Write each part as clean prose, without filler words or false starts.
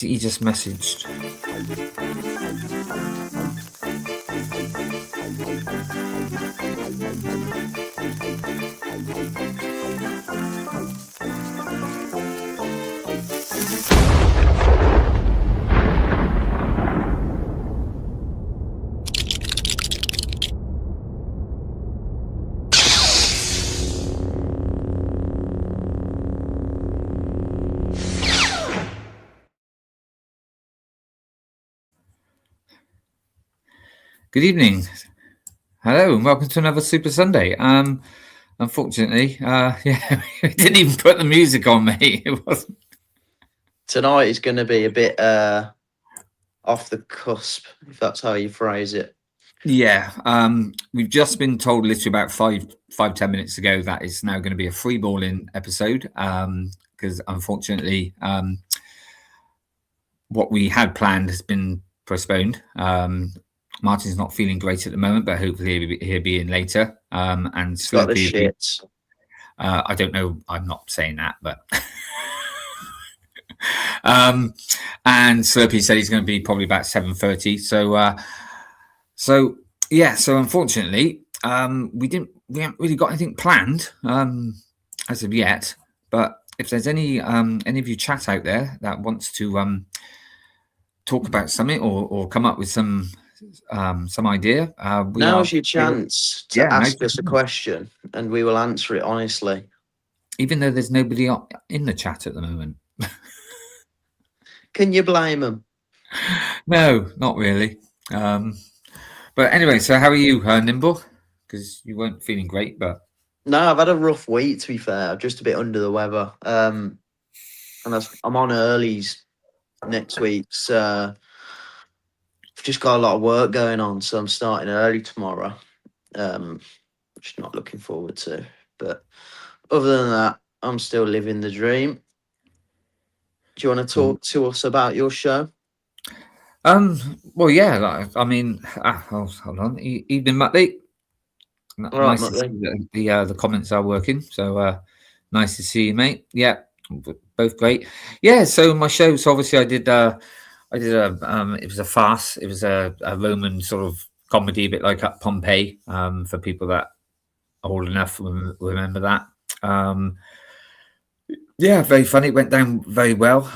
He just messaged. Good evening. Hello, and welcome to another Super Sunday. Unfortunately, yeah, we didn't even put the music on, mate. It wasn't. Tonight is going to be a bit off the cusp, if that's how you phrase it. Yeah, we've just been told literally about 5-10 minutes ago that it's now going to be a free balling episode because unfortunately, what we had planned has been postponed. Martin's not feeling great at the moment, but hopefully he'll be in later. And Slurpy, I don't know. I'm not saying that, but and Slurpy said he's going to be probably about 7:30. So unfortunately, we haven't really got anything planned as of yet. But if there's any of you chat out there that wants to talk about something or come up with some idea, now's your chance to ask us a question, and we will answer it honestly. Even though there's nobody in the chat at the moment. Can you blame them? No, not really. But anyway, so how are you, Nimble? Because you weren't feeling great, but no, I've had a rough week. To be fair, I'm just a bit under the weather. And I'm on earlies next week, so I've just got a lot of work going on. So I'm starting early tomorrow, which I'm not looking forward to. But other than that, I'm still living the dream. Do you want to talk to us about your show? Well, yeah. I mean, hold on. Evening, Matty. Nice to see the comments are working. So nice to see you, mate. Yeah, both great. Yeah. So my show. So obviously, I did it was a farce. It was a Roman sort of comedy, a bit like at Pompeii. For people that are old enough remember that. Yeah, very funny. It went down very well.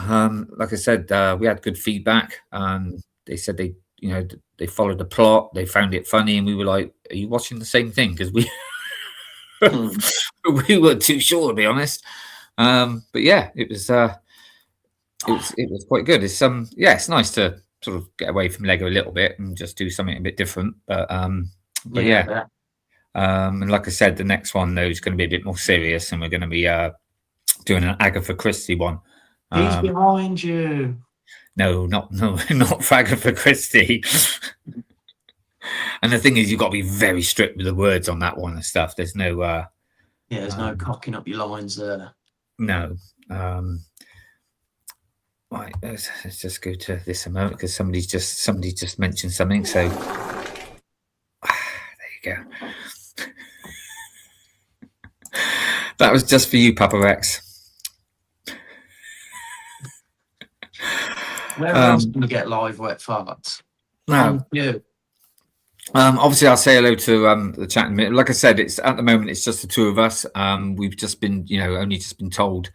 Like I said, we had good feedback. They said they followed the plot. They found it funny, and we were like, "Are you watching the same thing?" Because we we weren't too sure, to be honest. But yeah, it was quite good. It's it's nice to sort of get away from Lego a little bit and just do something a bit different. But yeah. And like I said, the next one though is going to be a bit more serious, and we're going to be doing an Agatha Christie one. He's behind you. No, not for Agatha Christie. And the thing is, you've got to be very strict with the words on that one and stuff. There's no there's no cocking up your lines there. No. Right, let's just go to this a moment because somebody just mentioned something. So there you go. That was just for you, Papa Rex. Where else can you get live wet farts? No. You. Obviously, I'll say hello to the chat in a minute. Like I said, it's at the moment it's just the two of us. We've just been, only just been told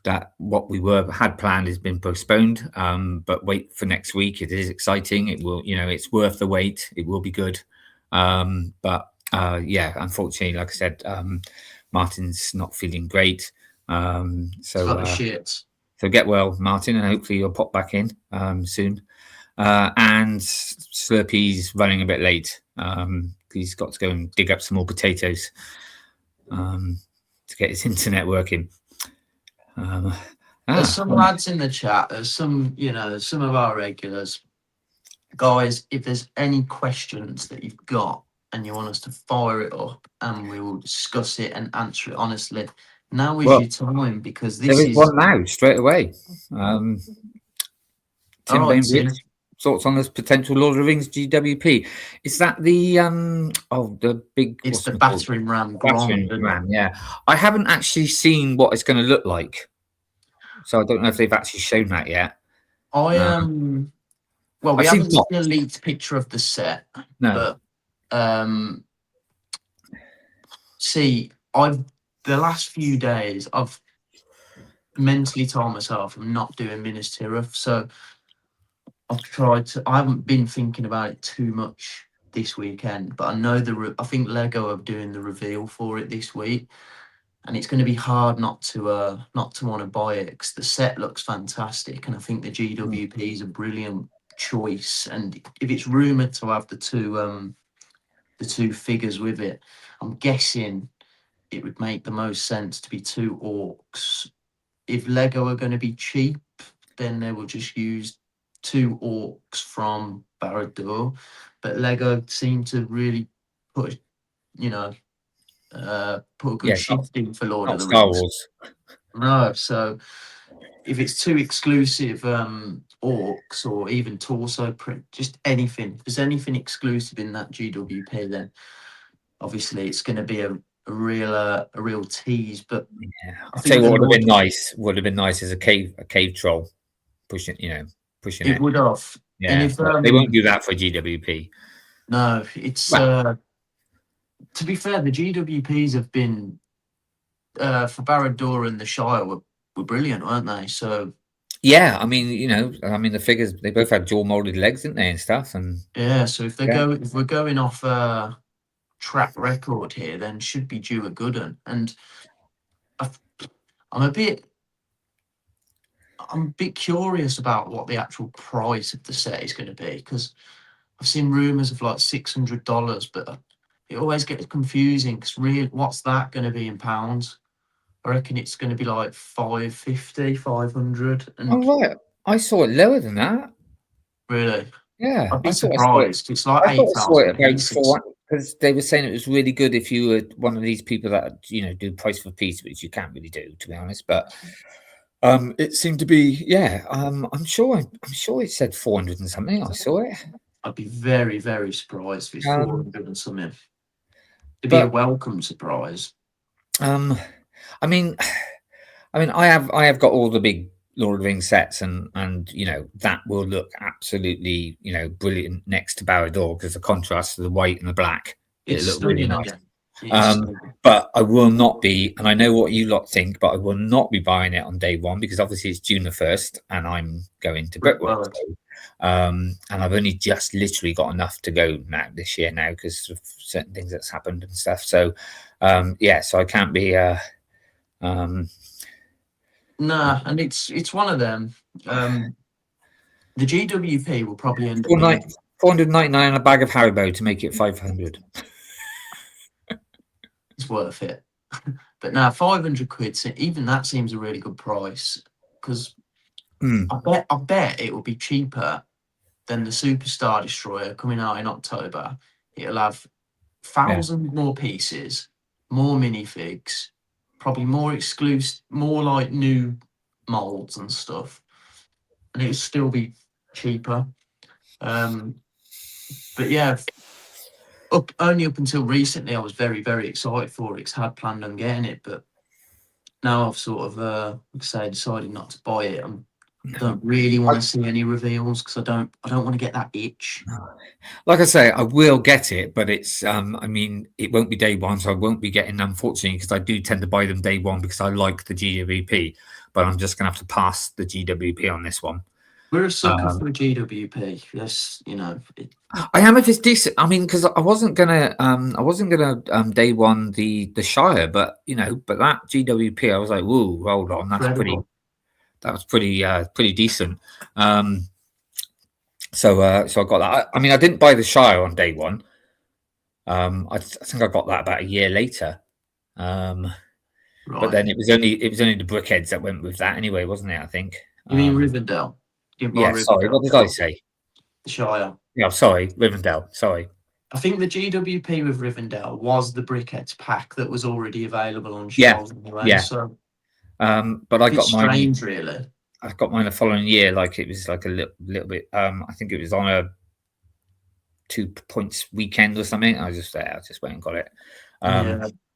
that what we had planned has been postponed. But wait for next week. It is exciting. It will, it's worth the wait. It will be good. But unfortunately, like I said, Martin's not feeling great. So get well, Martin, and hopefully you'll pop back in soon. And Slurpy's running a bit late. He's got to go and dig up some more potatoes to get his internet working. There's some lads in the chat. There's some of our regulars. Guys, if there's any questions that you've got and you want us to fire it up and we will discuss it and answer it honestly, now is your time, because this is one now straight away. Tim Bainbridge, thoughts on this potential Lord of the Rings GWP? Is that the big? It's the battering ram. Yeah, I haven't actually seen what it's going to look like. so I don't know if they've actually shown that yet. Well, we haven't seen a leaked picture of the set, no. But see, the last few days I've mentally told myself I'm not doing Minas Tirith, so I haven't been thinking about it too much this weekend, but I know I think Lego are doing the reveal for it this week, and it's going to be hard not to want to buy it because the set looks fantastic, and I think the GWP is a brilliant choice. And if it's rumored to have the two figures with it, I'm guessing it would make the most sense to be 2 orcs. If Lego are going to be cheap, then they will just use 2 orcs from Barad-dûr. But Lego seem to really put a good shift in for Lord of the Star Rings. Wars. No, so if it's 2 exclusive orcs or even torso print, just anything. If there's anything exclusive in that GWP, then obviously it's going to be a real tease. But yeah, I tell you what would have been nice is a cave troll pushing it. It would have. Yeah, and if, they won't do that for GWP. No, it's to be fair, the GWPs have been for Barad-dûr and the Shire were brilliant, weren't they? So yeah, I mean, the figures, they both had jaw molded legs, didn't they, and stuff. And yeah, so if we're going off track record here, then should be due a good one. And I'm a bit curious about what the actual price of the set is going to be, because I've seen rumors of like $600, but it always gets confusing because really, what's that going to be in pounds? I reckon it's going to be like 550, 500. And oh right, I saw it lower than that. Really? Yeah, I'd be surprised. It's like 8,000 pieces. Because they were saying it was really good if you were one of these people that do price for piece, which you can't really do, to be honest. But it seemed to be, yeah. I'm sure it said 400 and something. I saw it. I'd be very, very surprised if it's 400 and something. It'd be a welcome surprise. I mean, I have got all the big Lord of the Rings sets, and that will look absolutely brilliant next to Barad-dûr because the contrast of the white and the black, it looked really nice. But I will not be, and I know what you lot think, but I will not be buying it on day one because obviously it's June the 1st and I'm going to Brickwork. And I've only just literally got enough to go this year because of certain things that's happened and stuff. So so I can't be Nah, and it's one of them. The GWP will probably end up $499 a bag of Haribo to make it 500. It's worth it. But now 500 quid, even that seems a really good price, because I bet it will be cheaper than the Superstar Destroyer coming out in October. It'll have 1,000 more pieces, more minifigs, probably more exclusive, more like new molds and stuff, and it'll still be cheaper. But yeah, only up until recently, I was very, very excited for it. Had planned on getting it, but now I've sort of, decided not to buy it. I don't really want to see any reveals because I don't want to get that itch. Like I say, I will get it, but it's it won't be day one, so I won't be getting, unfortunately, because I do tend to buy them day one because I like the GWP, but I'm just gonna have to pass the GWP on this one. We're a sucker for a GWP. Yes, I am if it's decent. I mean, because I wasn't gonna day one the Shire, but that GWP, I was like, whoa, hold on, that's incredible. That was pretty decent. So I got that. I mean, I didn't buy the Shire on day one. I think I got that about a year later. Right. But then it was only the Brickheads that went with that anyway, wasn't it? I think. You mean Rivendell? Sorry. What did I say? The Shire. Yeah, sorry, Rivendell. Sorry. I think the GWP with Rivendell was the Brickheads pack that was already available on shelves anyway. Yeah. So, but I got mine. Strange, really. I got mine the following year. Like it was like a little bit. I think it was on a 2 points weekend or something. I just went and got it.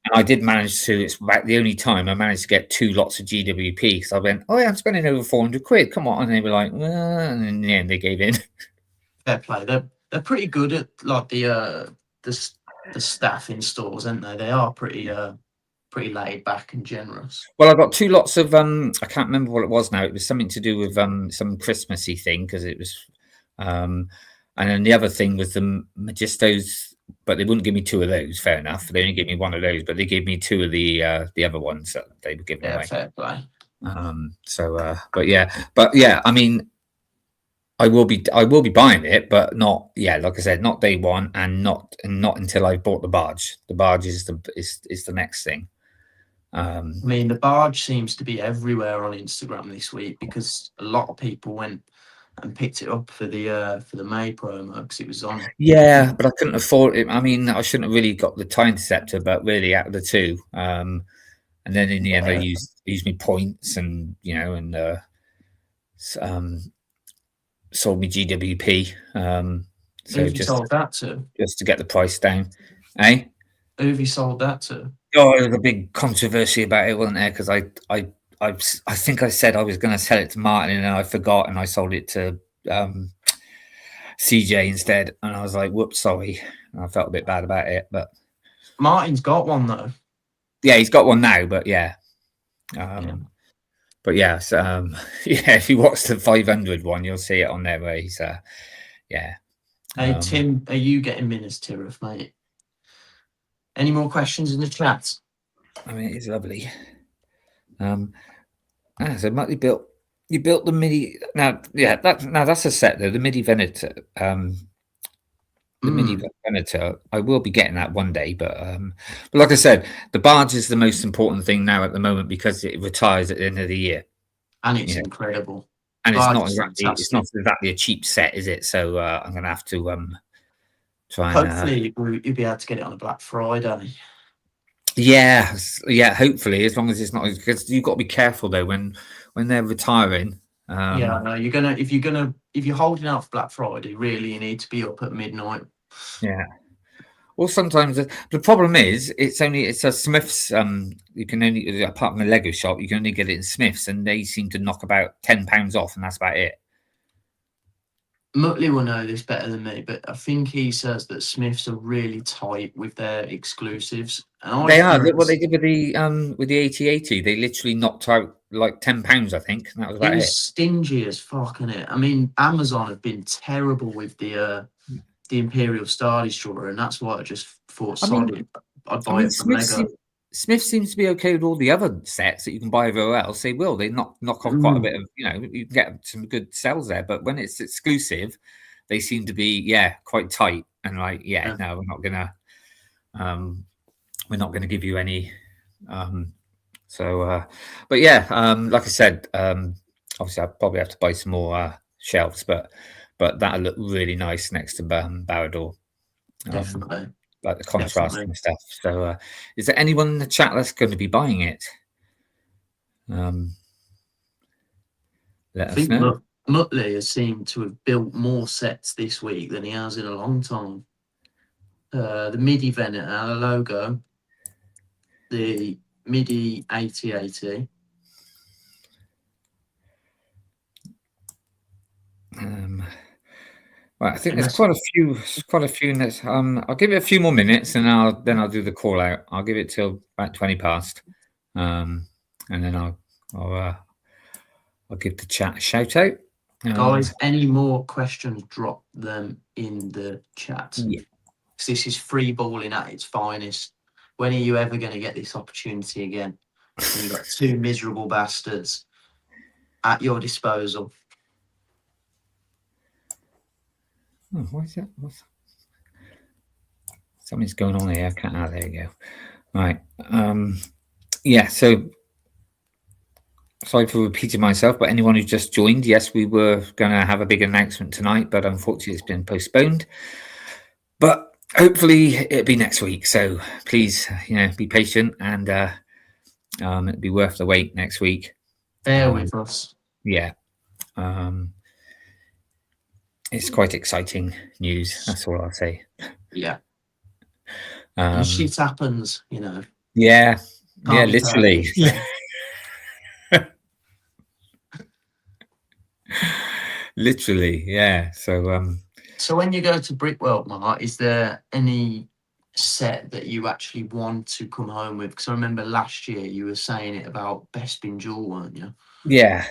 And I did manage to. It's about the only time I managed to get 2 lots of GWP because I went, "Oh yeah, I'm spending over 400 quid. Come on!" And they were like, and in the end, they gave in. Fair play. They're pretty good at like the staff in stores, aren't they? They are pretty laid back and generous. Well, I got 2 lots of I can't remember what it was now. It was something to do with some Christmassy thing because it was, and then the other thing was the Magistos, but they wouldn't give me 2 of those. Fair enough. They only gave me 1 of those, but they gave me 2 of the other ones that they were giving away. Fair play. But yeah. I mean, I will be buying it, but not like I said, not day one, and not until I've bought the barge. The barge is the next thing. I mean, the barge seems to be everywhere on Instagram this week because a lot of people went and picked it up for the May promo because it was on. Yeah, but I couldn't afford it. I mean, I shouldn't have really got the tie interceptor, but really out of the 2, and then in the end, I used my points and sold me GWP. So who sold that to? Just to get the price down, eh? Who have you sold that to? Oh, there was a big controversy about it, wasn't there? Because I think I said I was going to sell it to Martin, and I forgot, and I sold it to CJ instead. And I was like, "Whoops, sorry." And I felt a bit bad about it, but Martin's got one though. Yeah, he's got one now, but yeah. But yeah, so, if you watch the 500 one, you'll see it on there where he's yeah. Hey Tim, are you getting Minas Tirith, mate? Any more questions in the chat? I mean, it's lovely. So Matt, you built the MIDI now. Yeah, that's a set though. The MIDI Venator. The MIDI Venator. I will be getting that one day, but like I said, the barge is the most important thing now at the moment because it retires at the end of the year, and it's incredible. And it's not exactly a cheap set, is it? So I'm going to have to try and. Hopefully, you'll be able to get it on a Black Friday. Yeah. Hopefully, as long as it's not, because you've got to be careful though when they're retiring. Yeah, no, if you're holding out for Black Friday, really, you need to be up at midnight. Yeah. Well, sometimes the problem is it's a Smiths. You can only, apart from the Lego shop, you can only get it in Smiths, and they seem to knock about £10 off, and that's about it. Muttley will know this better than me, but I think he says that Smiths are really tight with their exclusives. And they are. What they did with the AT80, they literally knocked out like £10, I think. And that was about it. Was stingy as fuck, innit? I mean, Amazon have been terrible with the Imperial Star Destroyer, and that's why I just thought I'd buy it from Lego. Smith seems to be okay with all the other sets that you can buy everywhere else. They knock off quite a bit of, you can get some good sales there. But when it's exclusive, they seem to be quite tight and like no, we're not gonna give you any. But like I said, obviously I'll probably have to buy some more shelves, but that'll look really nice next to Barrador. Definitely. Like the contrast and stuff. So is there anyone in the chat that's going to be buying it? Let us know. Muttley has seemed to have built more sets this week than he has in a long time. The MIDI Venator, the logo, the MIDI AT80. Right, I think there's quite a few. I'll give it a few more minutes, and I'll do the call out. I'll give it till about 20 past, and then I'll give the chat a shout out. Guys, any more questions? Drop them in the chat. Yeah, this is free balling at its finest. When are you ever going to get this opportunity again? And you've got 2 miserable bastards at your disposal. Oh, what is that? Something's going on here. There you go. Right. So sorry for repeating myself, but anyone who just joined, yes, we were going to have a big announcement tonight, but unfortunately it's been postponed. But hopefully it'll be next week. So please, be patient, and it'll be worth the wait next week. Bear with us. Yeah. It's quite exciting news. That's all I'll say. Yeah. Shit happens, Yeah, Can't be literally. Literally, yeah. So when you go to Brickworld, Mark, is there any set that you actually want to come home with? Because I remember last year you were saying it about Bespin Jewel, weren't you? Yeah.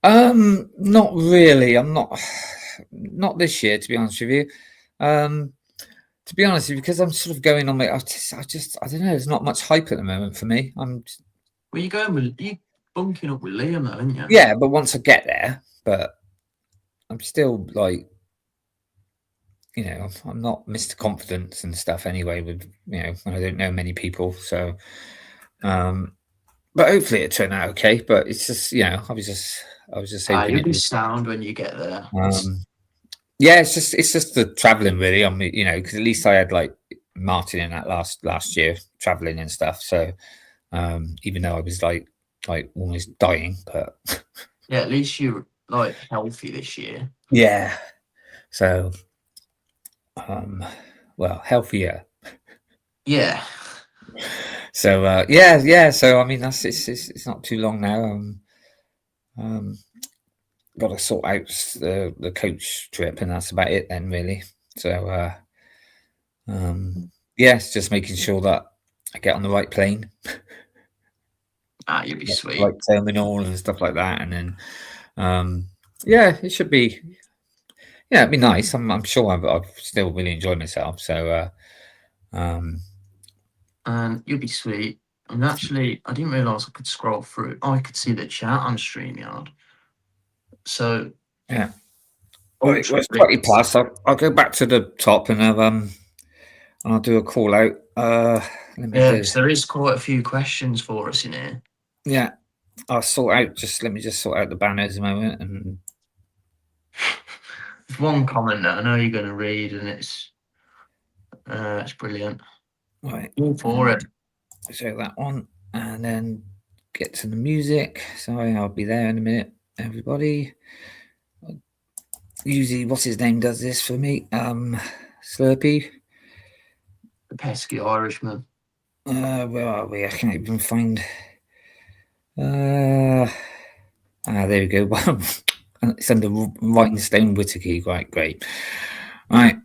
Not really. I'm not this year, to be honest with you. To be honest with you, because I'm sort of going on my, I don't know. There's not much hype at the moment for me. Well, you bunking up with Liam, aren't you? Yeah, but once I get there, but I'm still like, you know, I'm not Mr. Confidence and stuff anyway. With when I don't know many people, so. But hopefully it turned out okay. But it's just, I was just hoping you'll be sound when you get there. Yeah, it's just the traveling really. I mean, because at least I had like Martin in that last year traveling and stuff. So even though I was like almost dying, but yeah, at least you're like healthy this year. Yeah. So well, healthier. Yeah. So yeah. So I mean, it's not too long now. Got to sort out the coach trip, and that's about it then, really. So it's just making sure that I get on the right plane. You'll be sweet. Right terminal and stuff like that, and then it should be. Yeah, it'd be nice. I'm sure I've still really enjoyed myself. So and you'll be sweet. And actually, I didn't realise I could scroll through. I could see the chat on StreamYard. So yeah, well, it's 20 plus. I'll go back to the top and I'll do a call out. Because there is quite a few questions for us in here. Yeah, I'll sort out. Let me sort out the banners a moment. And there's one comment that I know you're going to read, and it's brilliant. Right, all for it. So that one, and then get to the music. Sorry, I'll be there in a minute, everybody. Usually, what's his name does this for me? Slurpy, the pesky Irishman. Where are we? I can't even find. There we go. It's under Rhinestone Whittakee. Right, great. All right.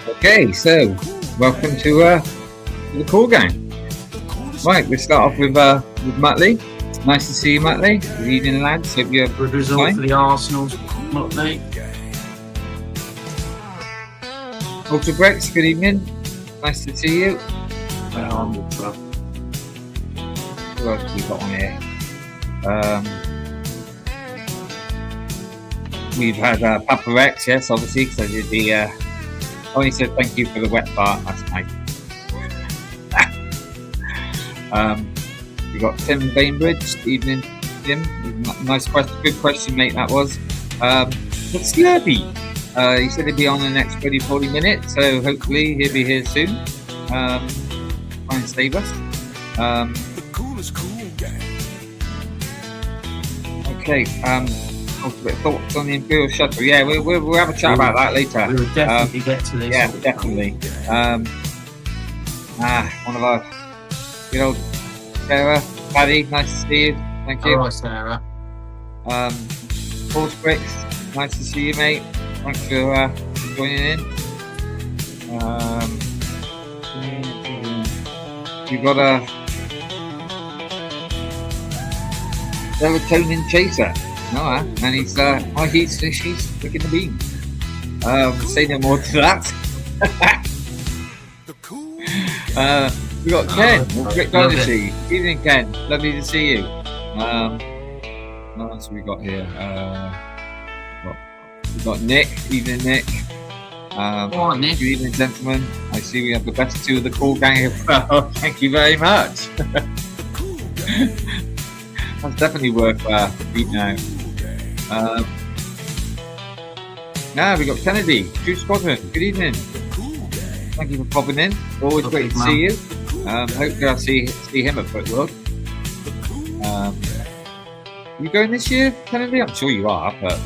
Okay, so welcome to the Cool Gang. Right, we'll start off with Matt Lee. Nice to see you, Matt Lee. Good evening, lads. Hope you're good result fine for the Arsenal, Matt Lee. MatteBlackBricks, good evening. Nice to see you. Who else have we got on here? We've had Papa Rex, yes, obviously, because I did the. Only said thank you for the wet part. That's nice. We got Tim Bainbridge. Evening, Tim. Nice question. Good question, mate. That was. It's Slurpy. He said he'd be on the next 30-40 minutes, so hopefully he'll be here soon. Try and save us. The coolest cool gang. Okay. Thoughts on the Imperial Shuttle? Yeah, we'll have a chat about that later. We will definitely get to this. Yeah, definitely. One of our good old Sarah, Paddy, nice to see you. Thank you. All right, Sarah. MatteBlackBricks, nice to see you, mate. Thanks for joining in. You've got a serotonin chaser. No, and he's picking the beans. Say no more to that. We got Ken, Rick Dynasty. Evening, Ken. Lovely to see you. What else have we got here? We've got Nick. Evening, Nick. Nick. Good evening, gentlemen. I see we have the best two of the Cool Gang as well. Thank you very much. That's definitely worth beating out. Now we got Kennedy, True Squadron. Good evening. Thank you for popping in. Always great to see you. Hopefully I'll see him at Footworld. You going this year, Kennedy? I'm sure you are, but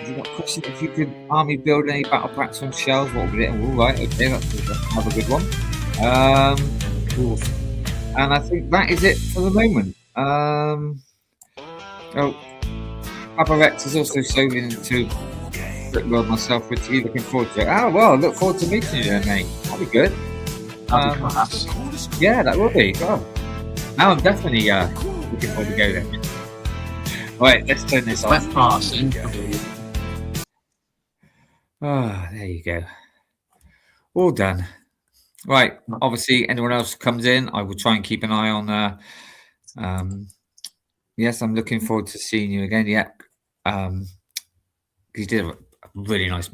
You got a question: if you could army build any battle packs on shelves, what would it? All right, okay, that's another good one. Cool. And I think that is it for the moment. MatteBlackBricks is also showing into Brickworld myself, Whittakee. Looking forward to it. Oh well, look forward to meeting you then, mate. That'll be good. Yeah, that will be. Oh, now I'm definitely looking forward to go there. Right, let's turn this off. Ah, there you go. All done. Right. Obviously, anyone else comes in, I will try and keep an eye on. Yes, I'm looking forward to seeing you again. Yeah. You did a really nice,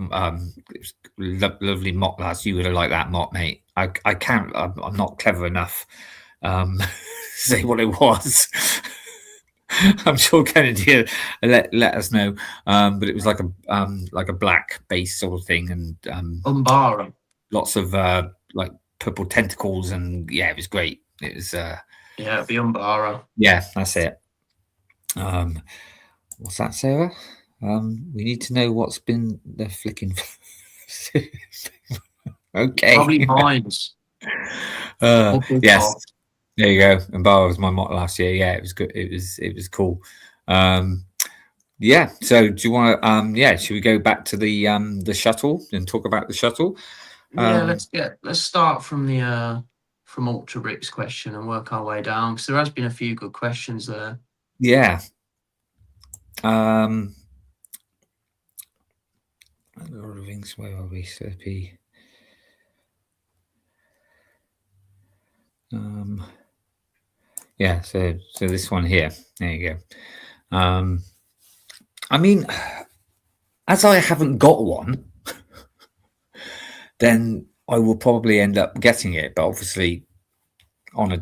lovely mock last. You would have liked that mock, mate. I can't. I'm not clever enough. Say what it was. I'm sure Kennedy let us know. But it was like a black base sort of thing, and Umbara. Lots of like purple tentacles, and yeah, it was great. It was it'd be Umbara. Yeah, that's it. What's that, Sarah? We need to know what's been the flicking. Okay. Probably mines. Yes. There you go. Umbara was my mock last year. Yeah, it was good. It was cool. Yeah. So do you want to should we go back to the shuttle and talk about the shuttle? Let's start from the from Ultra Bricks question and work our way down, because there has been a few good questions there. Yeah. Where are we? Slurpy. Yeah, so this one here. There you go. I mean, as I haven't got one, then I will probably end up getting it, but obviously on a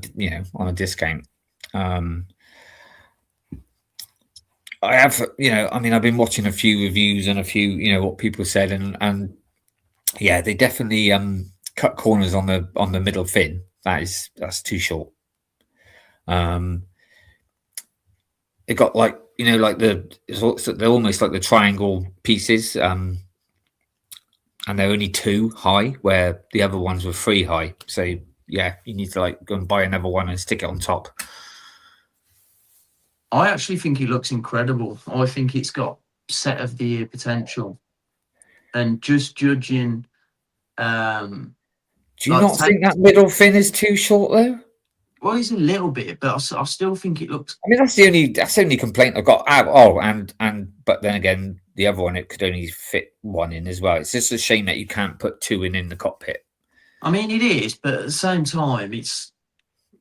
discount. I have, I mean, I've been watching a few reviews and a few, what people said, and yeah, they definitely cut corners on the middle fin. That's too short. It got like they're almost like the triangle pieces, and they're only 2 high, where the other ones were 3 high. So yeah, you need to like go and buy another one and stick it on top. I actually think it looks incredible. I think it's got set of the year potential. And just judging, do you not think that middle fin is too short though? Well, it's a little bit, but I still think it looks. I mean, that's the only complaint I've got. But then again, the other one, it could only fit 1 in as well. It's just a shame that you can't put 2 in the cockpit. I mean, it is, but at the same time, it's.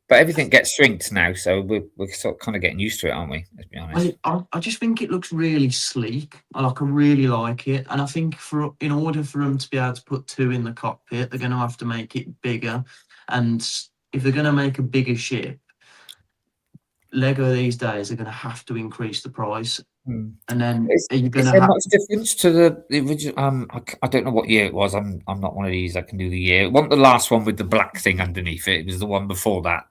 But everything gets shrinked now, so we're sort of kind of getting used to it, aren't we? Let's be honest. I just think it looks really sleek. I really like it, and I think in order for them to be able to put 2 in the cockpit, they're going to have to make it bigger. And if they're going to make a bigger ship, Lego these days are going to have to increase the price. And then is there much difference to the original? I don't know what year it was. I'm not one of these that can do the year. It wasn't the last one with the black thing underneath it. It was the one before that.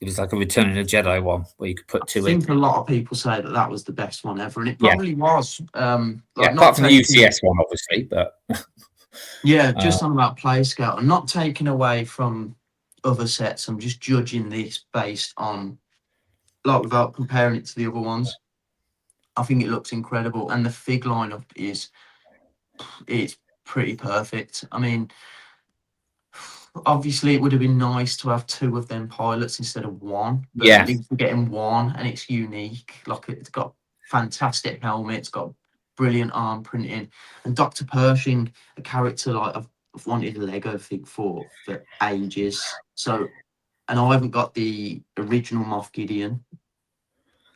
It was like a Return of the Jedi one where you could put 2 in. I think a lot of people say that was the best one ever, and it probably was. Apart from the UCS one, obviously, but yeah, just on about play scale. I'm not taking away from other sets. I'm just judging this based on, without comparing it to the other ones. I think it looks incredible, and the fig lineup it's pretty perfect. I mean, obviously it would have been nice to have 2 of them pilots instead of 1. But at least we're getting 1, and it's unique. It's got fantastic helmet, it's got brilliant arm printing, and Dr. Pershing, a character I've wanted a Lego fig for ages. So, and I haven't got the original Moff Gideon.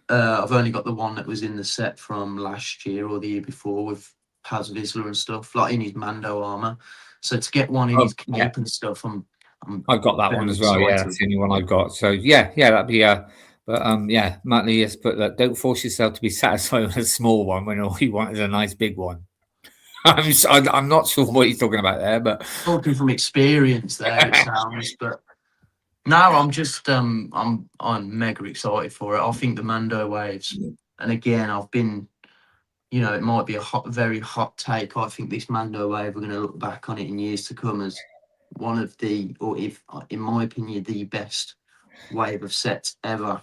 I've only got the one that was in the set from last year or the year before with Paz Vizsla and stuff, in his Mando armor. So to get one in his cape and stuff, I've got that one as well. Excited. Yeah, that's the only one I've got. So yeah, that'd be Matt Lee has put that. Don't force yourself to be satisfied with a small one when all you want is a nice big one. I'm not sure what he's talking about there, but talking from experience there, it sounds. But no, I'm just I'm mega excited for it. I think the Mando waves, and again, I've been it might be very hot take. I think this Mando wave, we're going to look back on it in years to come as one of or if, in my opinion, the best wave of sets ever.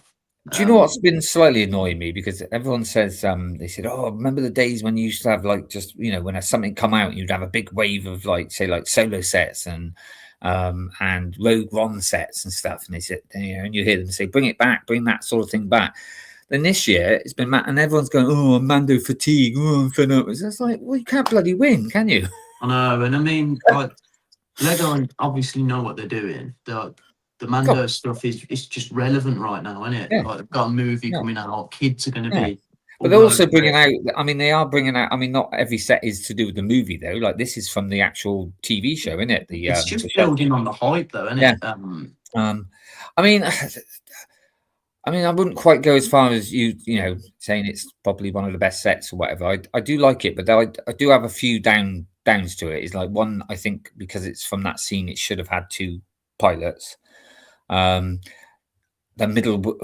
Do you know what's been slightly annoying me? Because everyone says, they said, oh, remember the days when you used to have like just, when something come out, you'd have a big wave of like, say, like solo sets and Rogue One sets and stuff. And they said, and you hear them say, bring it back, bring that sort of thing back. Then this year it's been and everyone's going, oh, Mando fatigue, oh, I'm fed up. It's just like, well, you can't bloody win, can you? I know, and I mean, like Lego obviously know what they're doing. The Mando stuff is just relevant right now, isn't it? Yeah. Like they've got a movie coming out. Kids are going to be. But they're also bringing out. I mean, they are bringing out. I mean, not every set is to do with the movie though. Like this is from the actual TV show, isn't it? It's just building on the hype, though, isn't it? I mean, I wouldn't quite go as far as you saying it's probably one of the best sets or whatever. I do like it, but I do have a few downs to it. It's like one, I think, because it's from that scene, it should have had 2 pilots. The middle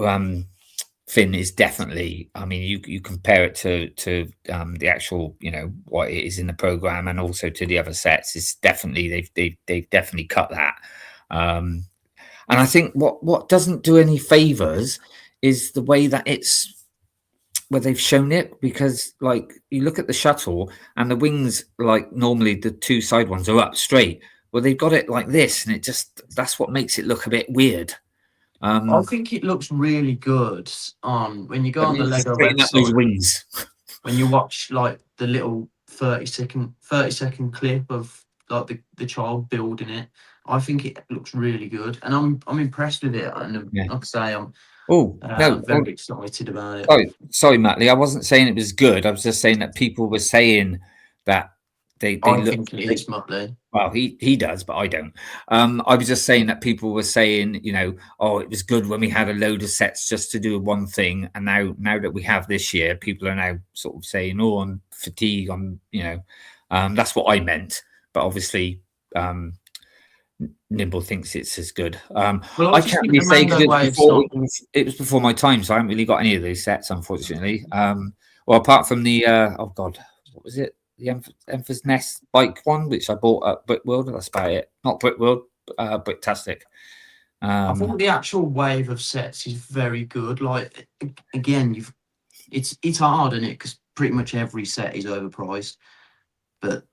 fin is definitely. I mean, you compare it to the actual, what it is in the program, and also to the other sets. It's definitely they've definitely cut that. And I think what doesn't do any favors is the way that where they've shown it, because like you look at the shuttle and the wings, like normally the 2 side ones are up straight. Well, they've got it like this, and that's what makes it look a bit weird. I think it looks really good when you go on the Lego website. Those wings. When you watch like the little 30-second clip of like the child building it, I think it looks really good, and I'm impressed with it. And like I say, I'm very excited about it. Sorry, Mattley, I wasn't saying it was good. I was just saying that people were saying that they I think it is, Mattley. Well, he does, but I don't. I was just saying that people were saying, oh, it was good when we had a load of sets just to do one thing, and now that we have this year, people are now sort of saying, oh, I'm fatigued. That's what I meant, but obviously, Nimble thinks it's as good. Well, I can't really say because it was before my time, so I haven't really got any of those sets, unfortunately. Well, apart from the what was it? The Emperor's Nest bike one, which I bought at Brickworld. That's about it. Not Brickworld, Bricktastic. I think the actual wave of sets is very good. Like again, it's hard, isn't it? Because pretty much every set is overpriced. But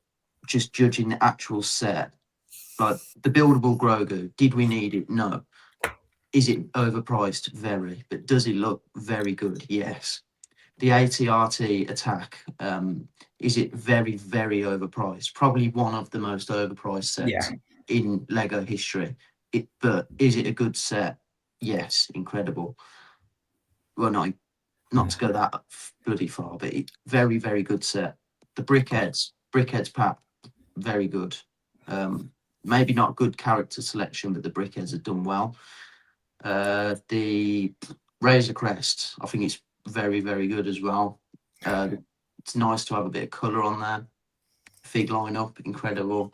just judging the actual set, like the buildable Grogu, did we need it? No. Is it overpriced? Very. But does it look very good? Yes. The AT-RT attack, is it very, very overpriced? Probably one of the most overpriced sets in Lego history. But is it a good set? Yes, incredible. Well, not to go that bloody far, but very, very good set. The Brickheads pack, very good. Maybe not good character selection, but the Brickheads have done well. The Razor Crest, I think it's very, very good as well. It's nice to have a bit of colour on there. Fig lineup, incredible.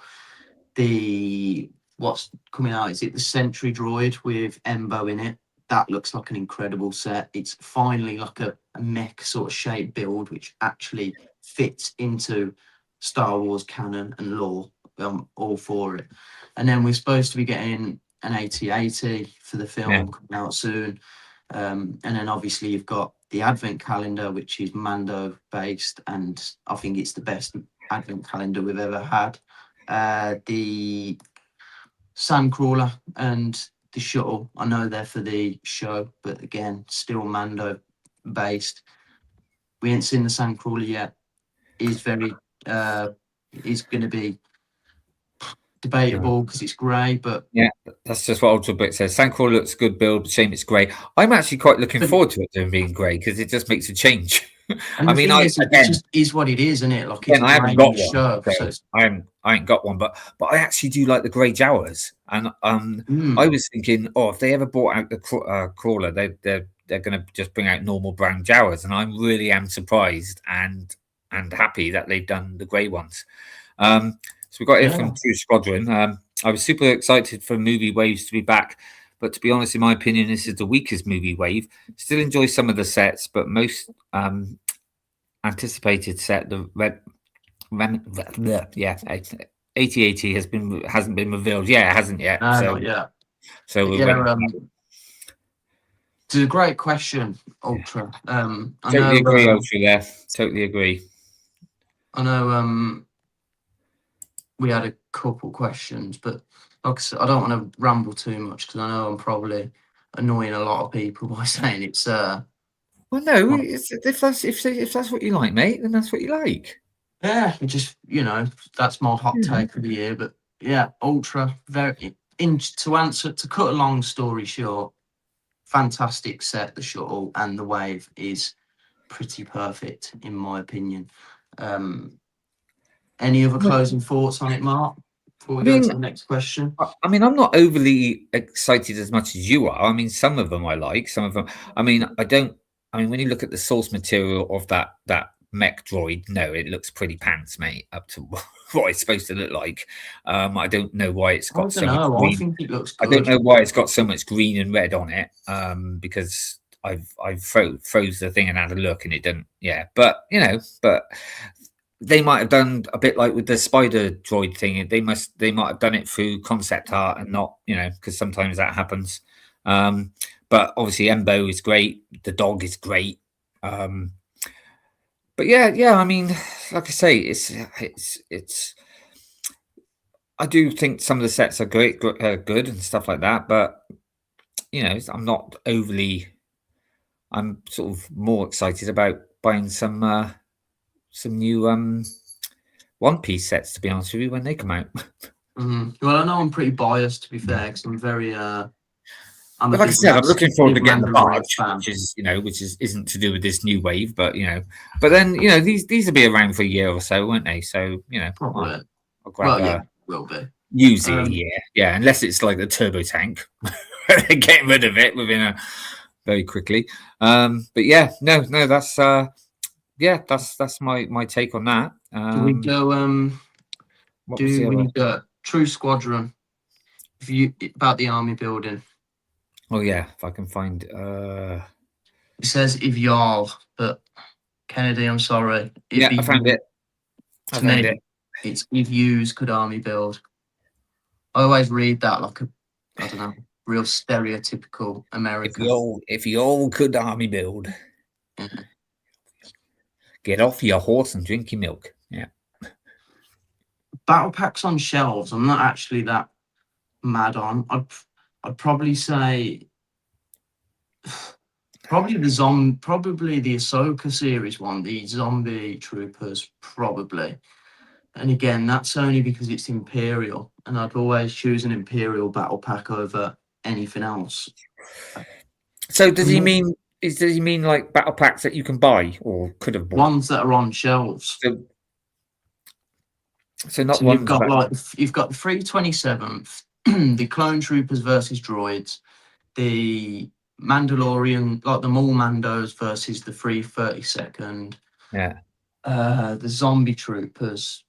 What's coming out, is it the Sentry Droid with Embo in it? That looks like an incredible set. It's finally like a mech sort of shape build, which actually fits into Star Wars canon and lore. All for it. And then we're supposed to be getting an AT-AT for the film coming out soon. And then obviously you've got the Advent Calendar, which is Mando based, and I think it's the best Advent Calendar we've ever had. The Sandcrawler and the Shuttle, I know they're for the show, but again, still Mando based. We ain't seen the Sandcrawler yet. Is very is going to be debatable because it's grey, but that's just what Ultra Brick says. Sandcrawler looks good build, but shame it's grey. I'm actually quite looking forward to it being grey because it just makes a change. I mean, it just is what it is, isn't it? Like I haven't got one. So I ain't got one, but I actually do like the grey Jawas, and I was thinking, if they ever brought out the crawler, they're going to just bring out normal brown Jawas, and I really am surprised and happy that they've done the grey ones. So we got it from True Squadron. I was super excited for movie waves to be back, but to be honest, in my opinion, this is the weakest movie wave. Still enjoy some of the sets, but most anticipated set, the AT-AT hasn't been revealed. Yeah, it hasn't yet. So it's a great question, Ultra. I totally know, agree, Ultra. There, totally agree. I know. We had a couple questions, but like I said, I don't want to ramble too much because I know I'm probably annoying a lot of people by saying it's. Well, no, if that's what you like, mate, then that's what you like. Yeah, it just that's my hot take for the year. But yeah, Ultra to cut a long story short, fantastic set. The shuttle and the wave is pretty perfect in my opinion. Any other closing thoughts on it, Mark? Before we go to the next question. I mean, I'm not overly excited as much as you are. I mean, some of them I like. Some of them. I mean, I don't. I mean, when you look at the source material of that mech droid, no, it looks pretty pants, mate. Up to what it's supposed to look like. I don't know why it's got so much green. I think it looks good. I don't know why it's got so much green and red on it. Because I've froze the thing and had a look, and it didn't. Yeah, but they might have done a bit like with the spider droid thing. They might have done it through concept art and not, because sometimes that happens. But obviously Embo is great. The dog is great. But yeah. I mean, like I say, it's. I do think some of the sets are great, good and stuff like that. But I'm not overly. I'm sort of more excited about buying some new One Piece sets, to be honest with you, when they come out. Well, I know I'm pretty biased, to be fair, because I'm very. But like I said, I'm looking forward to getting the barge, which isn't to do with this new wave, but but then these will be around for a year or so, won't they? So probably. I'll grab will be. Use it a year, unless it's like the turbo tank, getting rid of it within very quickly. But no, that's. That's my take on that. Do we go? We go True Squadron? About the army building. Oh yeah, if I can find. It says if y'all, but Kennedy, I'm sorry. I found it. To me, it's if yous could army build. I always read that like I don't know, real stereotypical American. If y'all could army build. Mm-hmm. Get off your horse and drink your milk. Yeah. Battle packs on shelves, I'm not actually that mad on. I'd probably say probably the Ahsoka series one, the Zombie Troopers, probably. And again, that's only because it's Imperial, and I'd always choose an Imperial battle pack over anything else. So does he mean like battle packs that you can buy or could have bought? Ones that are on shelves. So not ones. You've got the 327th, the Clone Troopers versus Droids, the Mandalorian, like the Maul Mandos versus the 332nd. Yeah. The Zombie Troopers.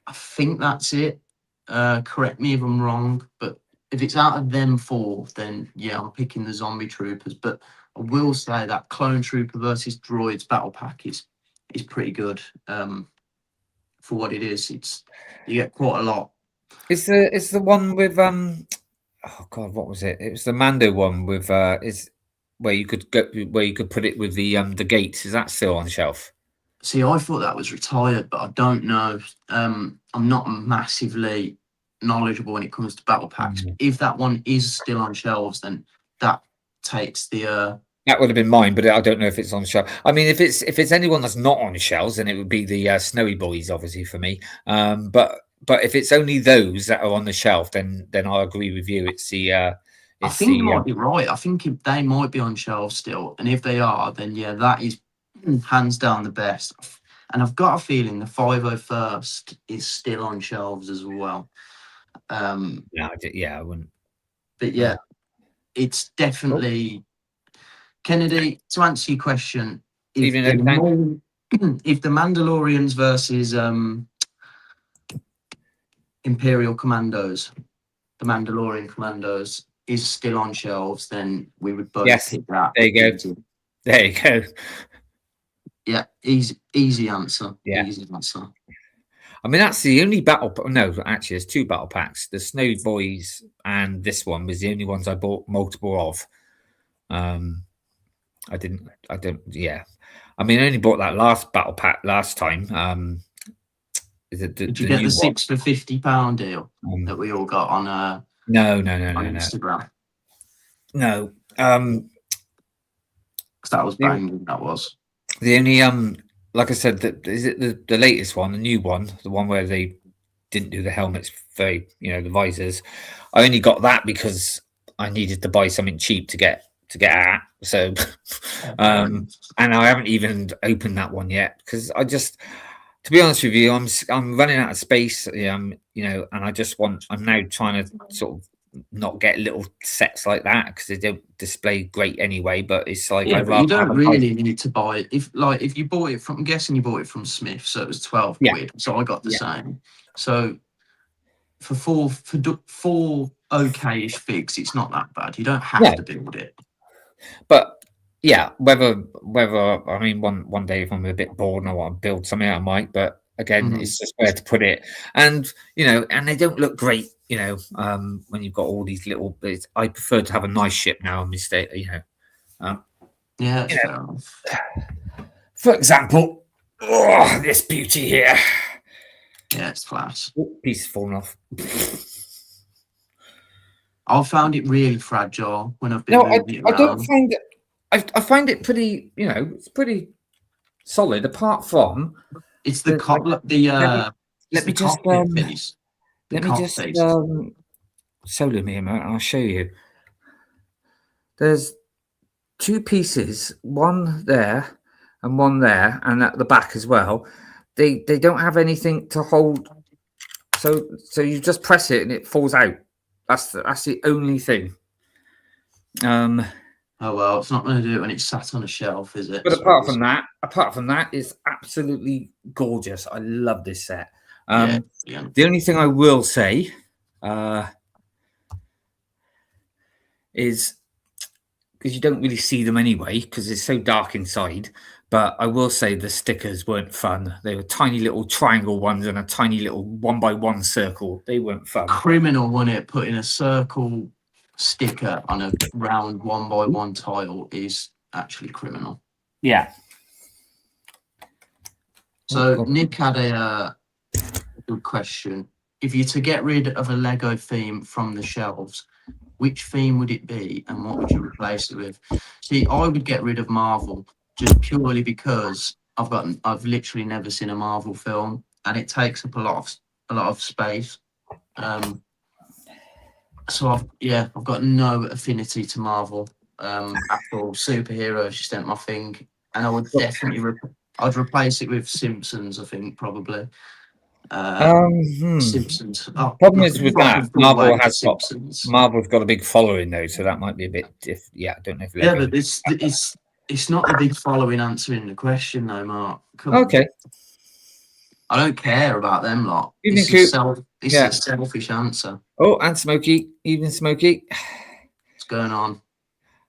I think that's it. Correct me if I'm wrong, but if it's out of them four, then yeah, I'm picking the Zombie Troopers. But I will say that Clone Trooper versus Droids battle pack is pretty good. For what it is, you get quite a lot. It's the one with oh god, what was it? It was the Mando one with is where you could put it with the gates. Is that still on the shelf? See, I thought that was retired, but I don't know. I'm not massively knowledgeable when it comes to battle packs. If that one is still on shelves, then that takes the. That would have been mine, but I don't know if it's on the shelf. I mean, if it's anyone that's not on the shelves, then it would be the Snowy Boys, obviously for me. But if it's only those that are on the shelf, then I agree with you. It's the. I think you might be right. I think they might be on shelves still, and if they are, then yeah, that is hands down the best. And I've got a feeling the 501st is still on shelves as well. I wouldn't. But yeah, it's definitely. Kennedy, to answer your question, if the Mandalorians versus Imperial Commandos, the Mandalorian Commandos, is still on shelves, then we would both pick that. There you go. There you go. Yeah, easy answer. Yeah. Easy answer. I mean, that's the only battle. No, actually, there's 2 battle packs. The Snow Boys and this one was the only ones I bought multiple of. I don't. Yeah, I mean, I only bought that last battle pack last time. Did you get the 6 for £50 deal that we all got on? No. Instagram. No. Because that was banging. That was the only like I said, is it the latest one, the new one, the one where they didn't do the helmets for the visors. I only got that because I needed to buy something cheap to get at. So and I haven't even opened that one yet because I just, to be honest with you, I'm running out of space, and I'm now trying to sort of not get little sets like that because they don't display great anyway. But it's like, but you don't really need to buy it. If you bought it from, I'm guessing you bought it from Smith, so it was 12 quid. So I got the same. So for four okay-ish figs, it's not that bad. You don't have to build it. But yeah, whether I mean, one day if I'm a bit bored and I want to build something, I might. But again, it's just where to put it, and and they don't look great, when you've got all these little bits. I prefer to have a nice ship now. Fair enough. For example, this beauty here. Yeah, it's class. Piece falling off. I found it really fragile when I've been moving it around. I don't find it. I find it pretty. It's pretty solid. Apart from it's the let me just solo me a minute. I'll show you. There's 2 pieces, one there and one there, and at the back as well. They don't have anything to hold, so you just press it and it falls out. That's the only thing. Oh well, it's not going to do it when it's sat on a shelf, is it? But apart from that, it's absolutely gorgeous. I love this set. The only thing I will say is, because you don't really see them anyway, because it's so dark inside. But I will say the stickers weren't fun. They were tiny little triangle ones and a tiny little 1x1 circle. They weren't fun. Criminal, wasn't it? Putting a circle sticker on a round 1x1 tile is actually criminal. Yeah. So Nick had a good question. If you're to get rid of a Lego theme from the shelves, which theme would it be and what would you replace it with? See, I would get rid of Marvel, just purely because I've literally never seen a Marvel film and it takes up a lot of space. So I've got no affinity to Marvel at all. Superheroes just ain't my thing, and I would definitely I'd replace it with Simpsons. I think probably. Simpsons. Problem is with that, Marvel's got a big following though, so that might be a bit. I don't know if. Yeah, but it's not a big following answering the question though, Mark. Okay. I don't care about them lot. It's a selfish answer. Oh, and Smokey, even Smokey. What's going on?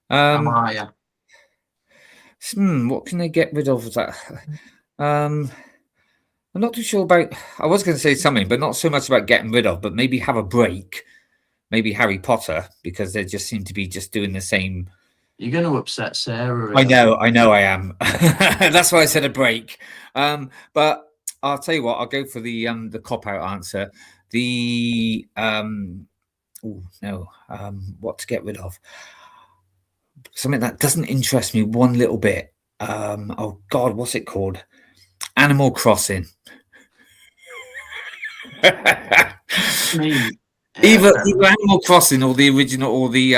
How are you? What can they get rid of? That I'm not too sure about. I was going to say something, but not so much about getting rid of, but maybe have a break. Maybe Harry Potter, because they just seem to be just doing the same. You're going to upset Sarah. I know I am. That's why I said a break. But I'll tell you what, I'll go for the cop-out answer. What to get rid of? Something that doesn't interest me one little bit. Oh God, what's it called? Animal Crossing. Either Animal Crossing or the original, or the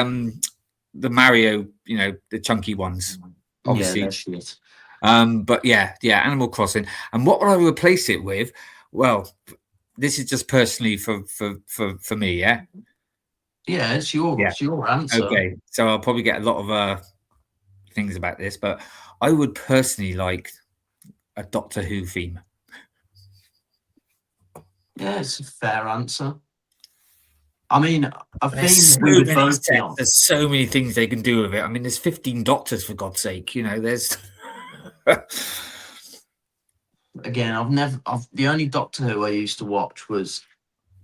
Mario, the chunky ones. Obviously. Yeah, shit. But yeah, Animal Crossing. And what would I replace it with? Well, this is just personally for me, yeah. Yeah, it's your answer. Okay, so I'll probably get a lot of things about this, but I would personally like a Doctor Who theme. Yeah, it's a fair answer. I mean, there's so many things they can do with it. I mean, there's 15 Doctors, for God's sake. There's again, the only Doctor Who I used to watch was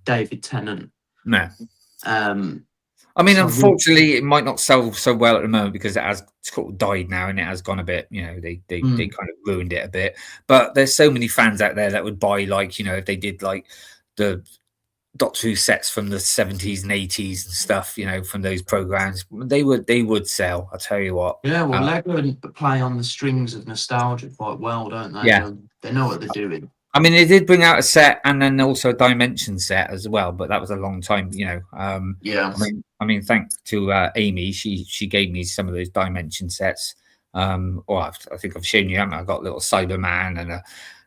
David Tennant. No. I mean, unfortunately, it might not sell so well at the moment because it has sort of died now and it has gone a bit, they kind of ruined it a bit. But there's so many fans out there that would buy, like, if they did like the Doctor Who sets from the 70s and 80s and stuff, from those programs, they would sell. I'll tell you what. Yeah, well, Lego play on the strings of nostalgia quite well, don't they? Yeah. They know what they're doing. I mean, they did bring out a set and then also a dimension set as well, but that was a long time, Yeah. I mean, thanks to Amy, she gave me some of those dimension sets. I think I've shown you, haven't I? I've got a little Cyberman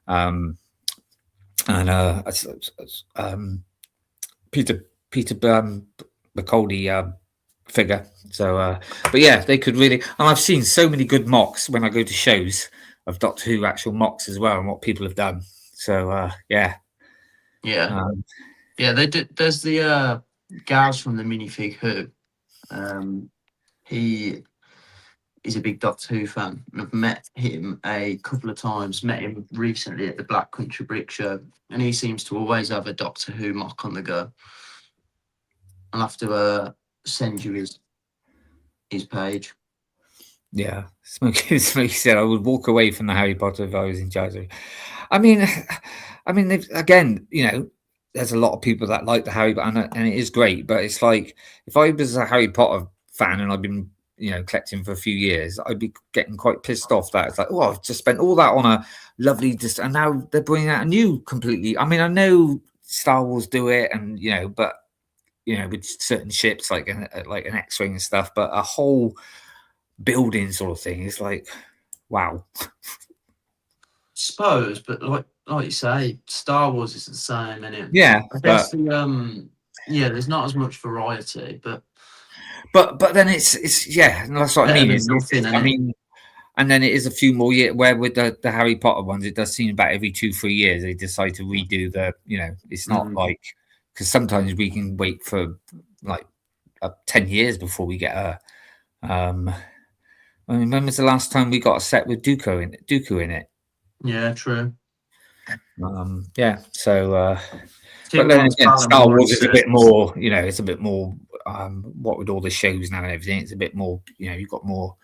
and Peter Bacaldi figure. So, but yeah, they could really. And I've seen so many good mocks when I go to shows of Doctor Who actual mocks as well, and what people have done. So yeah. They did. There's the Gaz from the Minifig Who. He's a big Doctor Who fan. I've met him a couple of times. Met him recently at the Black Country Brick Show, and he seems to always have a Doctor Who mock on the go. I'll have to send you his page. Yeah, Smokey said I would walk away from the Harry Potter if I was in charge of it. I mean, again, there's a lot of people that like the Harry Potter, and it is great. But it's like if I was a Harry Potter fan and I've been, collecting for a few years, I'd be getting quite pissed off that it's like, oh, I've just spent all that on a lovely, and now they're bringing out a new completely. I mean, I know Star Wars do it, and but with certain ships like an X-wing and stuff, but a whole building sort of thing is like, wow. Suppose, but like you say, Star Wars is the same, and it. Yeah, I guess there's not as much variety, but then it's and that's what I mean. And then it is a few more years where with the Harry Potter ones, it does seem about every 2-3 years they decide to redo the. It's not like because sometimes we can wait for like 10 years before we get a. I mean, when was the last time we got a set with Dooku in it? Yeah, true. So but then again, Star Wars is a bit more, it's a bit more what with all the shows now and everything, it's a bit more, you've got more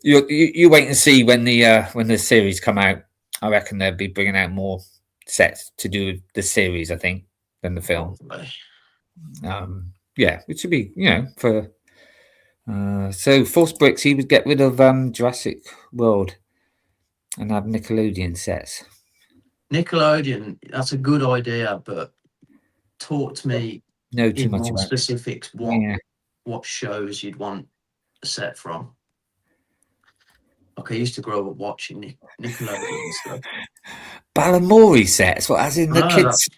you wait and see when the series come out. I reckon they'll be bringing out more sets to do with the series, I think, than the film. Which would be, for so Force Bricks, he would get rid of Jurassic World and have Nickelodeon sets. Nickelodeon, that's a good idea, but talk to me too much about specifics. What shows you'd want a set from? Like I used to grow up watching Nickelodeon stuff. Balamori sets, as in the kids.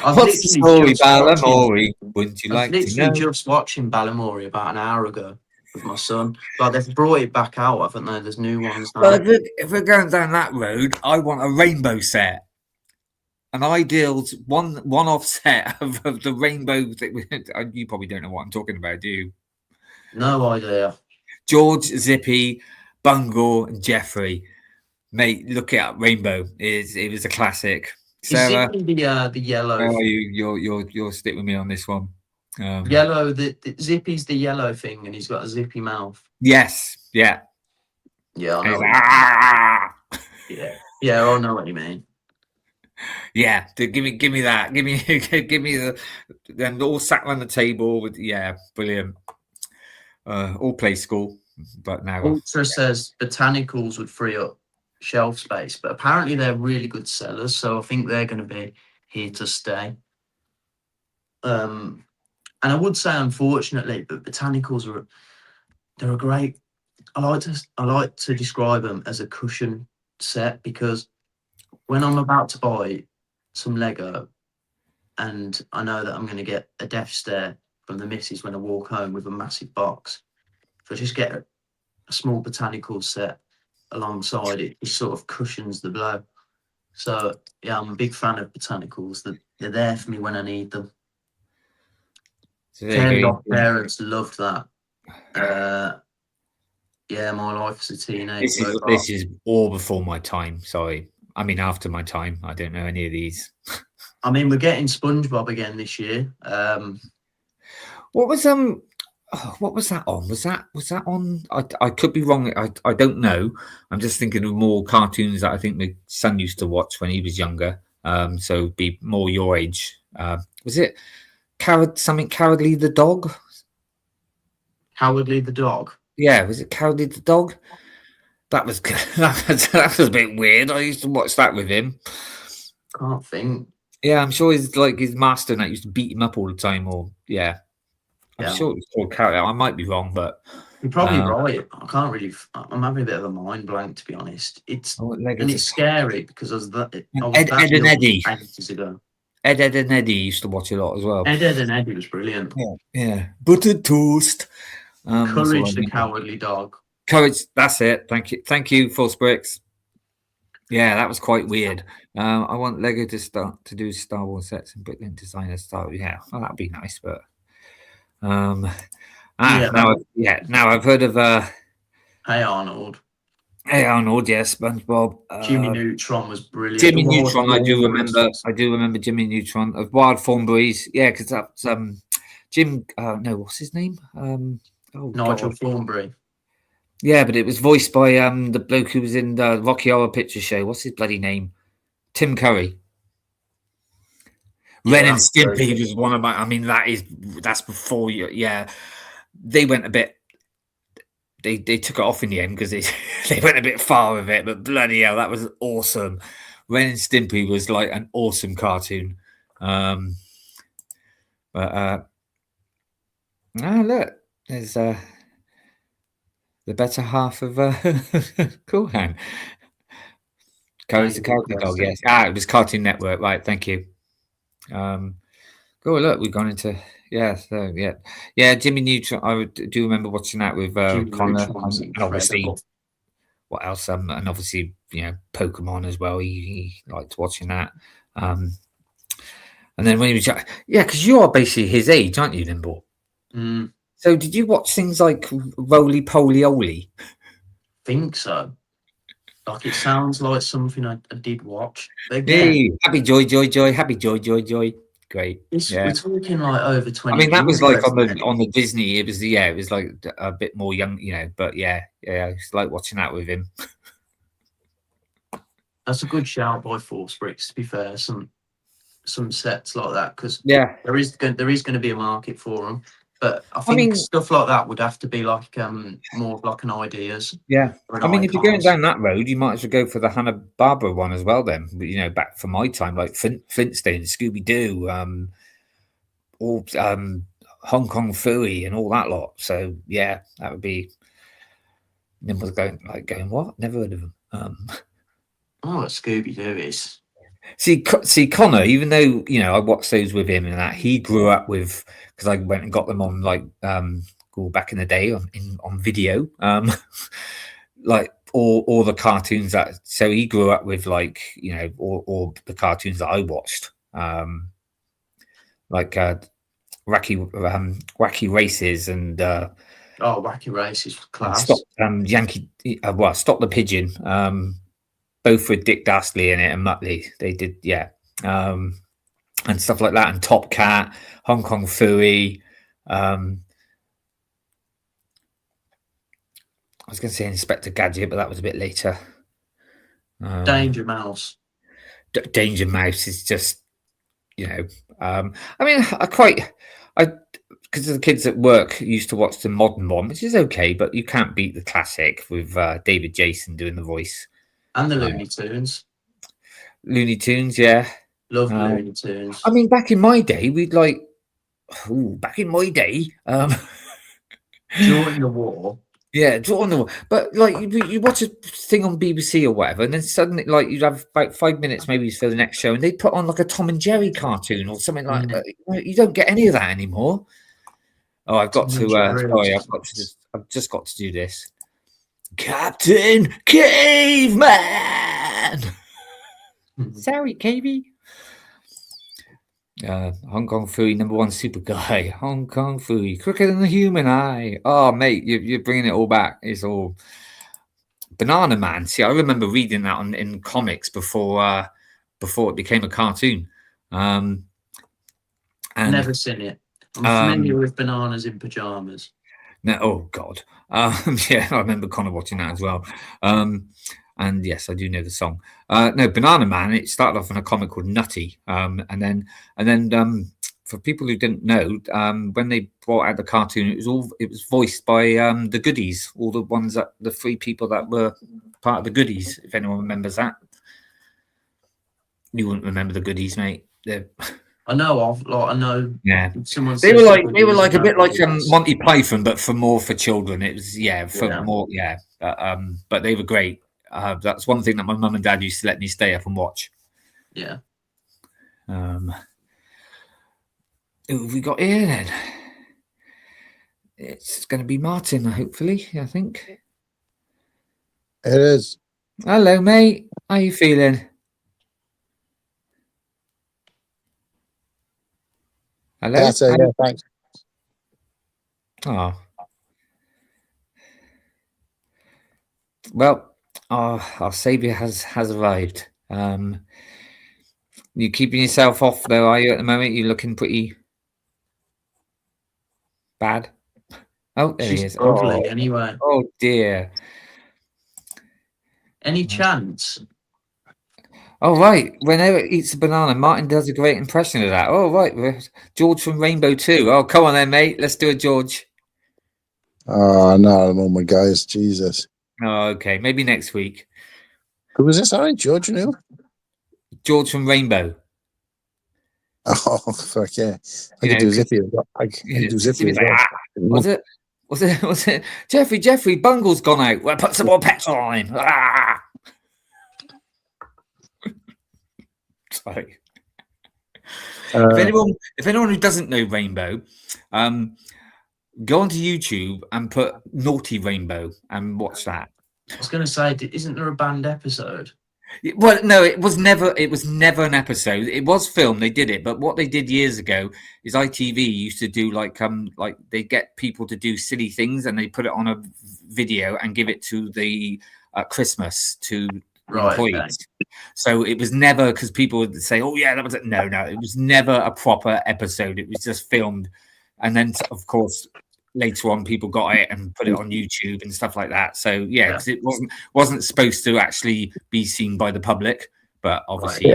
What's the story, Balamori? Wouldn't you like to know? I was literally just watching Balamori about an hour ago with my son. But they've brought it back out, haven't they? There's new ones now. Well, if we're going down that road, I want a rainbow set. An ideal one-off set of the rainbow. You probably don't know what I'm talking about, do you? No idea. George, Zippy, Bungle, and Jeffrey. Mate, look it up. Rainbow it was a classic. Sarah, is Zippy the yellow? Oh, you'll stick with me on this one. Yellow. The Zippy's the yellow thing, and he's got a zippy mouth. Yes. Yeah. Yeah. I know. Yeah. I know what you mean. Yeah, give me that. Give me them all sat around the table with brilliant. All play school, but now Ultra says botanicals would free up shelf space, but apparently they're really good sellers, so I think they're going to be here to stay. And I would say, unfortunately, but botanicals they're a great. I like to describe them as a cushion set, because when I'm about to buy some Lego and I know that I'm going to get a death stare from the missus when I walk home with a massive box, if I just get a small botanical set alongside it, it sort of cushions the blow. So, I'm a big fan of botanicals. They're there for me when I need them. So parents loved that. My life as a teenager. This is all before my time. Sorry, I mean, after my time, I don't know any of these. I mean, we're getting SpongeBob again this year. What was that on? Was that on? I could be wrong. I don't know. I'm just thinking of more cartoons that I think my son used to watch when he was younger. So be more your age. Was it Cowardly the Dog? Cowardly the Dog. Yeah, was it Cowardly the Dog? That was good. That was a bit weird. I used to watch that with him. Can't think. Yeah, I'm sure his master and that used to beat him up all the time. Or I'm sure it was called Cowardly. I might be wrong, but you're probably right. I can't really. I'm having a bit of a mind blank, to be honest. It's scary because Ed and Eddie. Ages ago. Ed and Eddie used to watch a lot as well. Ed and Eddie was brilliant. Yeah. Buttered toast. Courage the Cowardly Dog. Courage. That's it. Thank you, False Bricks. Yeah, that was quite weird. I want Lego to do Star Wars sets and Bricklink designers style. Yeah, well, that'd be nice, but now I've heard of Hey Arnold. Hey Arnold, yes, SpongeBob. Jimmy Neutron was brilliant. Jimmy Neutron, I do remember Jimmy Neutron of Wild Thornberrys. Yeah, because that's Jim. No, what's his name? Nigel Thornberry. Yeah, but it was voiced by the bloke who was in the Rocky Horror Picture Show. What's his bloody name? Tim Curry. Ren and Stimpy was one of my. I mean, that's before you. Yeah, they went a bit. They took it off in the end because they went a bit far with it. But bloody hell, that was awesome. Ren and Stimpy was like an awesome cartoon. Look, there's the better half of Cool Han. Courage the Cowardly Dog, yes. It was Cartoon Network, right? Thank you. Look, we've gone into Jimmy Neutron. I do remember watching that with Connor, and obviously what else? And obviously Pokemon as well. He liked watching that. And then when he was because you are basically his age, aren't you, Nimble? Mm. So did you watch things like Roly Poly Oly? Think so. Like it sounds like something I did watch. Hey, happy joy, happy joy. Great. We're talking like over 20. I mean, that was like on the Disney. It was like a bit more young, But it's like watching that with him. That's a good shout by Force Bricks. To be fair, some sets like that because there is going to be a market for them. But I think stuff like that would have to be like more of like an ideas. Yeah, I mean, if you're going down that road, you might as well go for the Hanna-Barbera one as well. Then, back from my time, like Flintstones, Scooby Doo, all Hong Kong Phooey, and all that lot. So that would be. Nimble's going what? Never heard of them. Scooby Doo is. See, Connor, even though I watched those with him and that, he grew up with because I went and got them on back in the day on video, like all the cartoons that. So he grew up with all the cartoons that I watched, Wacky Races and Wacky Races class. Stop the Pigeon. Both with Dick Dastardly in it and Muttley. They did, and stuff like that. And Top Cat, Hong Kong Phooey. I was going to say Inspector Gadget, but that was a bit later. Danger Mouse. Danger Mouse is just, I mean, because the kids at work used to watch the modern one, which is okay, but you can't beat the classic with David Jason doing the voice. And the Looney Tunes. Looney Tunes, yeah. Love Looney Tunes. I mean, back in my day, during the war. Yeah, during the war. But you watch a thing on BBC or whatever, and then suddenly you'd have about 5 minutes maybe for the next show, and they put on like a Tom and Jerry cartoon or something like that. You don't get any of that anymore. Oh, I've got to. Sorry, I've just got to do this. Captain Caveman. Sorry, Cavey. Hong Kong Phooey, #1 super guy. Hong Kong Phooey, quicker than the human eye. Oh, mate, you're bringing it all back. It's all. Banana Man. See, I remember reading that in comics before it became a cartoon. And Never seen it. I'm familiar with Bananas in Pajamas. No, oh God, yeah, I remember Connor watching that as well. And yes, I do know the song. No, Banana Man. It started off in a comic called Nutty, and then for people who didn't know, when they brought out the cartoon, it was voiced by the Goodies, all the three people that were part of the Goodies. If anyone remembers that, you wouldn't remember the Goodies, mate. I know. Yeah, Someone they were like a bit like Monty Python, but for children. It was more. But they were great. That's one thing that my mum and dad used to let me stay up and watch. Yeah. Who have we got here then? It's going to be Martin, hopefully. I think it is. Hello, mate. How you feeling? Hello. Yeah, thanks. Oh. Well, our saviour has arrived. You keeping yourself off though, are you, at the moment? You're looking pretty bad. Oh, there he is. Anyway. Oh dear. Any chance? Oh right. Whenever it eats a banana, Martin does a great impression of that. Oh right. George from Rainbow 2. Oh, come on then, mate. Let's do it, George. Oh, not at the moment, guys. Jesus. Oh, okay. Maybe next week. Who was this? Sorry, George, you knew? George from Rainbow. Oh, fuck yeah. I could do Zippy. I could do Zippy as well. Was it? Jeffrey, Bungle's gone out. Well, put some more petrol on him. Ah! Sorry. If anyone who doesn't know Rainbow, go onto YouTube and put Naughty Rainbow and watch that. I was going to say, isn't there a banned episode? Well, no, it was never an episode. It was filmed. They did it, but what they did years ago is ITV used to do like they get people to do silly things and they put it on a video and give it to the Christmas to employees. Okay. So it was never, because people would say, "Oh yeah, that was it." No, it was never a proper episode. It was just filmed, and then of course later on people got it and put it on YouTube and stuff like that. So yeah, because it wasn't supposed to actually be seen by the public, but obviously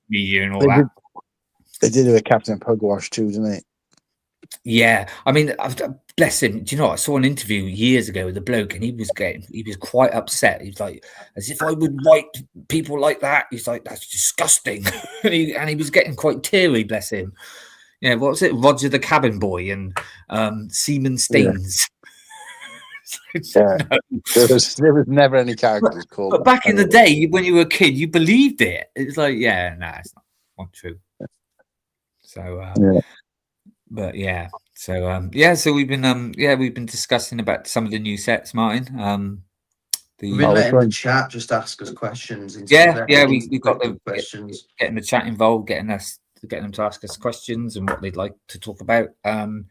media and all that. They did do a Captain Pugwash too, didn't they? Yeah, I mean, bless him. Do you know what? I saw an interview years ago with a bloke, and he was quite upset. He's like, as if I would write people like that. He's like, that's disgusting, and he was getting quite teary. Bless him. Yeah, what was it? Roger the Cabin Boy and Seaman Staines. Yeah. There was never any characters called. But back in the day, when you were a kid, you believed it. It's like, it's not true. So, but yeah. So, so we've been discussing about some of the new sets, Martin. We've been letting the chat just ask us questions. We've got the questions, getting the chat involved, getting them to ask us questions and what they'd like to talk about. And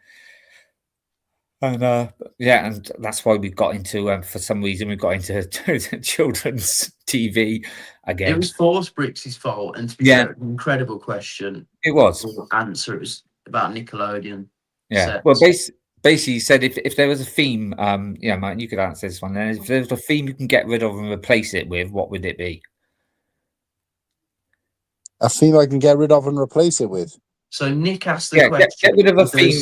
that's why we've got into for some reason we've got into children's TV again. It was Force Bricks' fault, and to be fair, an incredible question. It was answer. It was about Nickelodeon. Yeah. Sets. Well, basically, he said if there was a theme, Martin, you could answer this one. Then, if there was a theme you can get rid of and replace it with, what would it be? A theme I can get rid of and replace it with. So Nick asked the question. Get rid of a theme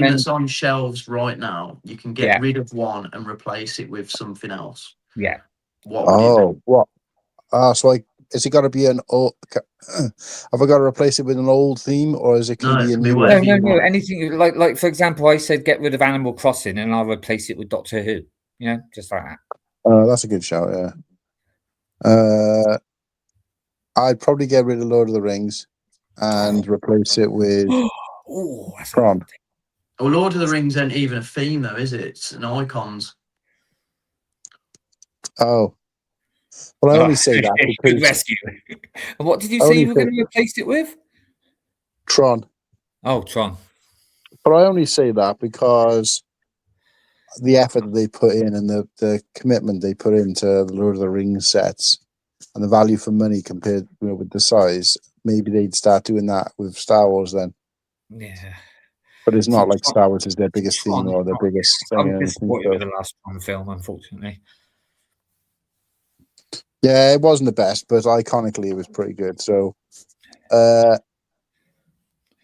that's on shelves right now. You can get rid of one and replace it with something else. Yeah. What? So is it got to be an old? Have I got to replace it with an old theme, or is it going to be a new one? No. Anything like for example, I said get rid of Animal Crossing and I'll replace it with Doctor Who. Just like that. That's a good shout. Yeah. I'd probably get rid of Lord of the Rings and replace it with Tron. Well, Lord of the Rings ain't even a theme, though, is it? It's an icons. Oh. Well, I only say that because... Good rescue. And what did you say you were going to replace it with? Tron. Oh, Tron. But I only say that because the effort that they put in and the commitment they put into the Lord of the Rings sets and the value for money compared, with the size, maybe they'd start doing that with Star Wars then. Yeah. But it's not like Star Wars is their biggest theme or their biggest thing. I'm disappointed with the last Tron film, unfortunately. Yeah, it wasn't the best, but iconically it was pretty good. So,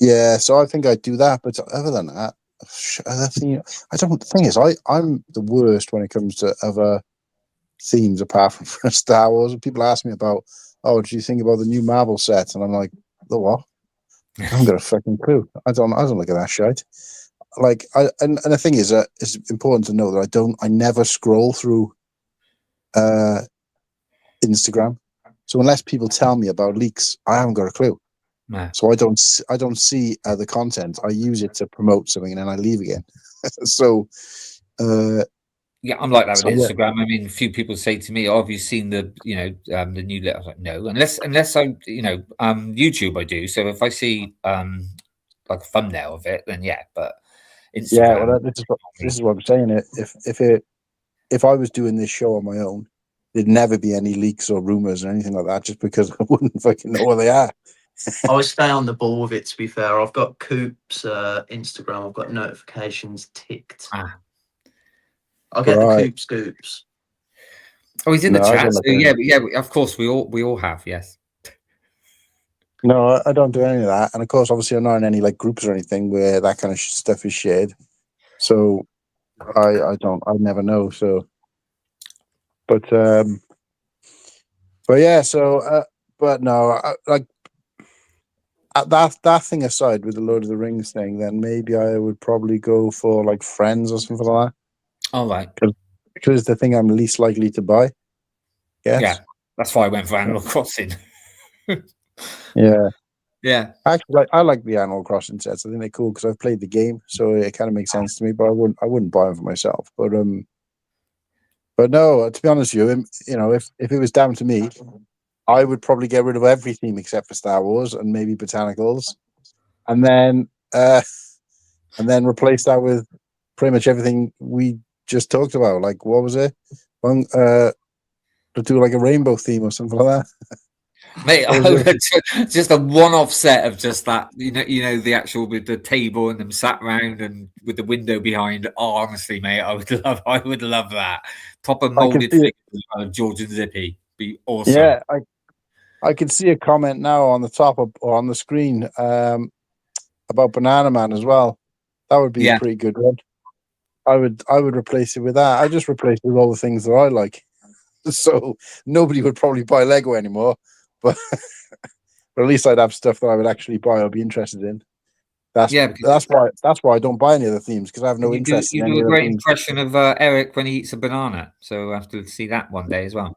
yeah, so I think I'd do that. But other than that, The thing is, I'm the worst when it comes to other themes apart from for Star Wars. And people ask me about, oh, do you think about the new Marvel set? And I'm like, the what? I haven't got a fucking clue. I don't look at that shit. Like, and the thing is, it's important to know that I never scroll through Instagram. So unless people tell me about leaks, I haven't got a clue. Nah. So I don't see the content. I use it to promote something and then I leave again. So yeah, I'm like that with Instagram. Yeah. I mean, a few people say to me, "Oh, have you seen the the new letter?" I was like, "No," unless I YouTube I do. So if I see like a thumbnail of it, then yeah. But Instagram, yeah, well, this is what I'm saying. If I was doing this show on my own, there'd never be any leaks or rumors or anything like that, just because I wouldn't fucking know where they are. I would stay on the ball with it, to be fair. I've got Coop's Instagram. I've got notifications ticked. I'll get the Coop scoops. Oh, he's in the chat. So yeah, of course we all have, yes. No, I don't do any of that. And of course, obviously I'm not in any like groups or anything where that kind of stuff is shared. So I never know. So but yeah, so but no, like that thing aside, with the Lord of the Rings thing, then maybe I would probably go for like Friends or something like that. All right. Because it's the thing I'm least likely to buy. Yes. Yeah, that's why I went for Animal Crossing. Yeah. Yeah. Actually, I like the Animal Crossing sets. I think they're cool because I've played the game, so it kind of makes sense to me. But I wouldn't buy them for myself. But no, to be honest with you, if it was down to me, I would probably get rid of every theme except for Star Wars and maybe botanicals, and then replace that with pretty much everything we just talked about. Like, what was it? To do like a rainbow theme or something like that. Mate, just a one-off set of just that, the actual with the table and them sat round and with the window behind. Oh, honestly, mate, I would love that. Proper molded figures of George and Zippy. Be awesome. Yeah, I can see a comment now on the top or on the screen about Banana Man as well. That would be a pretty good one. I would replace it with that. I just replace it with all the things that I like. So nobody would probably buy Lego anymore, but at least I'd have stuff that I would actually buy or be interested in. That's why I don't buy any other themes, because I have no interest in any You do a other great themes. impression of Eric when he eats a banana, so I have to see that one day as well.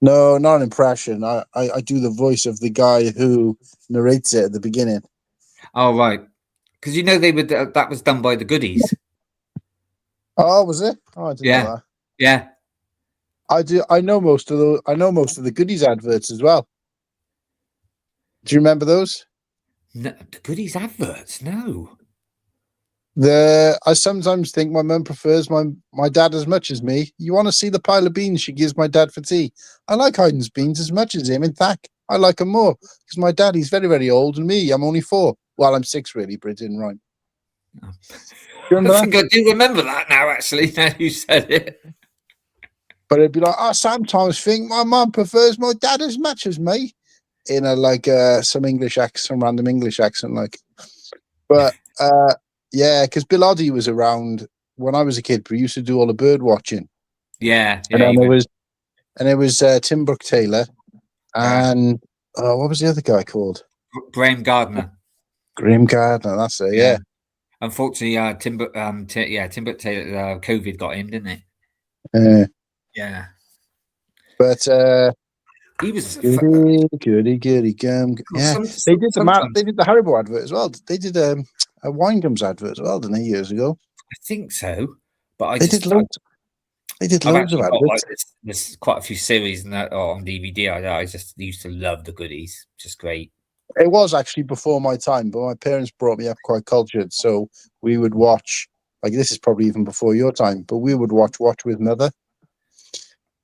No, not an impression. I do the voice of the guy who narrates it at the beginning. Oh, right. Because that was done by the Goodies. Oh, was it? Oh, I didn't know that. Yeah. I know most of the Goodies adverts as well. Do you remember those? No, the Goodies adverts? No. I sometimes think my mum prefers my dad as much as me. You want to see the pile of beans she gives my dad for tea? I like Hayden's beans as much as him. In fact, I like them more because my dad, he's very, very old, and me, I'm only 4. Well, I'm 6 really, but it didn't rhyme. I think I do remember that now, actually, now you said it. But it'd be like, I sometimes think my mum prefers my dad as much as me, in some random English accent, like. But yeah, because Bill Oddie was around when I was a kid. We used to do all the bird watching. Yeah, and then it was Tim Brooke Taylor, and what was the other guy called? Graham Gardner. Graham Gardner, that's it. Yeah. Unfortunately, Tim Brooke Taylor, COVID got him, didn't it? Yeah. But he was goody gum. Yeah, they did the Haribo advert as well. They did a wine gums advert as well, didn't they, years ago? I think so, but they did loads of adverts. There's quite a few series on DVD. I just used to love the Goodies. Just great. It was actually before my time, but my parents brought me up quite cultured, so we would watch like this is probably even before your time, but we would watch with Mother.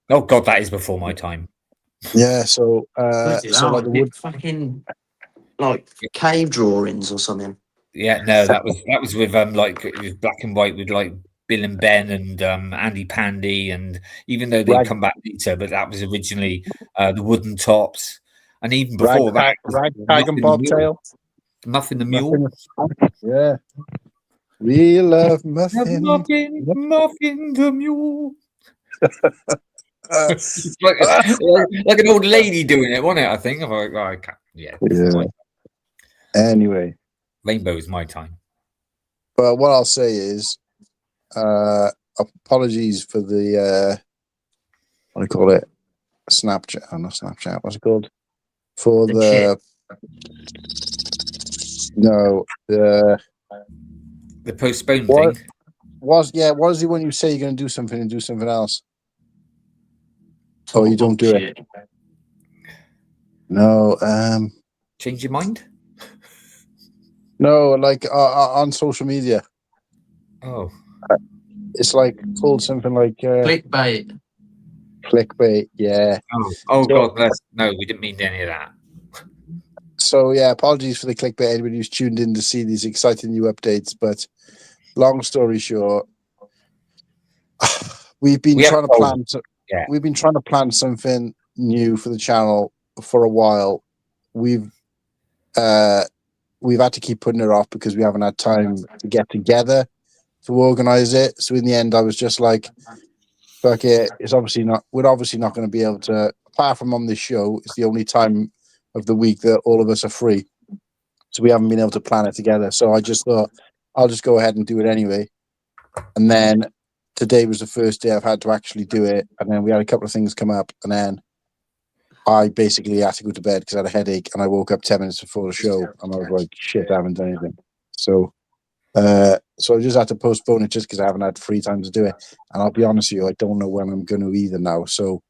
Oh God, that is before my time. Yeah, so like fucking like cave drawings or something. Yeah, no, that was with like it was black and white with like Bill and Ben and Andy Pandy, and even though they come back later, but that was originally the Wooden Tops, and even before Ragtag and Bobtail, Muffin the Mule. Yeah, we love Muffin. Muffin the Mule. It's like an old lady doing it, wasn't it? I think. Yeah. Anyway, Rainbow is my time. But what I'll say is, apologies for the what do you call it? Snapchat? Oh, not Snapchat. What's it called? For the postponed thing. What is it when you say you're going to do something and do something else? Oh, you don't do it. No. Change your mind? No, like on social media. Oh. It's like called something like clickbait. Clickbait, yeah. Oh God, no, we didn't mean any of that. So yeah, apologies for the clickbait. Anybody who's tuned in to see these exciting new updates, but long story short, we've been trying to plan something new for the channel for a while. We've had to keep putting it off because we haven't had time to get together to organize it. So in the end, I was just like, fuck it. We're obviously not going to be able to, apart from on this show, it's the only time of the week that all of us are free. So we haven't been able to plan it together. So I just thought, I'll just go ahead and do it anyway. And then today was the first day I've had to actually do it. And then we had a couple of things come up. And then I basically had to go to bed because I had a headache. And I woke up 10 minutes before the show. And I was like, shit, I haven't done anything. So I just had to postpone it just because I haven't had free time to do it. And I'll be honest with you, I don't know when I'm going to either now. So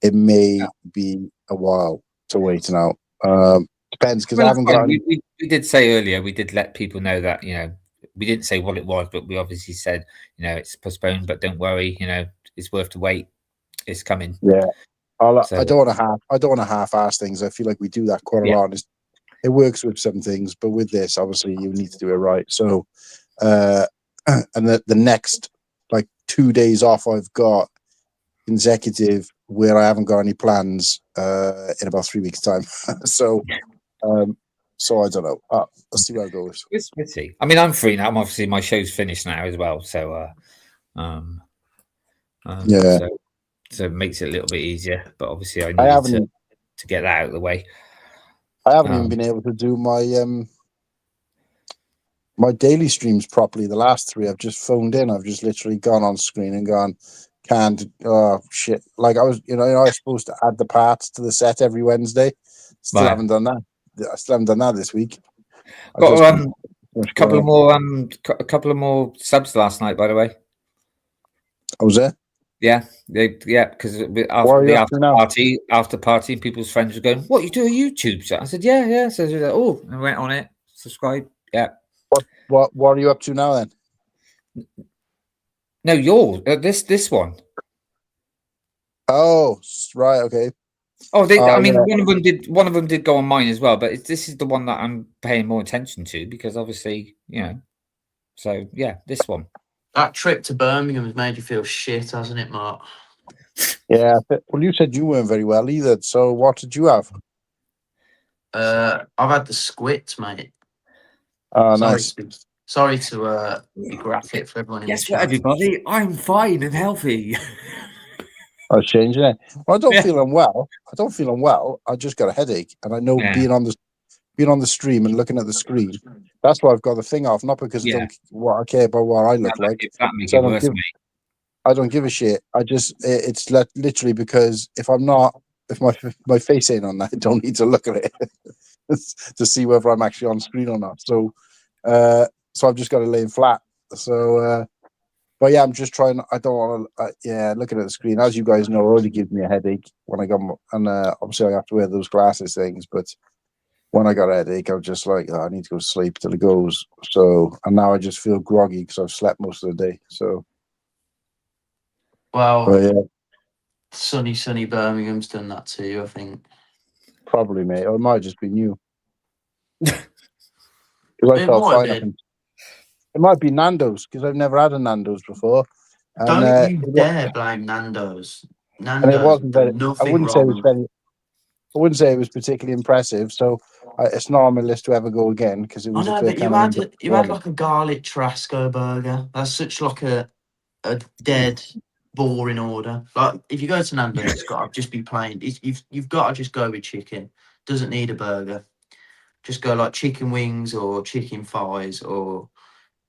it may be a while to wait now. Depends because I haven't got. We did say earlier, we did let people know that, we didn't say what it was, but we obviously said, it's postponed, but don't worry, it's worth the wait. It's coming. Yeah. I don't want to half-ass things. I feel like we do that quite a lot. It works with some things, but with this, obviously, you need to do it right. So, and the next 2 days off I've got consecutive where I haven't got any plans in about 3 weeks' time. So I don't know. Let's see where it goes. We'll see. I mean, I'm free now. Obviously, my show's finished now as well. So, so it makes it a little bit easier. But obviously, I need to get that out of the way. I haven't even been able to do my my daily streams properly. The last 3 I've just phoned in. I've just literally gone on screen and gone, can't. Oh shit! Like I was, I was supposed to add the parts to the set every Wednesday. Still haven't done that. I still haven't done that this week. Got a couple of more subs last night, by the way. I was there. Yeah, because after the after party, people's friends were going, "What, you do a YouTube set?" I said, "Yeah." So they were like, "Oh," I went on it, subscribe. Yeah. What are you up to now then? No, you're this one. Oh, right, okay. Oh, one of them did go on mine as well, but this is the one that I'm paying more attention to because obviously, So yeah, this one. That trip to Birmingham has made you feel shit, hasn't it, Mark? Yeah. Well, you said you weren't very well either. So what did you have? I've had the squits, mate. Oh, nice. Sorry to be graphic for everyone. Guess what, everybody? I'm fine and healthy. I was changing it. Well, I don't feel unwell. I just got a headache, and I know being on the stream and looking at the screen, that's why I've got the thing off. Not because I care about what I look like. That makes it worse, mate. I don't give a shit. It's literally because if my face ain't on that, I don't need to look at it to see whether I'm actually on screen or not. So I've just got to lay flat. So, but yeah, I'm just trying. I don't want to. Looking at the screen, as you guys know, already gives me a headache when I go. And obviously, I have to wear those glasses things. But when I got a headache, I was just like, I need to go to sleep till it goes. So, and now I just feel groggy because I've slept most of the day. So, Well, yeah, sunny Birmingham's done that to you, I think. probably, mate. Or it might just be you. Because I felt fine. It might be Nando's because I've never had a Nando's before. And, don't you dare blame Nando's. And it wasn't very. I wouldn't say it was wrong. very. I wouldn't say it was particularly impressive. So it's not on my list to ever go again because it was. I know, but you had like a garlic Trasco burger. That's such like a dead, boring order. Like if you go to Nando's, it's got to just be plain. You've got to just go with chicken. Doesn't need a burger. Just go like chicken wings or chicken thighs or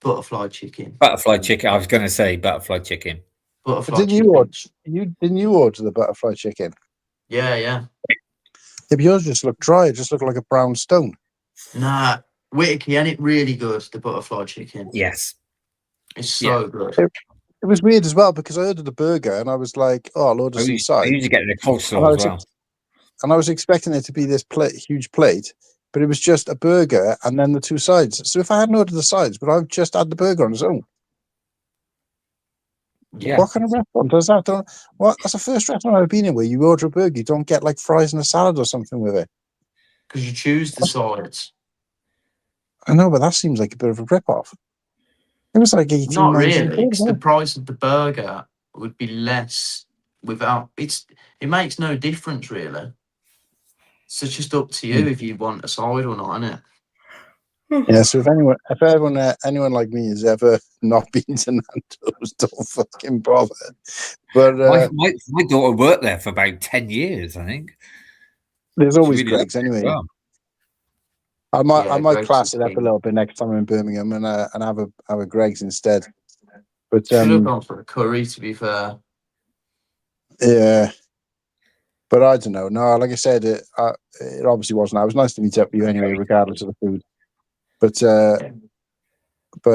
butterfly chicken. Butterfly chicken. I was going to say butterfly chicken. Butterfly chicken. Didn't you order the butterfly chicken? Yeah. Yeah, but yours just looked dry. It just looked like a brown stone. Nah, Whittakee, ain't it really good? The butterfly chicken. Yes, it's so good. It was weird as well because I ordered a burger and I was like, "Oh, I'll order some sides." I usually get the coleslaw as well. And I was expecting it to be this huge plate, but it was just a burger and then the two sides. So if I hadn't ordered the sides, but I've just had the burger on its own. Yeah. What kind of restaurant does that? That's the first restaurant I've been in where you order a burger, you don't get like fries and a salad or something with it. Because you choose the sides. I know, but that seems like a bit of a rip-off. It was like 18. Not really, because the price of the burger would be less without it makes no difference really. So it's just up to you if you want a side or not, isn't it? Yeah, so if anyone like me has ever not been to Nando's, don't fucking bother. But my daughter worked there for about 10 years, I think. There's always Greg's anyway. Well. I might class it up a little bit next time I'm in Birmingham and have a Greg's instead. But should have gone for a curry, to be fair. Yeah. But I don't know. No, like I said, it obviously wasn't. It was nice to meet up with you anyway, regardless of the food. But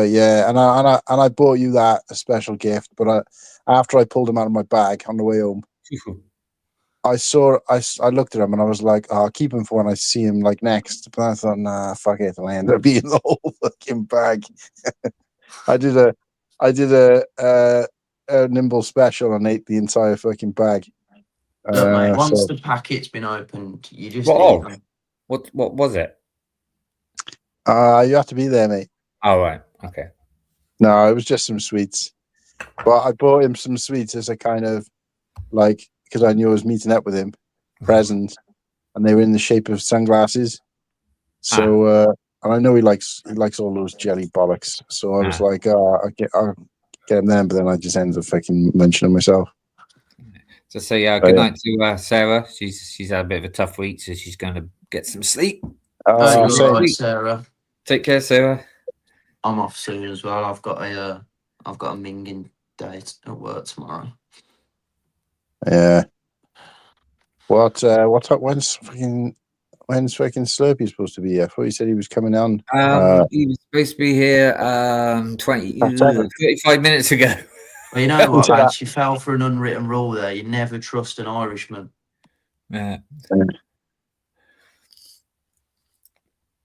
yeah, and I bought you that a special gift. But after I pulled him out of my bag on the way home, I looked at him and I was like, "Oh, I'll keep him for when I see him like next." But I thought, nah, fuck it, I'll end up eating the whole fucking bag. I did a Nimble special and ate the entire fucking bag. Look, mate, once the packet's been opened, you just what was it? You have to be there, mate. Oh, right. Okay. No, it was just some sweets. But I bought him some sweets as a kind of like, because I knew I was meeting up with him, present, and they were in the shape of sunglasses. So, and I know he likes all those jelly bollocks. So I was like, I'll get him then, but then I just ended up fucking mentioning myself. So say good night to Sarah. She's had a bit of a tough week, so she's going to get some sleep. Right, Sarah. Take care, Sarah. I'm off soon as well. I've got a minging day at work tomorrow. Yeah. When's fucking Slurpy supposed to be here? I thought he said he was coming on. He was supposed to be here 35 minutes ago. Well, you know what, lads? You fell for an unwritten rule there. You never trust an Irishman. Yeah.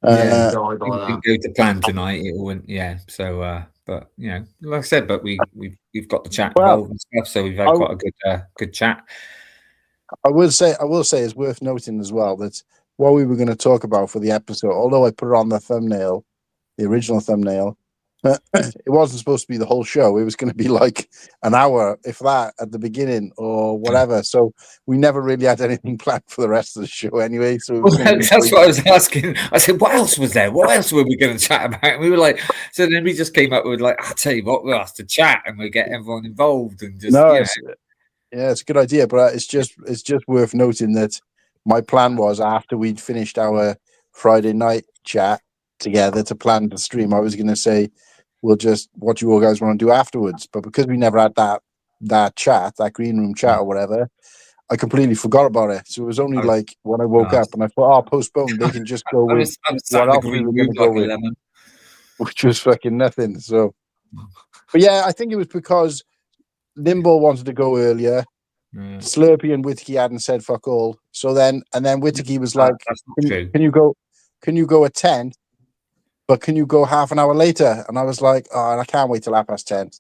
Didn't go to plan tonight. It went, So, but you know, like I said, but we've got the chat involved and stuff, so we've had quite a good chat. I will say it's worth noting as well that what we were going to talk about for the episode, although I put it on the thumbnail, the original thumbnail, it wasn't supposed to be the whole show. It was going to be like an hour, if that, at the beginning or whatever. So we never really had anything planned for the rest of the show anyway. So that's what I was asking. I said, what else was there? What else were we going to chat about? And we were like, so then we just came up with like, I'll tell you what, we'll ask to chat and we get everyone involved and just it's a good idea, but it's just worth noting that my plan was after we'd finished our Friday night chat together to plan the stream, I was going to say, we'll just what you all guys want to do afterwards. But because we never had that chat, that green room chat or whatever, I completely forgot about it. So it was only like when I woke up and I thought, postpone. They can just go with what else we were going to go with, which was fucking nothing. So, but yeah, I think it was because Nimble wanted to go earlier. Slurpy and Whittakee hadn't said fuck all. So then Whittakee was like, can you go? can you go at 10? But can you go half an hour later? And I was like, oh, and I can't wait till 10:30.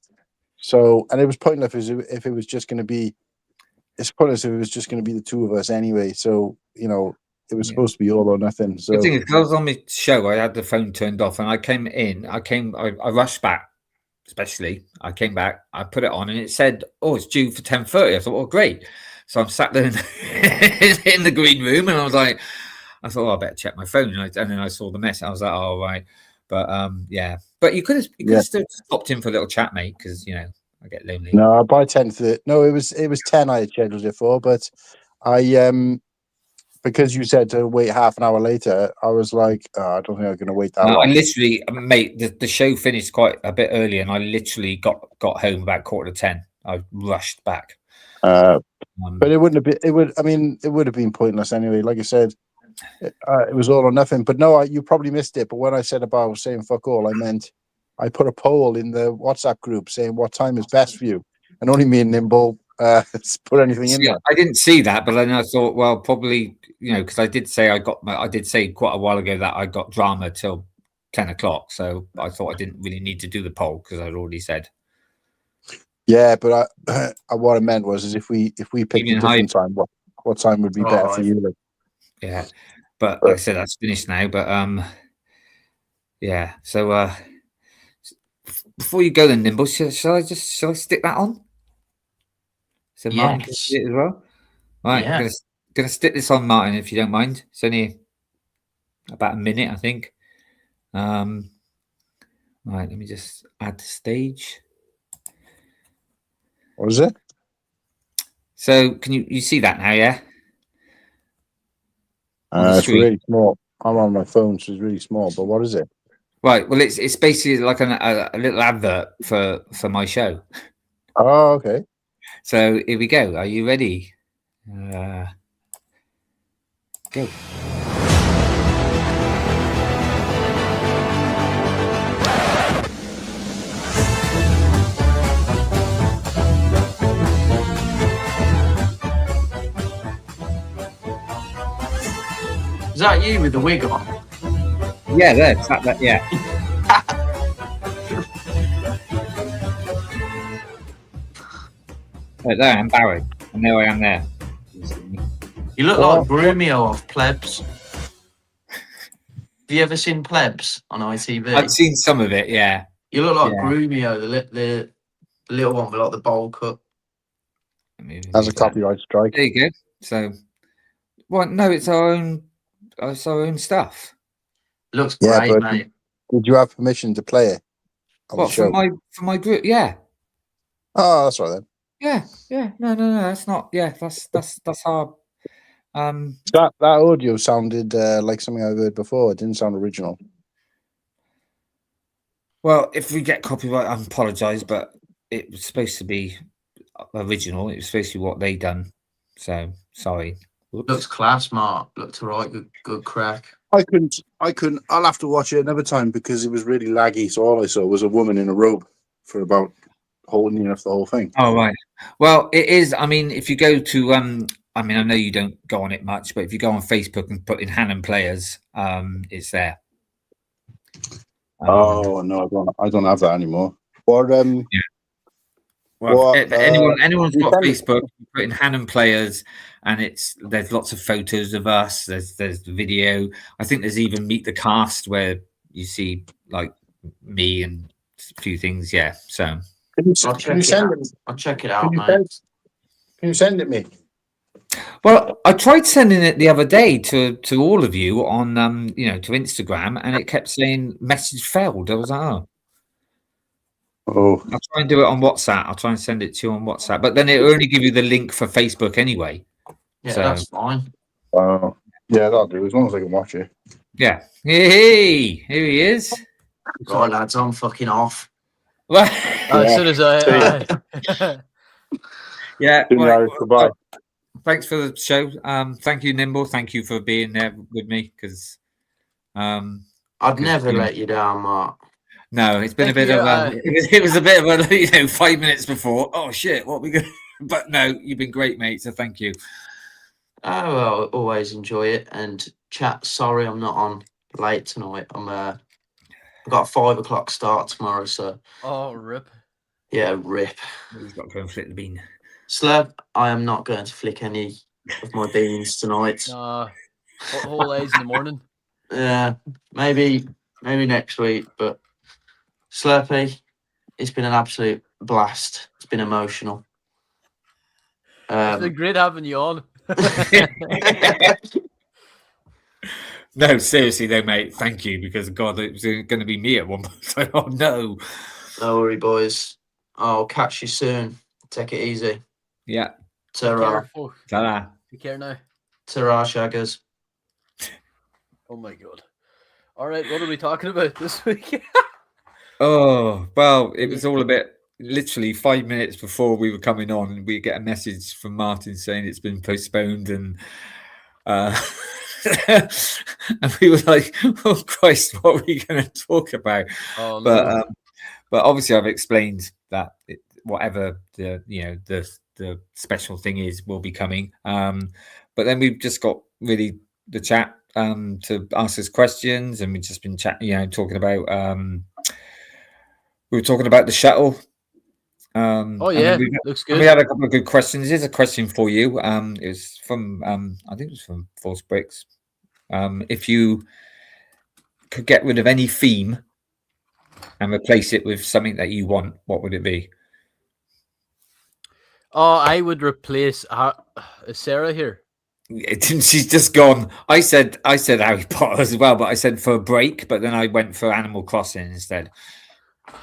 So, and it was pointless if it was just going to be. It's pointless if it was just going to be the two of us anyway. So, you know, it was supposed to be all or nothing. So the thing is, 'cause I was on my show, I had the phone turned off, and I came in. I rushed back. Especially, I came back, I put it on, and it said, "Oh, it's due for 10:30." I thought, "Oh, great!" So I'm sat there in the green room, and I thought, "Oh, I better check my phone." And then I saw the message. I was like, "Oh, right." But yeah. But you could have still stopped in for a little chat, mate, because you know I get lonely. No, by 10:30. No, it was 10. I had scheduled it for, but I because you said to wait half an hour later, I was like, oh, I don't think I'm going to wait that long. I literally, mate, the show finished quite a bit early, and I literally got home about 9:45. I rushed back. But it wouldn't have been. It would. I mean, it would have been pointless anyway. Like I said, it was all or nothing. But no, you probably missed it. But when I said about saying fuck all, I meant I put a poll in the WhatsApp group saying what time is best for you, and only me and Nimble put anything in there. I didn't see that, but then I thought, well, probably, you know, because I did say quite a while ago that I got drama till 10 o'clock. So I thought I didn't really need to do the poll because I'd already said. Yeah, but what I meant was if we picked a different time, what time would be better for you? Like? Yeah, but like I said, that's finished now. But yeah. So before you go, then Nimble, shall I stick that on? So Martin can see it as well. Right, I'm gonna stick this on, Martin, if you don't mind. It's only about a minute, I think. Right, let me just add the stage. What is it? So can you see that now? Yeah. It's really small. I'm on my phone, so it's really small. But what is it? Right. Well, it's basically like a little advert for my show. Oh, okay. So here we go. Are you ready? Go. Is that you with the wig on? Yeah, that yeah. Right there, I'm Barry. And there I am there. You look like Brumio off Plebs. Have you ever seen Plebs on ITV? I've seen some of it, yeah. You look like Brumio, the little one with like the bowl cut. That's a copyright strike. There you go. So, well, no, it's our own stuff. Looks great, mate. Did you have permission to play it? What, for my group? Yeah. Oh, that's right then. Yeah. No. That's not. Yeah, that's our. That audio sounded like something I've heard before. It didn't sound original. Well, if we get copyright, I apologise, but it was supposed to be original. It was supposed to be what they done. So sorry. Whoops. Looks class, Mark. Looked alright. Good crack. I couldn't. I'll have to watch it another time because it was really laggy. So all I saw was a woman in a robe for about holding enough the whole thing. Oh right. Well, it is. I mean, if you go to I mean, I know you don't go on it much, but if you go on Facebook and put in Han Players, it's there. Oh no, I don't have that anymore. Or yeah. Well, if anyone's got Facebook, you put in Han Players, and there's lots of photos of us. There's the video. I think there's even Meet the Cast where you see like me and a few things. Yeah. So I'll check it out, mate. Can you send it me? Well, I tried sending it the other day to all of you on to Instagram, and it kept saying message failed. I was like, oh. I'll try and do it on WhatsApp. I'll try and send it to you on WhatsApp, but then it will only give you the link for Facebook anyway. Yeah, so that's fine. Yeah, that'll do as long as I can watch it. Yeah. Hey, here he is. Right, lads, I'm fucking off. As soon as I. Yeah. Goodbye. Thanks for the show. Thank you, Nimble. Thank you for being there with me because I'd never let you down, Mark. No, it's been a bit of it was a bit of a 5 minutes before. Oh shit, what we going? But no, you've been great, mate. So thank you. Oh well, always enjoy it and chat. Sorry, I'm not on late tonight. I've got a 5 o'clock start tomorrow, so. Oh, rip. Yeah, rip. He's got to go and flick the bean. Slurp, I am not going to flick any of my beans tonight. Nah, whole eyes in the morning. Yeah, maybe next week, but Slurpy, it's been an absolute blast. It's been emotional. It's been great having you on. No, seriously though, mate. Thank you, because God, it was going to be me at one point. Oh no. No worry, boys. I'll catch you soon. Take it easy. Yeah. Ta-ra. Ta-ra. Take care now. Ta-ra, shaggers. Oh my God. All right, what are we talking about this week? Oh, well, it was all a bit, literally 5 minutes before we were coming on, we get a message from Martin saying it's been postponed, and and we were like, oh Christ, what are we going to talk about? Oh, no. But obviously I've explained that whatever the special thing is will be coming. But then we've just got really the chat to ask us questions, and we've just been talking about we were talking about the shuttle. Oh yeah, looks good. We had a couple of good questions. Here's a question for you. It was from I think it was from False Bricks. If you could get rid of any theme and replace it with something that you want, what would it be? Oh, I would replace is Sarah here? She's just gone. I said Harry Potter as well, but I said for a break, but then I went for Animal Crossing instead.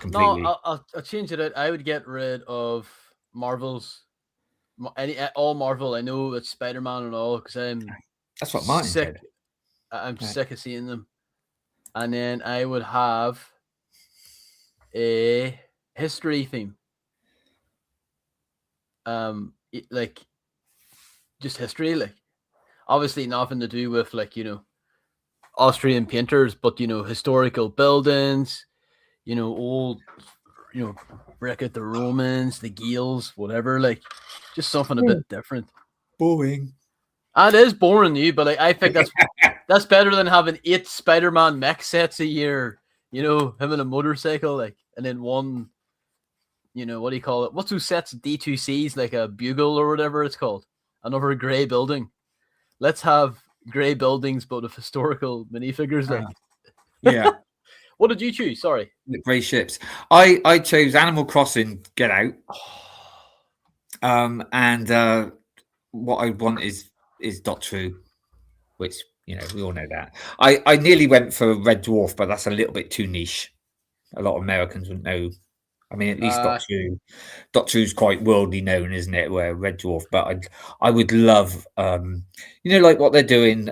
Completely. No, I'll change it out. I would get rid of Marvel's all Marvel. I know it's Spider-Man and all, because that's what mine sick. Did. I'm sick of seeing them. And then I would have a history theme. Like just history, like obviously nothing to do with Austrian painters, but historical buildings, old, break out the Romans, the Gaels, whatever, like just something a bit different. Boring. And it is boring, but I think that's better than having 8 Spider-Man mech sets a year. Him and a motorcycle, and then one. What do you call it? What's those sets? D2Cs, like a bugle or whatever it's called. Another grey building. Let's have grey buildings, but with historical minifigures. Yeah. What did you choose? Sorry. The grey ships. I chose Animal Crossing Get Out. And what I want is Doctor Who, which we all know that. I nearly went for Red Dwarf, but that's a little bit too niche. A lot of Americans wouldn't know. I mean, at least Doctor Who's quite worldly known, isn't it? Where Red Dwarf, but I would love, like what they're doing.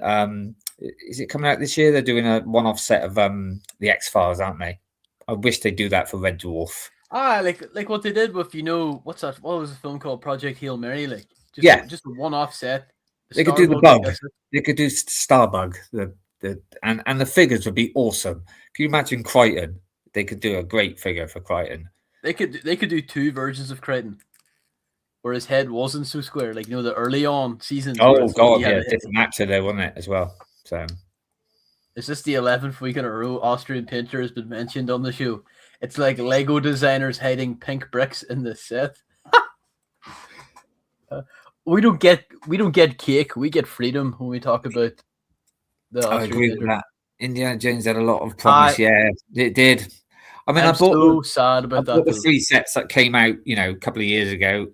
Is it coming out this year? They're doing a one-off set of the X-Files, aren't they? I wish they'd do that for Red Dwarf. Like what they did with what's that? What was the film called? Project Hail Mary, just a one-off set. They could do the bug. They could do Starbug. And the figures would be awesome. Can you imagine Crichton? They could do a great figure for Crichton. They could do 2 versions of Crichton, where his head wasn't so square, the early on seasons. Oh God, yeah, different actor there, wasn't it, as well? So, is this the 11th week in a row Austrian painter has been mentioned on the show? It's like Lego designers hiding pink bricks in the set. We don't get cake. We get freedom when we talk about the Austrian I agree painter. with that. Indiana Jones had a lot of promise. Yeah, it did. I mean, I'm so sad about that. I bought the 3 sets that came out, a couple of years ago.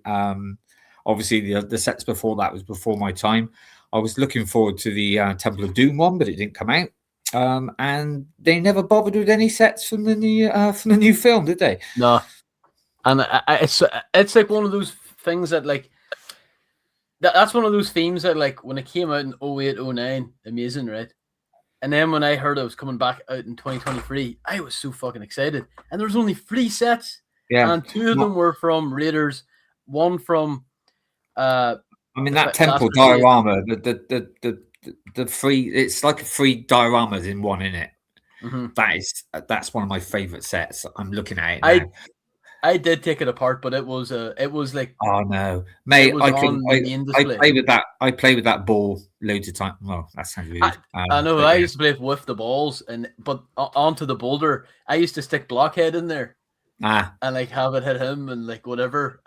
Obviously, the sets before that was before my time. I was looking forward to the Temple of Doom one, but it didn't come out. And they never bothered with any sets from the new film, did they? No. And it's like one of those things that that's one of those themes that when it came out in 08, 09, amazing, right? And then when I heard it was coming back out in 2023, I was so fucking excited. And there was only 3 sets. Yeah. And 2 of them were from Raiders. One from I mean that temple diorama, the 3, it's like 3 dioramas in one, isn't it? Mm-hmm. That's one of my favorite sets. I'm looking at it now. I did take it apart, but it was like, oh no, mate, I play with that. I play with that ball loads of time. Well, that sounds rude. I know. I used to play with the balls, but onto the boulder, I used to stick Blockhead in there, and like have it hit him and like whatever.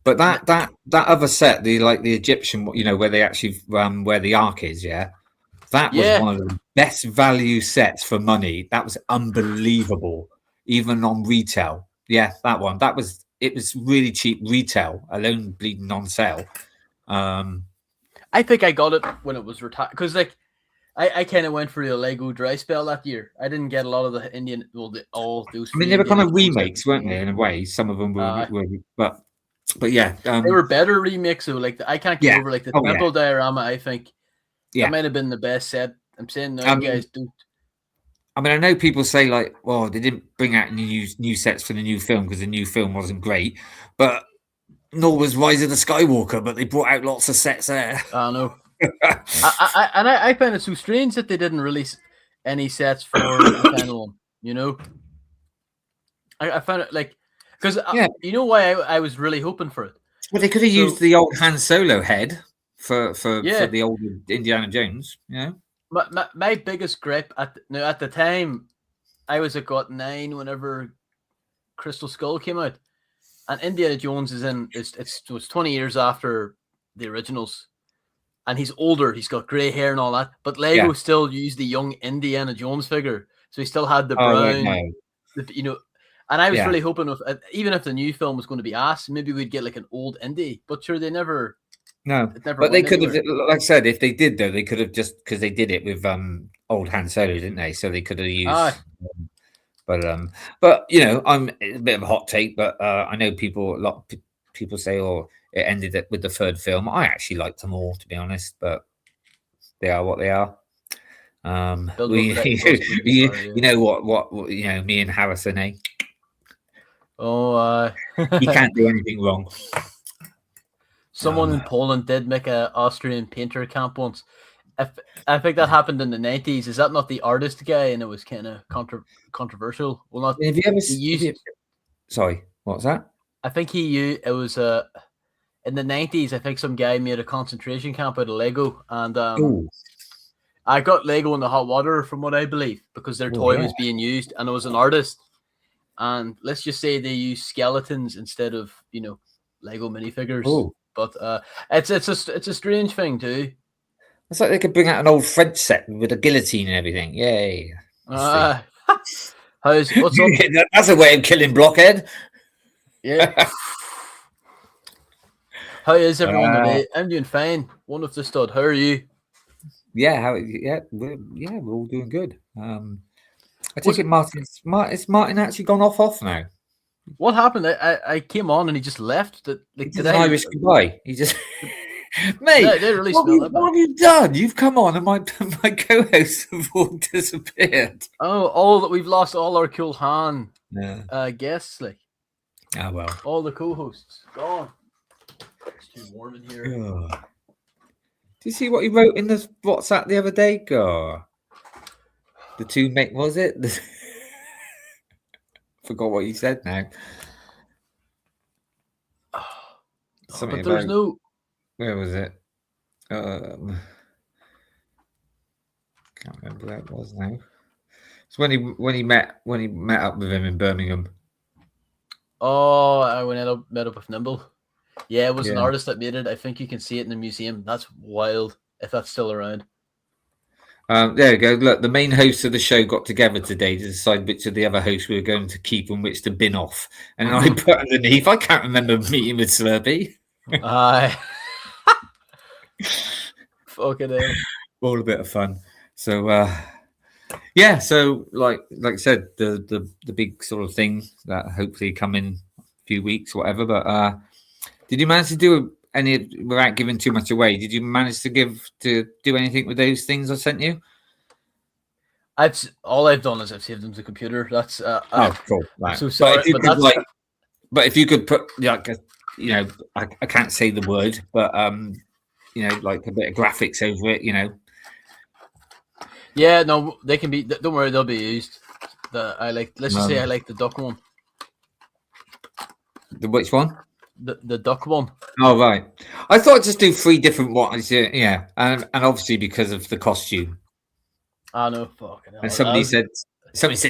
But that other set, the Egyptian, where they actually where the ark is, that was one of the best value sets for money. That was unbelievable, even on retail. Yeah, that one. It was really cheap retail, alone bleeding on sale. I think I got it when it was retired because like I kind of went for the Lego dry spell that year. I didn't get a lot of the Indian. Well, all those. I mean, they were kind of remakes, weren't they? In a way, some of them were, but yeah, they were better remakes. So like I can't get over like the temple diorama. I think that might have been the best set. I'm saying no, you guys don't. I mean, I know people say like, "Well, they didn't bring out new sets for the new film because the new film wasn't great," but nor was Rise of the Skywalker. But they brought out lots of sets there. I know. I find it so strange that they didn't release any sets for the final one. I found it like because you know why I was really hoping for it. Well, they could have used the old Han Solo head for the old Indiana Jones. My biggest gripe at the time, I was at got 9 whenever Crystal Skull came out, and Indiana Jones is in. It was 20 years after the originals, and he's older. He's got grey hair and all that, but Lego still used the young Indiana Jones figure, so he still had the brown, And I was really hoping even if the new film was going to be ass, maybe we'd get like an old Indy, but sure they never. No, but they could have, like I said, if they did though, they could have just because they did it with old Han Solo, didn't they? So they could have used. But I'm a bit of a hot take, but I know a lot of people say, "Oh, it ended it with the third film." I actually liked them all, to be honest, but they are what they are. You know what me and Harrison, eh? Oh, you can't do anything wrong. Someone in Poland did make an Austrian painter camp once. I think that happened in the 90s. Is that not the artist guy? And it was kind of controversial. Well, not. Have you ever Sorry, what's that? I think it was in the 90s. I think some guy made a concentration camp out of Lego, and I got Lego in the hot water from what I believe because their toy was being used, and it was an artist. And let's just say they use skeletons instead of Lego minifigures. Oh. But it's a strange thing too. It's like they could bring out an old French set with a guillotine and everything. Yay! What's up? That's a way of killing Blockhead. Yeah. How is everyone today? I'm doing fine. One of the stud. How are you? Yeah. We're all doing good. I take it Martin's Martin actually gone off now. What happened? I came on and he just left. Did an Irish goodbye. He just, mate. What have you done? You've come on and my co-hosts have all disappeared. Oh, we've lost all our Cool Han guests. Like, well, all the co-hosts gone. It's too warm in here. Do you see what he wrote in the WhatsApp the other day? God, the two mate was it? Forgot what you said now. But there's no. Where was it? Can't remember where it was now. It's when he met up with him in Birmingham. Oh, I met up with Nimble. Yeah, it was an artist that made it. I think you can see it in the museum. That's wild. If that's still around. There we go. Look, the main hosts of the show got together today to decide which of the other hosts we were going to keep and which to bin off. And I put underneath, I can't remember meeting with Slurpy. Fucking hell. All a bit of fun. So, so like I said, the big sort of thing that hopefully come in a few weeks, whatever. But did you manage to do any without giving too much away? Did you manage to do anything with those things I sent you? All I've done is I've saved them to the computer. That's cool. Right. So sorry, but if you could put I can't say the word, but like a bit of graphics over it, Yeah, no, they can be. Don't worry, they'll be used. Let's just say I like the duck one. Which one? The duck one. Oh, right. I thought I'd just do 3 different ones. Yeah. And obviously because of the costume. I know, fucking hell. And somebody said,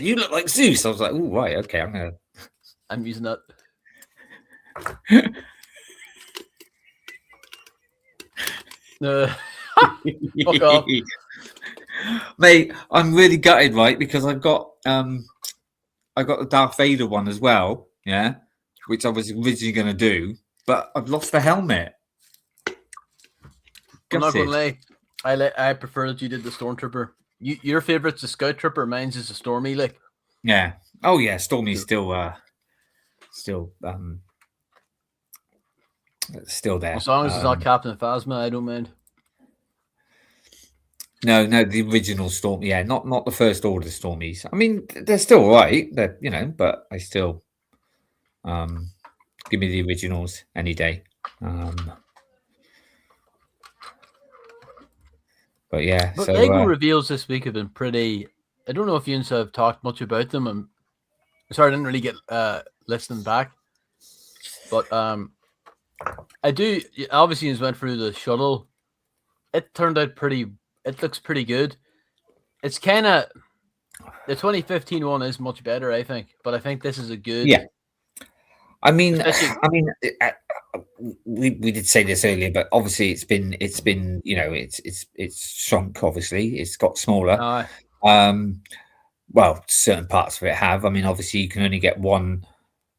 you look like Zeus. I was like, oh, right. Okay. I'm using that. Fuck off. Mate, I'm really gutted, right? Because I got the Darth Vader one as well, yeah, which I was originally going to do, but I've lost the helmet. I'm not going to lie. I prefer that you did the Stormtrooper. Your favorite's the Scout Trooper. Mine's is the Stormy, like. Yeah. Oh yeah, Stormy's still there. As long as it's not Captain Phasma, I don't mind. No, the original Storm. Yeah, not the First Order Stormies. I mean, they're still right. They're but I still give me the originals any day. But yeah, but so Lego reveals this week have been pretty. I don't know if you have talked much about them. I'm sorry, I didn't really get listening back, but I do. Obviously, you went through the shuttle. It turned out pretty. It looks pretty good. It's kind of the 2015 one is much better, I think. But I think this is a good. Yeah. I mean, we did say this earlier, but obviously it's been it's shrunk. Obviously, it's got smaller. Well, certain parts of it have. I mean, obviously you can only get one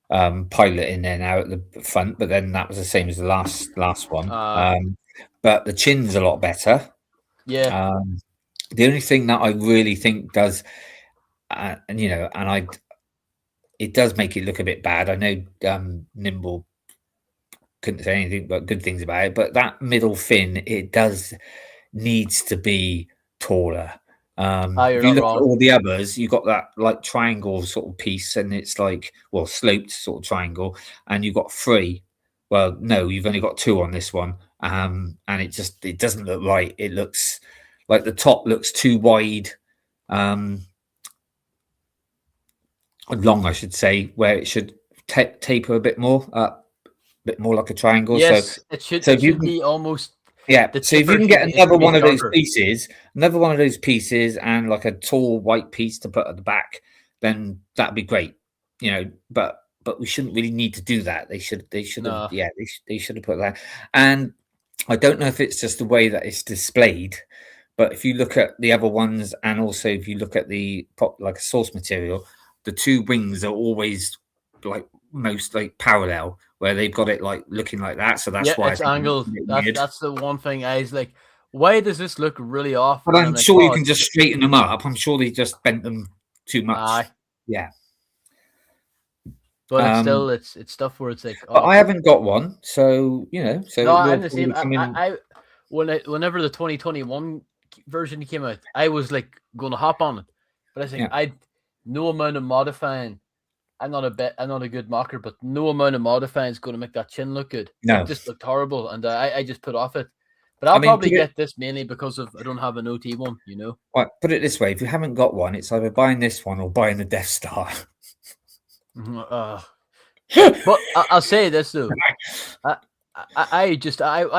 pilot in there now at the front, but then that was the same as the last one. But the chin's a lot better. Yeah. The only thing that I really think does, it does make it look a bit bad. I know Nimble couldn't say anything but good things about it, but that middle fin, it needs to be taller. If you look at all the others, you got that like triangle sort of piece, and it's like sloped sort of triangle, and you've got 3. Well, no, you've only got 2 on this one. And it doesn't look right. It looks like the top looks too wide, long, I should say, where it should taper a bit more like a triangle. Yes, so it should be almost. Yeah. So if you can get another one of those pieces, and like a tall white piece to put at the back, then that'd be great. But we shouldn't really need to do that. They should have they should have put that. And I don't know if it's just the way that it's displayed, but if you look at the other ones, and also if you look at the like a source material, the 2 wings are always like most like parallel, where they've got it like looking like that. So that's why it's angled. That's the one thing I was like, why does this look really off? But I'm sure you can just straighten them up. I'm sure they just bent them too much. Yeah. But still, it's stuff where it's like. But I haven't got one, so So no, I'm the same. Whenever the 2021 version came out, I was like going to hop on it, but I think I no amount of modifying. I'm not a good mocker, but no amount of modifying is going to make that chin look good. No, it just looked horrible, and I just put off it. But I'll probably get this mainly because I don't have an OT one. Right, put it this way: if you haven't got one, it's either buying this one or buying the Death Star. But I'll say this though, I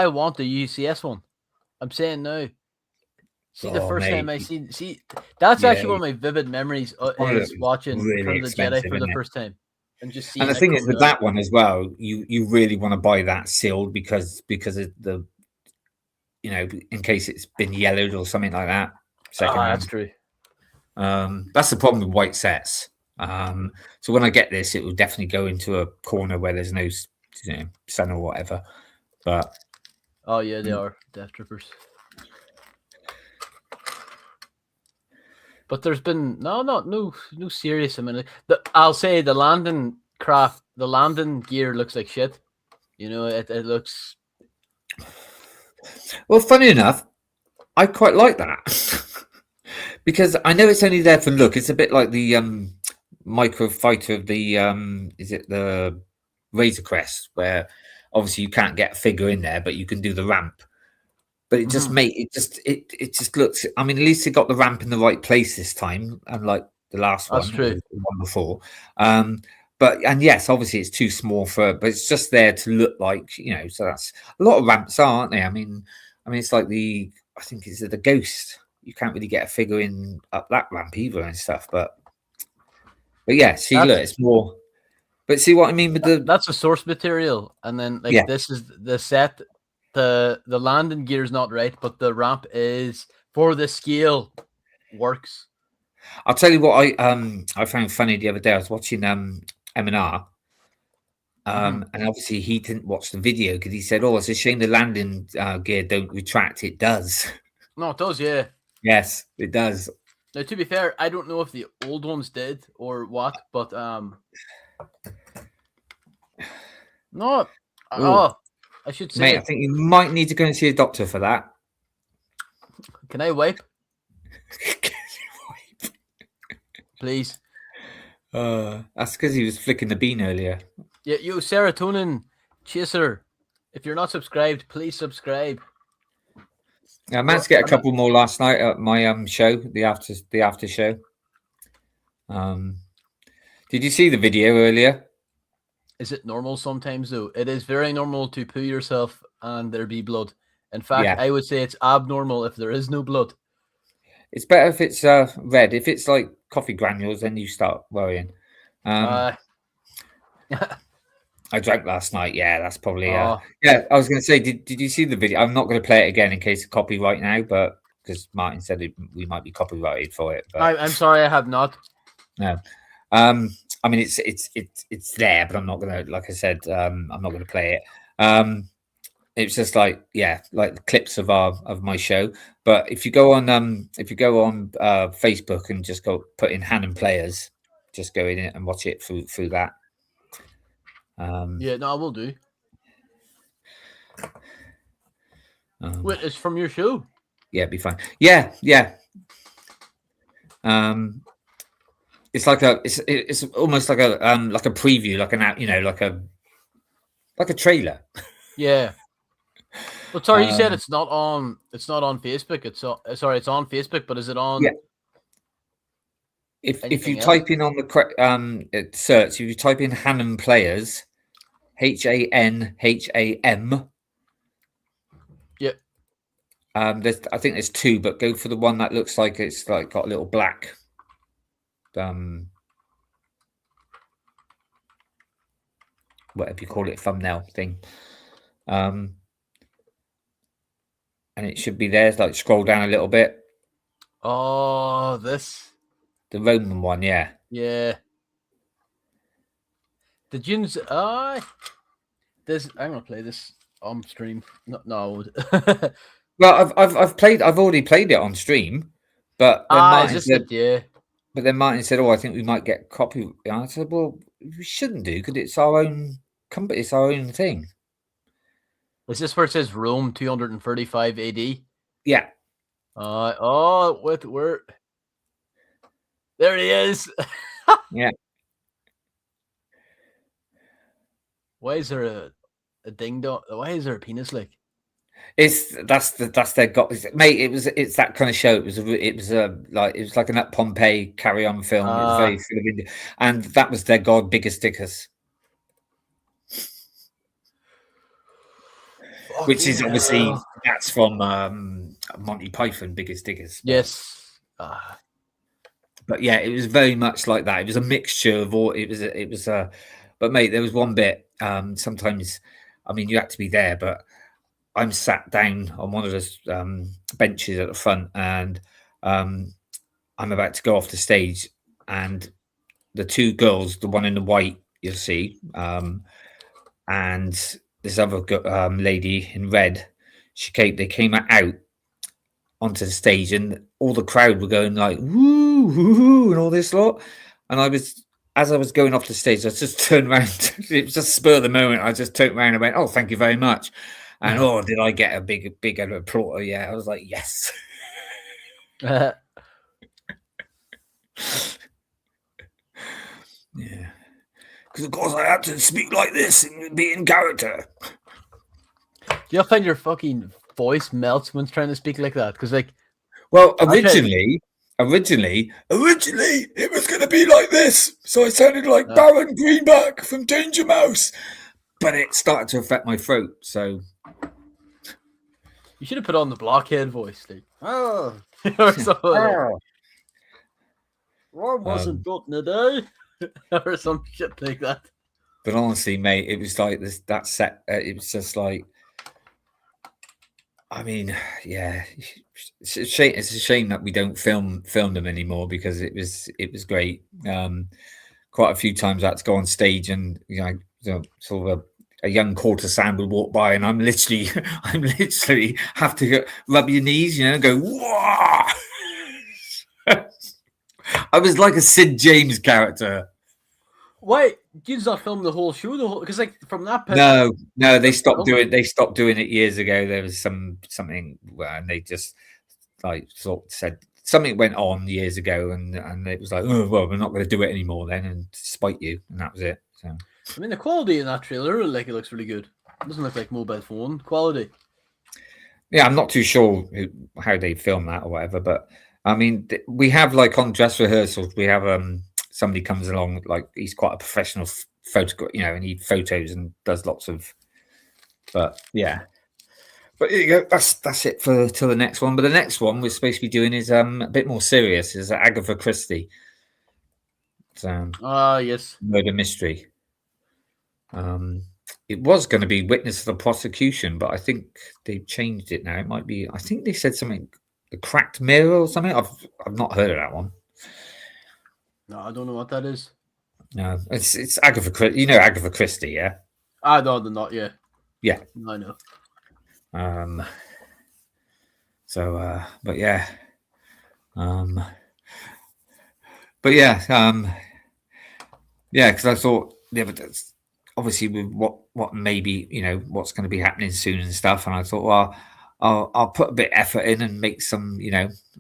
want the UCS one. I'm saying now. See, the first time I see that's actually one of my vivid memories is watching Return of the Jedi for the first time, and just seeing. And the thing is with that one as well, you really want to buy that sealed because of the, in case it's been yellowed or something like that. That's true. That's the problem with white sets. So when I get this, it will definitely go into a corner where there's no sun or whatever. But they are Death Troopers. But there's been no serious. I mean, I'll say the landing gear looks like shit. It looks. Well, funny enough, I quite like that because I know it's only there for look. It's a bit like the micro fighter of the is it the Razor Crest, where obviously you can't get a figure in there, but you can do the ramp. But it just it just looks. I mean, at least it got the ramp in the right place this time, unlike the last one, That's true. the one before. and yes, obviously it's too small but it's just there to look like, so that's a lot of ramps, aren't they? I mean, it's like I think it's the Ghost. You can't really get a figure in up that ramp either and stuff, but yeah, see, look, it's more. But see what I mean with that's a source material, and then this is the set. The landing gear is not right, but the ramp is for the scale works. I'll tell you what I found funny the other day. I was watching M&R, and obviously he didn't watch the video because he said, "Oh, it's a shame the landing gear don't retract." It does. No, it does. Yeah. Yes, it does. Now, to be fair, I don't know if the old ones did or what, but no. Oh, I should say. Mate, I think you might need to go and see a doctor for that. Can I wipe? Please. That's because he was flicking the bean earlier. Yeah, you serotonin chaser. If you're not subscribed, please subscribe. I managed to get a couple more last night at my show, the after show. Did you see the video earlier? Is it normal sometimes though? It is very normal to poo yourself and there be blood. In fact, I would say it's abnormal if there is no blood. It's better if it's red. If it's like coffee granules, then you start worrying. I drank last night. Yeah, that's probably. Yeah, I was going to say, did you see the video? I'm not going to play it again in case of copyright now, but because Martin said we might be copyrighted for it. But I'm sorry, I have not. No, I mean it's there, but I'm not going to. Like I said, I'm not going to play it. It's just like the clips of my show. But if you go on Facebook and just put in Han and Players, just go in it and watch it through that. Yeah, no, I will do. Wait, it's from your show? Yeah, it'd be fine. Yeah. It's like it's almost like a preview, like a trailer. Yeah. Well, sorry, you said it's not on Facebook. It's on Facebook, but is it on? Yeah. If you type in on the correct search, if you type in Hanham Players, HANHAM. Yeah. I think there's two, but go for the one that looks like it's like got a little black. Whatever you call it, thumbnail thing. And it should be there. Like scroll down a little bit. Oh, the Roman one, yeah. Yeah. The Junes. I'm gonna play this on stream. No. Well, I've already played it on stream, but then Martin said, But then Martin said, "Oh, I think we might get copy." I said, "Well, we shouldn't do because it's our own company. It's our own thing." Is this where it says Rome 235 AD? Yeah. Where? There he is. Yeah. Why is there a ding dong? Why is there a penis like? That's their mate. It's that kind of show. It was like an Up Pompeii Carry On film. It was very full of India, and that was their god biggest stickers. Which is obviously that's from Monty Python, Biggest Diggers. Yes. But yeah, it was very much like that. It was a mixture of all. But mate, there was one bit. Sometimes, I mean, you had to be there, but I'm sat down on one of those benches at the front, and I'm about to go off the stage, and the two girls, the one in the white, you'll see, and this other lady in red, they came out onto the stage, and all the crowd were going like woo, woo, woo, and all this lot. And as I was going off the stage, I just turned around. It was just spur of the moment. I just turned around and went, "Oh, thank you very much." And did I get a big applause? Yeah, I was like, yes. Yeah. Because of course I had to speak like this and be in character. Do you find your fucking voice melts when trying to speak like that? Because originally originally it was going to be like this, so I sounded like Baron Greenback from Danger Mouse, but it started to affect my throat. So you should have put on the blockhead voice, like or something. Oh. I wasn't built in a day, or some shit like that. But honestly, mate, it was like this. That set, it was just like. I mean, yeah, it's a shame. It's a shame that we don't film them anymore because it was great. Quite a few times I had to go on stage and sort of a young courtesan would walk by and I'm literally have to rub your knees, go whoa. I was like a Sid James character. Why did you not film the whole show? Because like from that picture, no, they stopped doing it years ago. There was something and they just like sort of said something went on years ago and it was like, oh well, we're not going to do it anymore then and spite you, and that was it. So I mean the quality in that trailer, like it looks really good. It doesn't look like mobile phone quality. Yeah, I'm not too sure how they film that or whatever, but I mean we have like on dress rehearsals we have somebody comes along, like he's quite a professional photographer, and he photos and does lots of. But yeah, but there you go. That's it for till the next one. But the next one we're supposed to be doing is a bit more serious. Is Agatha Christie. Yes, murder mystery. It was going to be witness of the prosecution, but I think they've changed it now. It might be. I think they said something, the cracked mirror or something. I've not heard of that one. No, I don't know what that is. No, it's Agatha Christie. You know Agatha Christie, yeah? No, they're not. Yeah. Yeah. I know. So, but yeah. Yeah, because I thought the evidence, obviously, with what maybe what's going to be happening soon and stuff, and I thought, well, I'll put a bit of effort in and make some,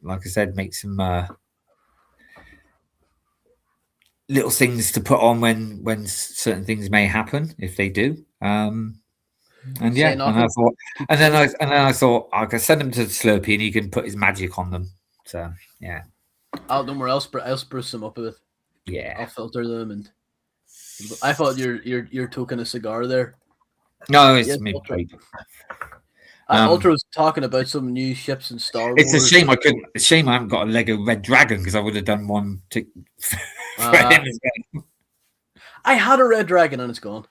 like I said, make some. Little things to put on when certain things may happen if they do, and yeah, and I thought, and then I thought I could send them to Slurpy and he can put his magic on them. So yeah, don't worry, I'll spruce them up a bit. Yeah, I'll filter them, and I thought you're toking a cigar there. No, it's me. Ultra was talking about some new ships in Star Wars. It's a shame I couldn't. It's a shame I haven't got a Lego Red Dragon because I would have done one to. I had a Red Dragon and it's gone.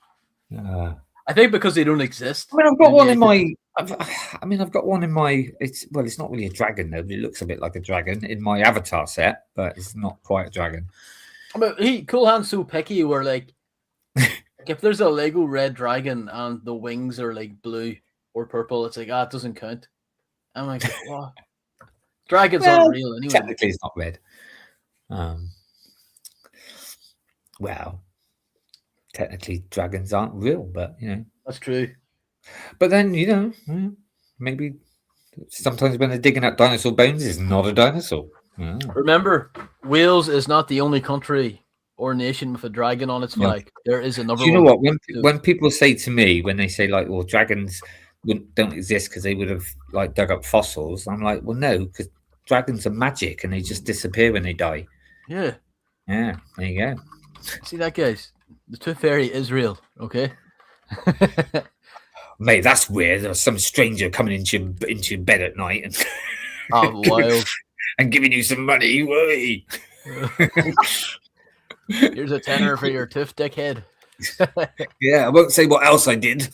I think because they don't exist. I mean, I've got one in my. I've got one in my. It's not really a dragon though. But it looks a bit like a dragon in my avatar set, but it's not quite a dragon. Cool Han's so picky. Where like if there's a Lego Red Dragon and the wings are like blue or purple, it's like it doesn't count. I'm like, what? Dragons aren't real anyway. Technically, it's not red. Well, technically, dragons aren't real, but that's true. But then maybe sometimes when they're digging up dinosaur bones, it's not a dinosaur. Oh. Remember, Wales is not the only country or nation with a dragon on its flag. No. There is another. Do you know what? When people say to me, when they say like, "Well, dragons don't exist because they would have like dug up fossils," I'm like, "Well, no, because dragons are magic and they just disappear when they die." Yeah. Yeah. There you go. See that, guys? The Tooth Fairy is real. Okay. Mate, that's weird. There's some stranger coming into your bed at night and wild and giving you some money. Wait. Here's a tenner for your tooth, dickhead. Yeah, I won't say what else I did.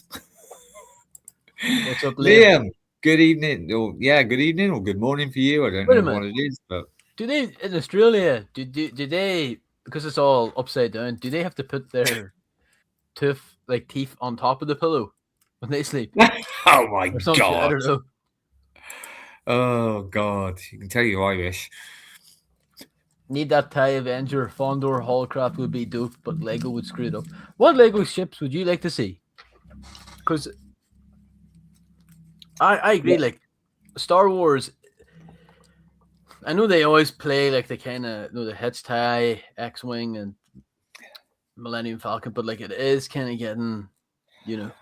What's up, Liam? Good evening. Good evening or good morning for you. I don't know what it is, but do they in Australia? Do they, because it's all upside down? Do they have to put their teeth on top of the pillow when they sleep? Oh my god! I don't know. Oh god! You can tell you're Irish. Need that TIE Avenger. Fondor Hallcraft would be dope, but Lego would screw it up. What Lego ships would you like to see? Because I agree. Yeah. Like Star Wars, I know they always play like the kind of the Hitch TIE, X-wing, and Millennium Falcon, but like it is kind of getting, Do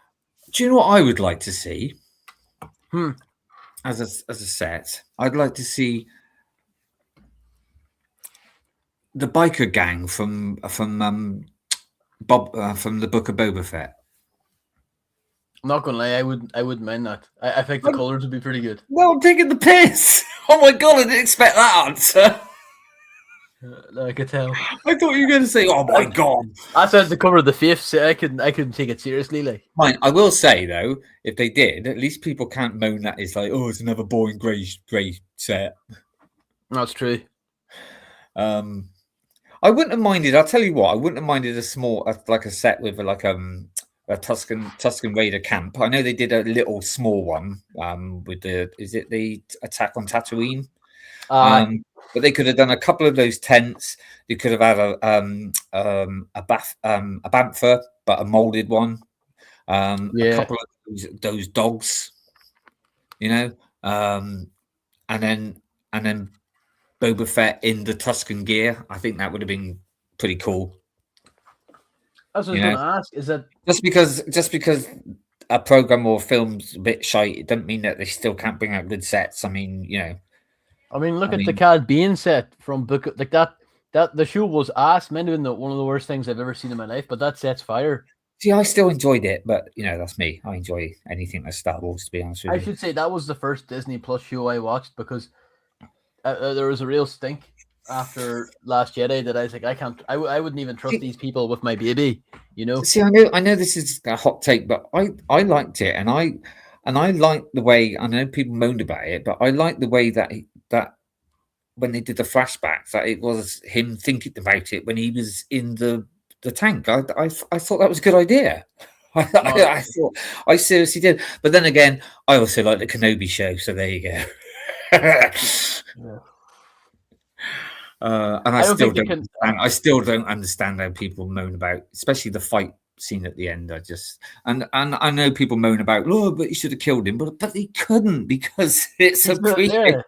you know what I would like to see? As a set, I'd like to see biker gang from Bob from the Book of Boba Fett. I'm not gonna lie, I wouldn't mind that. I think the colours would be pretty good. No, I'm taking the piss. Oh my god, I didn't expect that answer. I could tell. I thought you were going to say, "Oh my god." I said the cover of the fifth, so I couldn't take it seriously. Like, Fine. I will say though, if they did, at least people can't moan that it's like, "Oh, it's another boring grey set." That's true. I wouldn't have minded. I'll tell you what, I wouldn't have minded a small, like a set with like a Tusken Raider camp. I know they did a little small one with the attack on Tatooine. But they could have done a couple of those tents. They could have had a bantha, but a molded one. A couple of those dogs, you know, and then Boba Fett in the Tusken gear. I think that would have been pretty cool. I was going to ask, is that just because a program or a film's a bit shite, it doesn't mean that they still can't bring out good sets. I mean, you know. Look at the Cad Bane set from Book like that. That the show was ass. Might have been one of the worst things I've ever seen in my life, but that set's fire. See, I still enjoyed it, but you know, that's me. I enjoy anything that's Star Wars, to be honest with you. I should say that was the first Disney Plus show I watched because there was a real stink after Last Jedi that I was like, I wouldn't even trust these people with my baby, you know. See, I know this is a hot take, but I liked it, and I liked the way. I know people moaned about it, but I liked the way that when they did the flashbacks, that it was him thinking about it when he was in the tank. I thought that was a good idea. I seriously did. But then again, I also like the Kenobi show, so there you go. And I still don't understand how people moan about, especially the fight scene at the end. And I know people moan about, oh, but he should have killed him, but he couldn't because it's a prequel.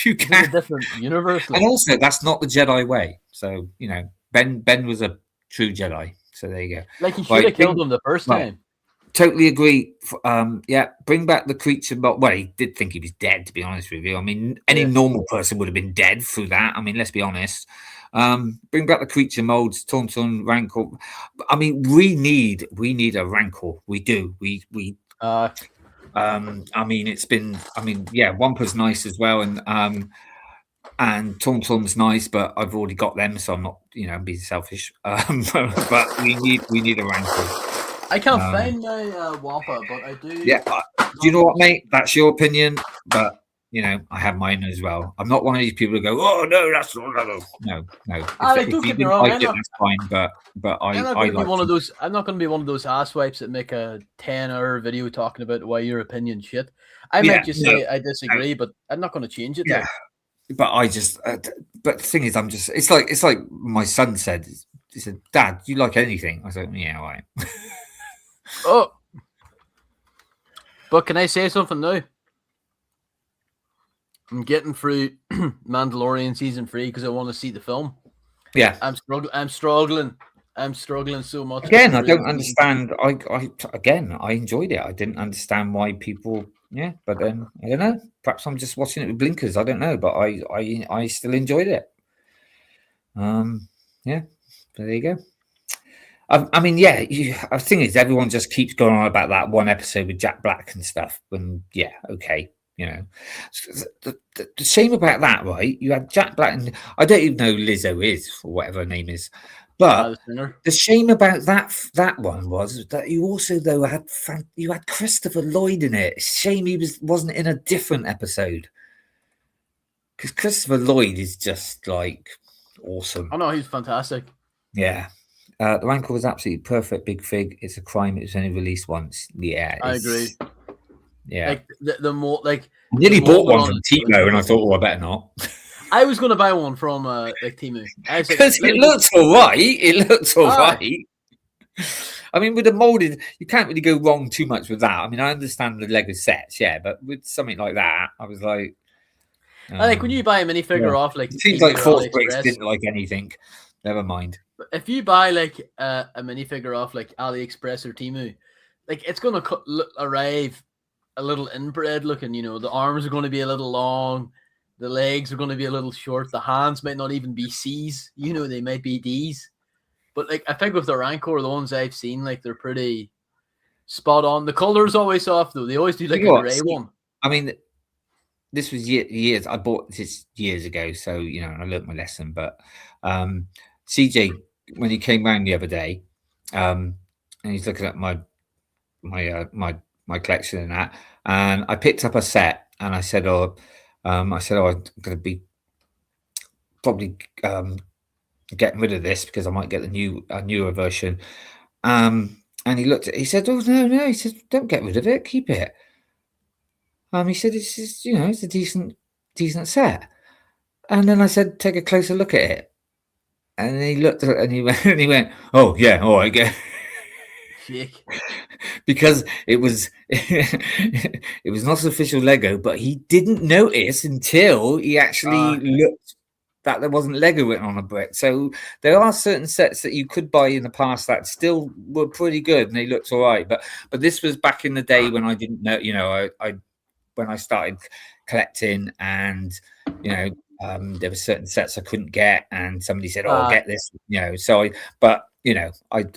You can't. It's a different universe, and also that's not the Jedi way. So you know, Ben was a true Jedi. So there you go. Like he should have killed him the first time. Totally agree. Bring back the creature. But well, he did think he was dead. To be honest with you, I mean, any normal person would have been dead through that. I mean, let's be honest. Bring back the creature molds, Tauntaun, Rancor. I mean, we need a Rancor. We do. I mean, it's been. I mean, Wampa's nice as well, and Tauntaun's nice, but I've already got them, so I'm not, being selfish. But we need a Rancor. I can't find my Wampa, but I do. Yeah, do you know what, mate? That's your opinion, but I have mine as well. I'm not one of these people who go, "Oh no, that's not no." Don't get me wrong. That's fine, but I'm not going to be one of those asswipes that make a 10-hour video talking about why your opinion shit. I might just say I disagree, but I'm not going to change it. Yeah, but I just. But the thing is, I'm just. It's like my son said. He said, "Dad, do you like anything?" I said, "Yeah, all right." Oh, but can I say something now? I'm getting through Mandalorian season 3 because I want to see the film. Yeah, I'm struggling so much. Again, I don't understand. I enjoyed it. I didn't understand why people. Yeah, but then I don't know. Perhaps I'm just watching it with blinkers. I don't know, but I still enjoyed it. Yeah, so there you go. I mean, the thing is, everyone just keeps going on about that one episode with Jack Black and stuff. And okay, the shame about that, right? You had Jack Black, and I don't even know who Lizzo is or whatever her name is. But the shame about that one was that you also though had Christopher Lloyd in it. Shame he wasn't in a different episode because Christopher Lloyd is just like awesome. Oh no, he's fantastic. Yeah. The Rancor was absolutely perfect. Big Fig. It's a crime it was only released once. Yeah, I agree. Yeah, like the more like I nearly bought one from Timo, and I thought, I better not. I was going to buy one from Timo because it looks all right. It looks all right. I mean, with the molded, you can't really go wrong too much with that. I mean, I understand the Lego sets, but with something like that, I was like, I think when you buy a minifigure off, like it seems like Force didn't like anything. Never mind. If you buy like a minifigure off like AliExpress or Temu, like it's going to arrive a little inbred looking. The arms are going to be a little long. The legs are going to be a little short. The hands might not even be C's. You know, they might be D's. But like, I think with the Rancor, the ones I've seen, like they're pretty spot on. The color's always off though. They always do like a grey one. I mean, this was years. I bought this years ago, so you know, I learned my lesson. But CJ, when he came round the other day, and he's looking at my collection and that, and I picked up a set, and I said, I'm going to be probably getting rid of this because I might get a newer version. And he looked at it, he said, oh no, he said, don't get rid of it, keep it. He said, it's just, you know, it's a decent set. And then I said, take a closer look at it. And he looked at it and he went, oh yeah, all right, go. Because it was not official Lego, but he didn't notice until he actually looked that there wasn't Lego written on a brick. So there are certain sets that you could buy in the past that still were pretty good and they looked all right. But this was back in the day when I didn't know, you know, when I started collecting, and you know, there were certain sets I couldn't get, and somebody said, "Oh, get this," you know. So I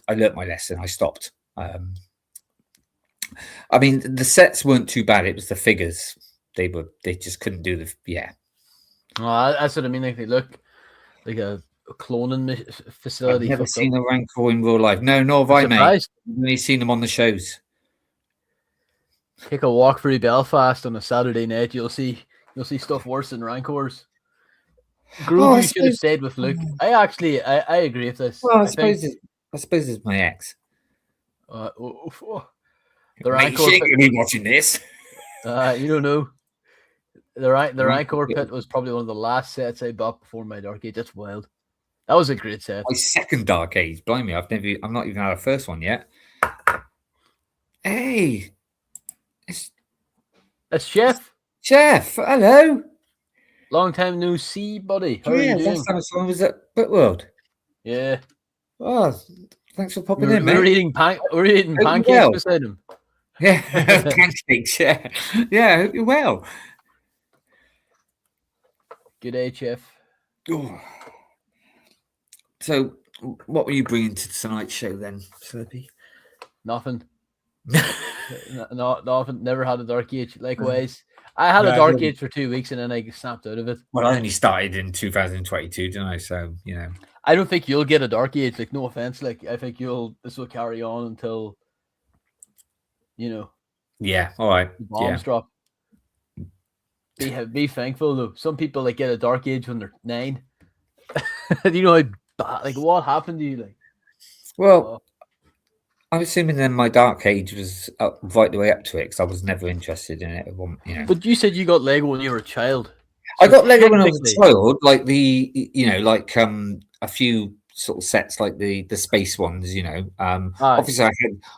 learnt my lesson. I stopped. I mean, the sets weren't too bad. It was the figures. They just couldn't do Oh, that's what I mean. Like they look like a cloning facility. I've never seen a Rancor in real life. No, nor have I, mate. I've only seen them on the shows. Take a walk through Belfast on a Saturday night. You'll see stuff worse than Rancors. Groovy should have stayed with Luke. I agree with this. Well, I suppose it's my ex. The Rancor. You're gonna be watching this. You don't know. The Rancor pit was probably one of the last sets I bought before my Dark Age. That's wild. That was a great set. My second Dark Age. Blimey, I've not even had a first one yet. Hey, that's Chef. Chef, hello. Long time no see, buddy. How are you doing? Last time I saw him was at Brickworld. Yeah. Oh, thanks for popping in, mate. We're eating pancakes beside him. Yeah, pancakes. Yeah, I hope you're well. Good day, Chef. Oh. So, what were you bringing to tonight's show then, Slurpy? Nothing. Nothing. Never had a Dark Age. Likewise, I had a Dark Age for 2 weeks and then I snapped out of it. Well, I only started in 2022, didn't I? So, you know. I don't think you'll get a Dark Age. Like, no offense. Like, I think this will carry on until, you know. Yeah. All right. Bombs drop. Be thankful though. Some people like get a Dark Age when they're 9. You know, like what happened to you? Like, well, I'm assuming then my Dark Age was right the way up to it because I was never interested in it. You know. But you said you got Lego when you were a child. I got Lego when I was a child, like a few sort of sets like the space ones, you know. Obviously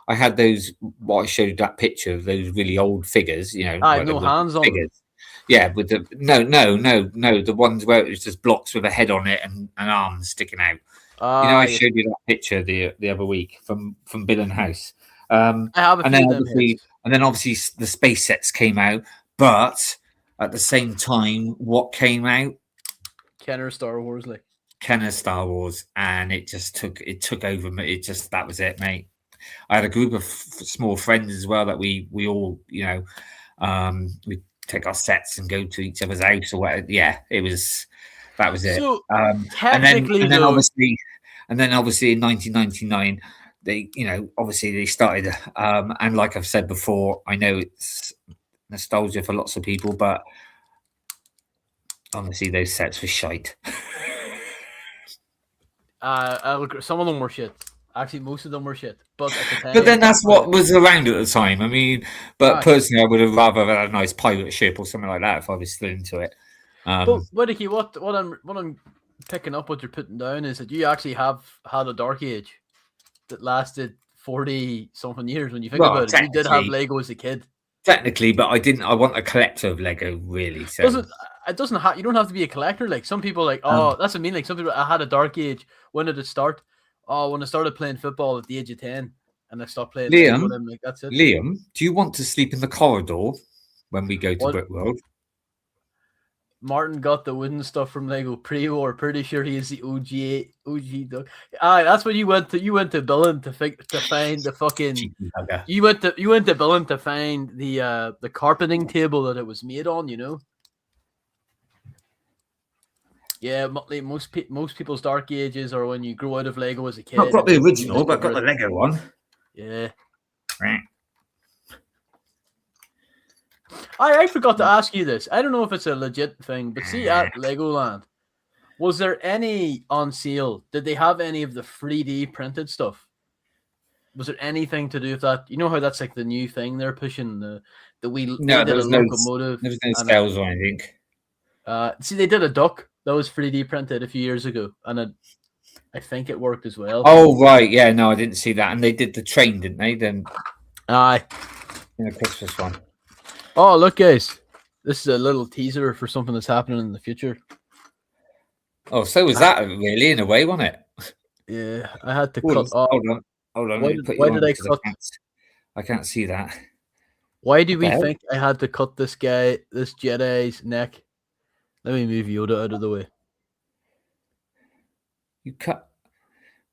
I had those, what I showed that picture of those really old figures, you know. No hands on figures. Yeah, with the the ones where it was just blocks with a head on it and arms sticking out. You know, I showed you that picture the other week from Bill and House. I have a few and then obviously the space sets came out, but at the same time, what came out? Kenner Star Wars, and it took over. That was it, mate. I had a group of small friends as well that we all, you know, we take our sets and go to each other's house or whatever. Yeah, that was it. So technically, and then obviously in 1999, they started. And like I've said before, I know it's nostalgia for lots of people, but honestly, those sets were shite. Some of them were shit. Actually, most of them were shit. But at the time, but then that's what was around at the time. I mean, but personally, I would have rather had a nice pirate ship or something like that if I was still into it. But Whittakee, what I'm picking up what you're putting down is that you actually have had a Dark Age that lasted 40 something years. When you think about it, you did have Lego as a kid. Technically, but I didn't. I want a collector of Lego, really. So it doesn't have. You don't have to be a collector. Like some people, like that's what I mean. Like some people, I had a Dark Age. When did it start? Oh, when I started playing football at the age of 10, and I stopped playing. Liam, like, that's it. Liam, do you want to sleep in the corridor when we go to Brickworld? Martin got the wooden stuff from Lego pre-war. Pretty sure he is the OG dog. That's when you went to Billin to find the fucking. You went to Billin to find the carpeting table that it was made on. You know. Yeah, most people's dark ages are when you grow out of Lego as a kid. Not got the original, but got the Lego one. Yeah. I forgot to ask you this. I don't know if it's a legit thing, but see at Legoland, was there any on sale? Did they have any of the 3D printed stuff? Was there anything to do with that? You know how that's like the new thing they're pushing the wheel. No, there was no locomotive. There was no sales or anything. See, they did a duck that was 3D printed a few years ago, and I think it worked as well. Oh right, yeah, no, I didn't see that. And they did the train, didn't they? Then, aye, in the Christmas one. Oh, look, guys, this is a little teaser for something that's happening in the future. Oh, so was that really in a way, wasn't it? Yeah, I had to cut. Hold on. Why did I cut? I can't see that. Why do we think I had to cut this Jedi's neck? Let me move Yoda out of the way. You cut.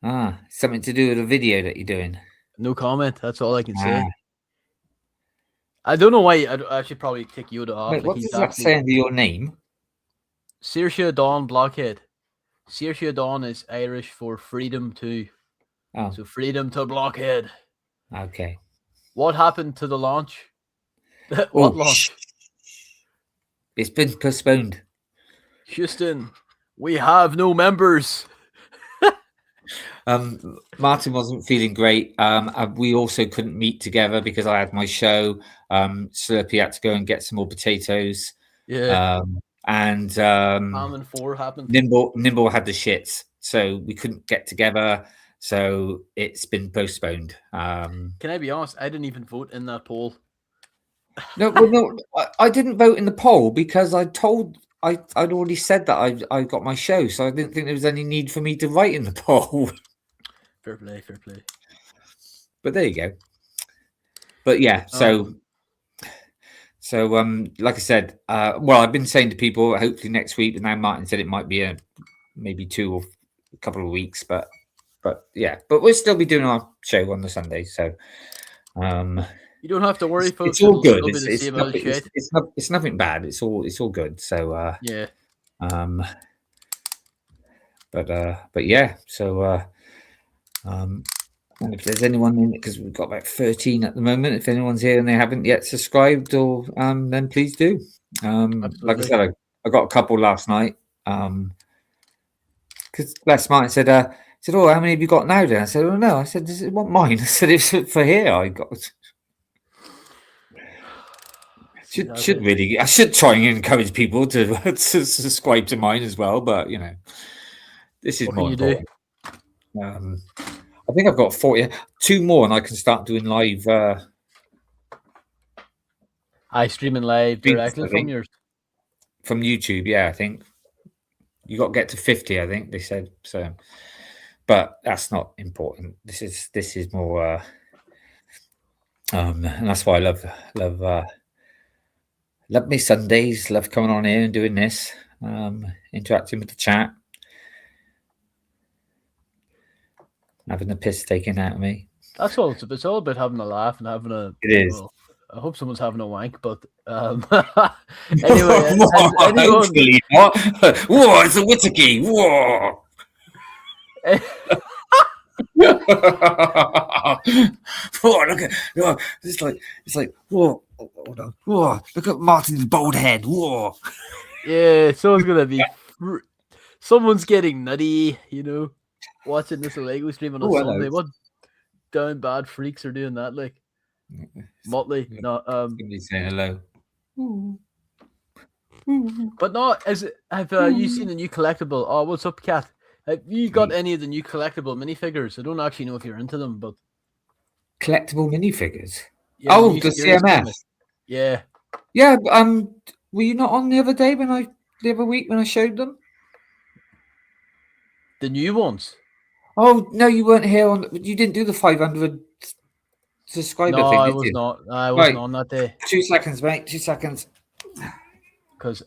Something to do with a video that you're doing. No comment. That's all I can say. I don't know why. I should probably take Yoda off. Wait, what does that say under your name? Saoirse Dawn Blockhead. Saoirse Dawn is Irish for freedom to. Oh. So freedom to Blockhead. Okay. What happened to the launch? What launch? It's been postponed. Houston, we have no members. Martin wasn't feeling great. We also couldn't meet together because I had my show. Slurpy had to go and get some more potatoes. Yeah. And Common 4 happened. Nimble had the shits, so we couldn't get together. So it's been postponed. Can I be honest? I didn't even vote in that poll. No, I didn't vote in the poll because I'd already said that I got my show, so I didn't think there was any need for me to write in the poll. Fair play. But there you go. But yeah, so like I said, I've been saying to people hopefully next week, and now Martin said it might be maybe 2 or a couple of weeks, but yeah, but we'll still be doing our show on the Sunday, so you don't have to worry, folks. It's all good. It's nothing bad. It's all good. So yeah. But yeah. So and if there's anyone in it, because we've got about 13 at the moment. If anyone's here and they haven't yet subscribed, or then please do. Like I said, I got a couple last night. Because last night I said, "Oh, how many have you got now?" Then I said, "Oh no." I said, "This is what mine." I said, "It's for here." I got. Should really. I should try and encourage people to subscribe to mine as well, but you know, this is more important. I think I've got 42 more, and I can start doing live. Streaming live directly from yours. From YouTube, yeah. I think you got to get to 50. I think they said so, but that's not important. This is more, and that's why I love me Sundays. Love coming on here and doing this, interacting with the chat, having the piss taken out of me. That's all. It's all about having a laugh and having a. It is. Well, I hope someone's having a wank, but anyway. Hopefully not. Whoa! It's a Whittakee. Whoa! Oh, look at it's like whoa! Hold on. Whoa! Look at Martin's bald head. Whoa! Yeah, someone's gonna be. Someone's getting nutty, you know, watching this Lego stream on a Sunday. What down bad freaks are doing that? Like Motley, no. Saying hello. But no, have you seen the new collectible? Oh, what's up, Kat? Have you got any of the new collectible minifigures? I don't actually know if you're into them, but collectible minifigures. Yeah, the CMF. Yeah. Yeah. Were you not on the other week when I showed them? The new ones. Oh no, you weren't here you didn't do the 500 subscriber thing. I was not. I wasn't on that day. 2 seconds, mate. 2 seconds. Because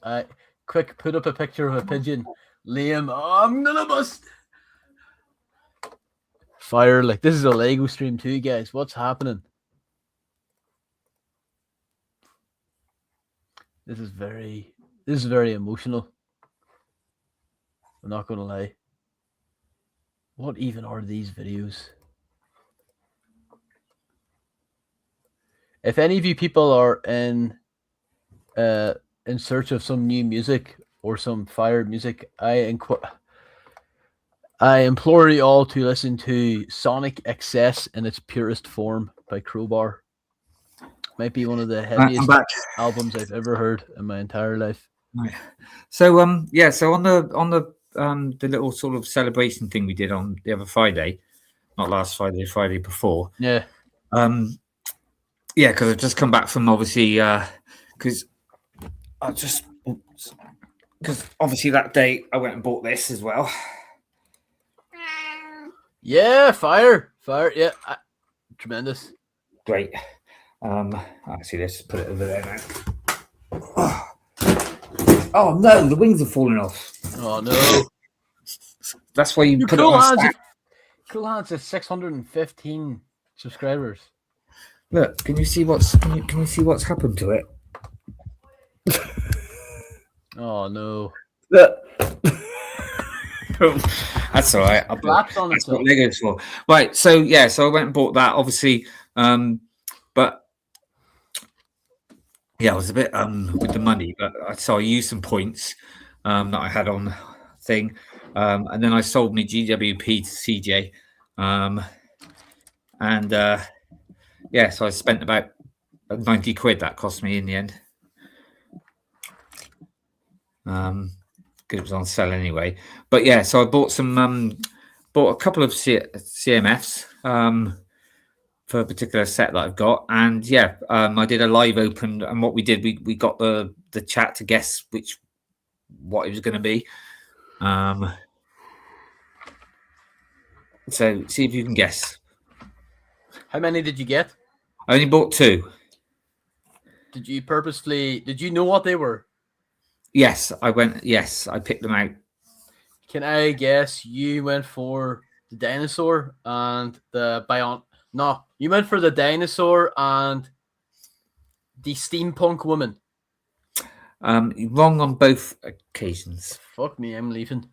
Quick, put up a picture of a pigeon. Liam, I'm gonna bust. Fire, like this is a Lego stream too, guys. What's happening? This is very emotional. I'm not gonna lie. What even are these videos? If any of you people are in search of some new music or some fire music, I implore you all to listen to Sonic Excess in its purest form by Crowbar. Might be one of the heaviest albums I've ever heard in my entire life. So so on the little sort of celebration thing we did on the other Friday, not last Friday, Friday before. Yeah. Because I've just come back from obviously because obviously that day I went and bought this as well. Yeah, fire, yeah, tremendous, great. Actually, let's put it over there now. Oh no, the wings are falling off. Oh no, that's why you put Cool it on. Cool Han's at 615 subscribers. Look, can you see what's happened to it? Oh no. Look. That's all right. That's what Lego's for. Right. So I went and bought that. Obviously, but yeah, I was a bit with the money, but so I used some points that I had on thing, and then I sold my GWP to CJ, so I spent about 90 quid. That cost me in the end. It was on sale anyway, but yeah, so I bought a couple of CMFs for a particular set that I've got, and I did a live open, and what we did, we got the chat to guess what it was going to be. So see if you can guess. How many did you get? I only bought 2. Did you know what they were? Yes, I picked them out. Can I guess you went for the dinosaur and the No, you went for the dinosaur and the steampunk woman. Wrong on both occasions. Fuck me, I'm leaving.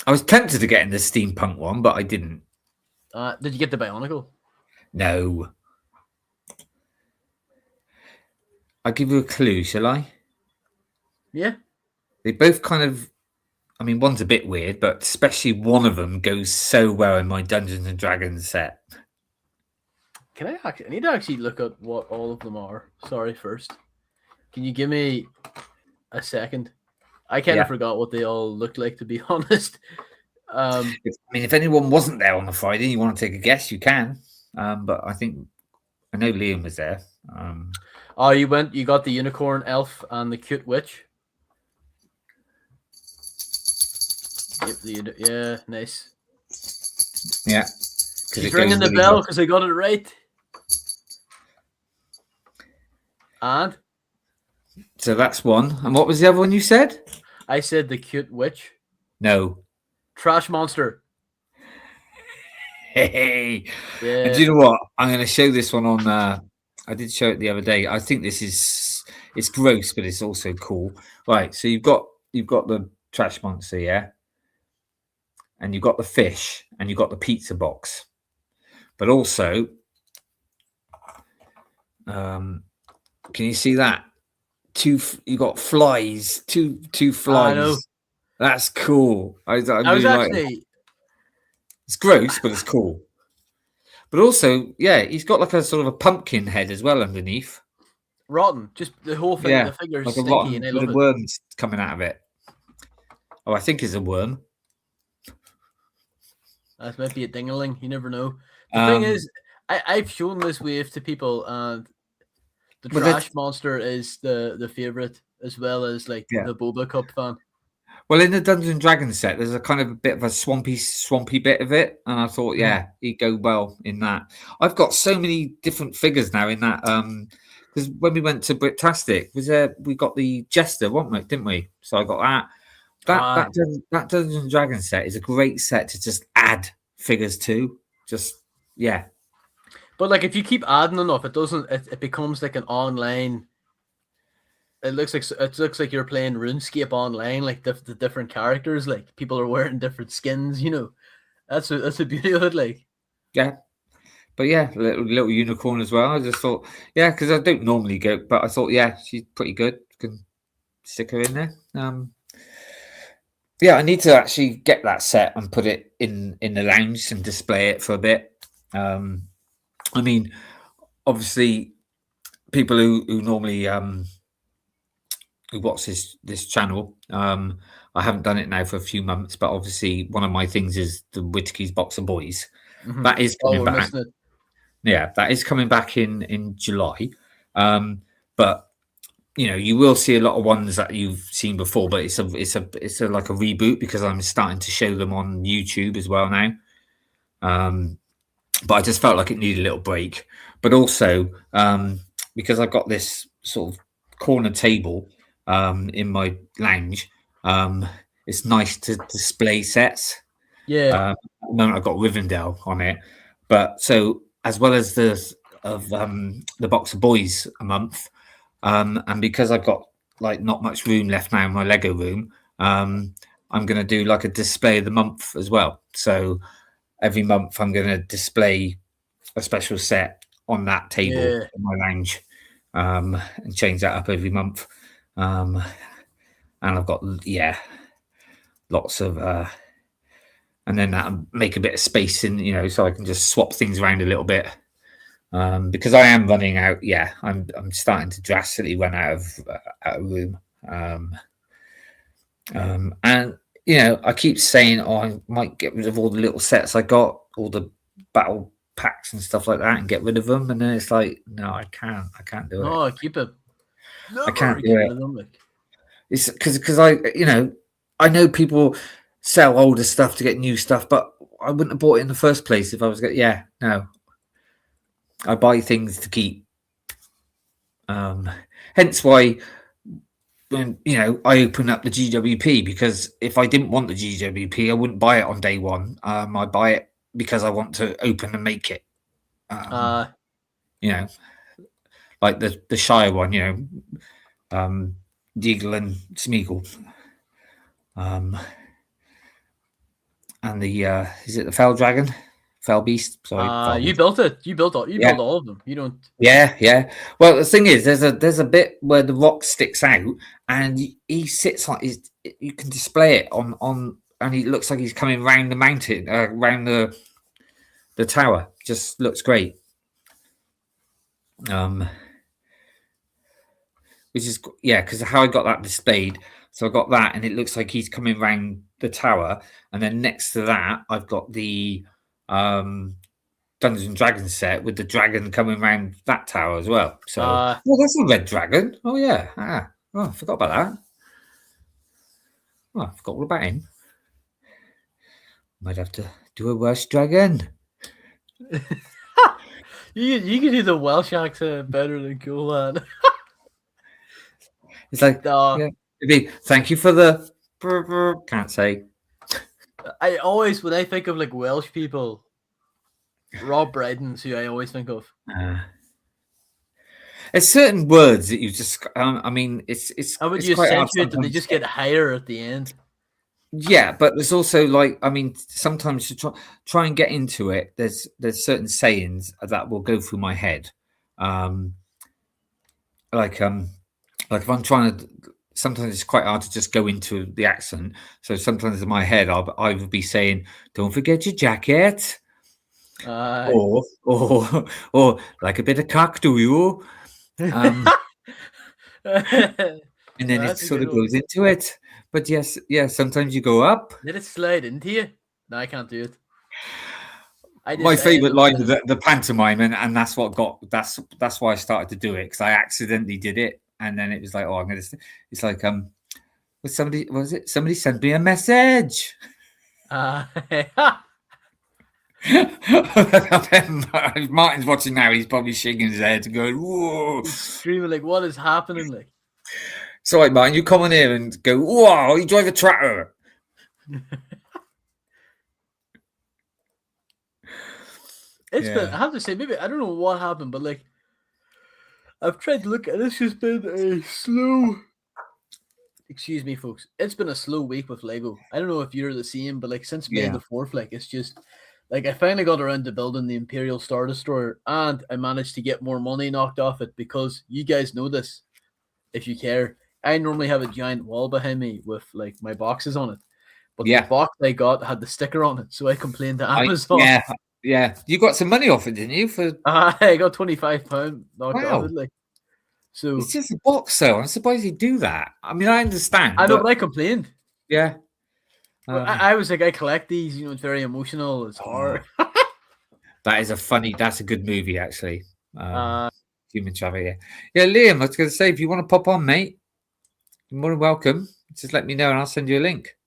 I was tempted to get in the steampunk one, but I didn't. Did you get the Bionicle? No. I'll give you a clue, shall I? Yeah. They both kind of, I mean, one's a bit weird, but especially one of them goes so well in my Dungeons and Dragons set. I need to actually look at what all of them are. Sorry, first. Can you give me a second? I kind of forgot what they all looked like, to be honest. If anyone wasn't there on the Friday, you want to take a guess, you can. But I know Liam was there. You got the unicorn elf and the cute witch. Yep, yeah, nice. Yeah. She's ringing the bell because I got it right. And? So that's one. And what was the other one you said? I said the cute witch. No. Trash monster. Hey. Yeah. And do you know what? I'm going to show this one on... I did show it the other day. I think it's gross, but it's also cool. Right, so you've got the trash monster, yeah? And you've got the fish, and you've got the pizza box. But also... can you see that? You got flies, two flies. I know. That's cool. I really like it. It's gross, but it's cool. But also, he's got like a sort of a pumpkin head as well underneath. Rotten, just the whole thing. Yeah, the figure's like stinky, and I love it. Worms coming out of it. Oh, I think it's a worm. That might be a dingling. You never know. The thing is, I've shown this wave to people, and the trash monster is the favorite, as well as the Boba Cup fan. Well, in the Dungeons and Dragons set, there's a kind of a bit of a swampy bit of it, and I thought, he'd go well in that. I've got so many different figures now in that because when we went to Bricktastic, we got the Jester, didn't we? So I got that. That Dungeons and Dragons set is a great set to just add figures to. Yeah. But like, if you keep adding enough, it becomes like an online. It looks like you're playing RuneScape online, like the different characters, like people are wearing different skins. That's the beauty of it. Like, yeah. But yeah, little unicorn as well. I just thought, yeah, because I don't normally go, but I thought, yeah, she's pretty good. Can stick her in there. Yeah, I need to actually get that set and put it in the lounge and display it for a bit. I mean, obviously, people who normally who watch this channel, I haven't done it now for a few months, but obviously one of my things is the Whittakee's Box of Boys. Mm-hmm. That is coming back. Yeah, that is coming back in July. But you will see a lot of ones that you've seen before, but it's a like a reboot because I'm starting to show them on YouTube as well now. But I just felt like it needed a little break. But also because I've got this sort of corner table in my lounge, it's nice to display sets. Yeah. At the moment I've got Rivendell on it, but so as well as the Box of Boys a month, and because I've got like not much room left now in my Lego room, I'm going to do like a display of the month as well. So every month I'm going to display a special set on that table in my lounge, and change that up every month. And I've got lots of and then that make a bit of space in, so I can just swap things around a little bit. Because I am running out. Yeah, I'm starting to drastically run out of room. And I keep saying, I might get rid of all the little sets I got, all the battle packs and stuff like that, and get rid of them. And then it's like, no, I can't do it. No, keep it. No, I can't do it. It's because I know people sell older stuff to get new stuff, but I wouldn't have bought it in the first place if I was going. Yeah, no. I buy things to keep. Hence why when I open up the GWP, because if I didn't want the GWP, I wouldn't buy it on day one. I buy it because I want to open and make it. Like the Shire one, Deagle and Smeagol. And the is it the Fell Dragon? Fell Beast. Sorry. You built it. You built all of them. You don't. Yeah. Well, the thing is, there's a bit where the rock sticks out, and he sits on. You can display it on, and he looks like he's coming round the mountain, round the tower. Just looks great. Which is because how I got that displayed. So I got that, and it looks like he's coming round the tower, and then next to that, I've got the Dungeons and Dragons set with the dragon coming around that tower as well. So, that's a red dragon. Oh yeah. I forgot about that. Oh, I forgot all about him. Might have to do a Welsh dragon. You can do the Welsh accent better than Cool Han. It's like, thank you for the. Can't say. I always, when I think of like Welsh people, Rob Brydon's who I always think of. There's certain words that you just. I mean, it's. How would you accentuate that they just get higher at the end? Yeah, but there's also sometimes to try and get into it. There's certain sayings that will go through my head, like if I'm trying to. Sometimes it's quite hard to just go into the accent. So sometimes in my head, I would be saying, "Don't forget your jacket," or like a bit of cock, do you? And then it sort of goes into it. But yes, sometimes you go up. Did it slide into you? No, I can't do it. My favorite line is the pantomime, and that's what that's why I started to do it, because I accidentally did it. And then it was like, I'm going to. It's like, somebody sent me a message. Martin's watching now. He's probably shaking his head and going, "Whoa!" He's screaming like, "What is happening?" Like, it's all right, Martin. You come on here and go, "Wow, you drive a tractor." It's been, I have to say, maybe I don't know what happened, but like I've tried to look at it's just been a slow. Excuse me, folks. It's been a slow week with Lego. I don't know if you're the same, but like since May the 4th, like it's just like I finally got around to building the Imperial Star Destroyer, and I managed to get more money knocked off it because you guys know this. If you care, I normally have a giant wall behind me with like my boxes on it, but the box I got had the sticker on it, so I complained to Amazon. Yeah, you got some money off it, didn't you? For I got £25 knocked off it. Like, so it's just a box, though. I'm surprised you do that. I mean, I understand. I know, but I complained. Yeah, I was like, I collect these. You know, it's very emotional. It's hard. That's a good movie, actually. Human Traffic. Yeah, Liam, I was going to say, if you want to pop on, mate, you're more than welcome. Just let me know, and I'll send you a link.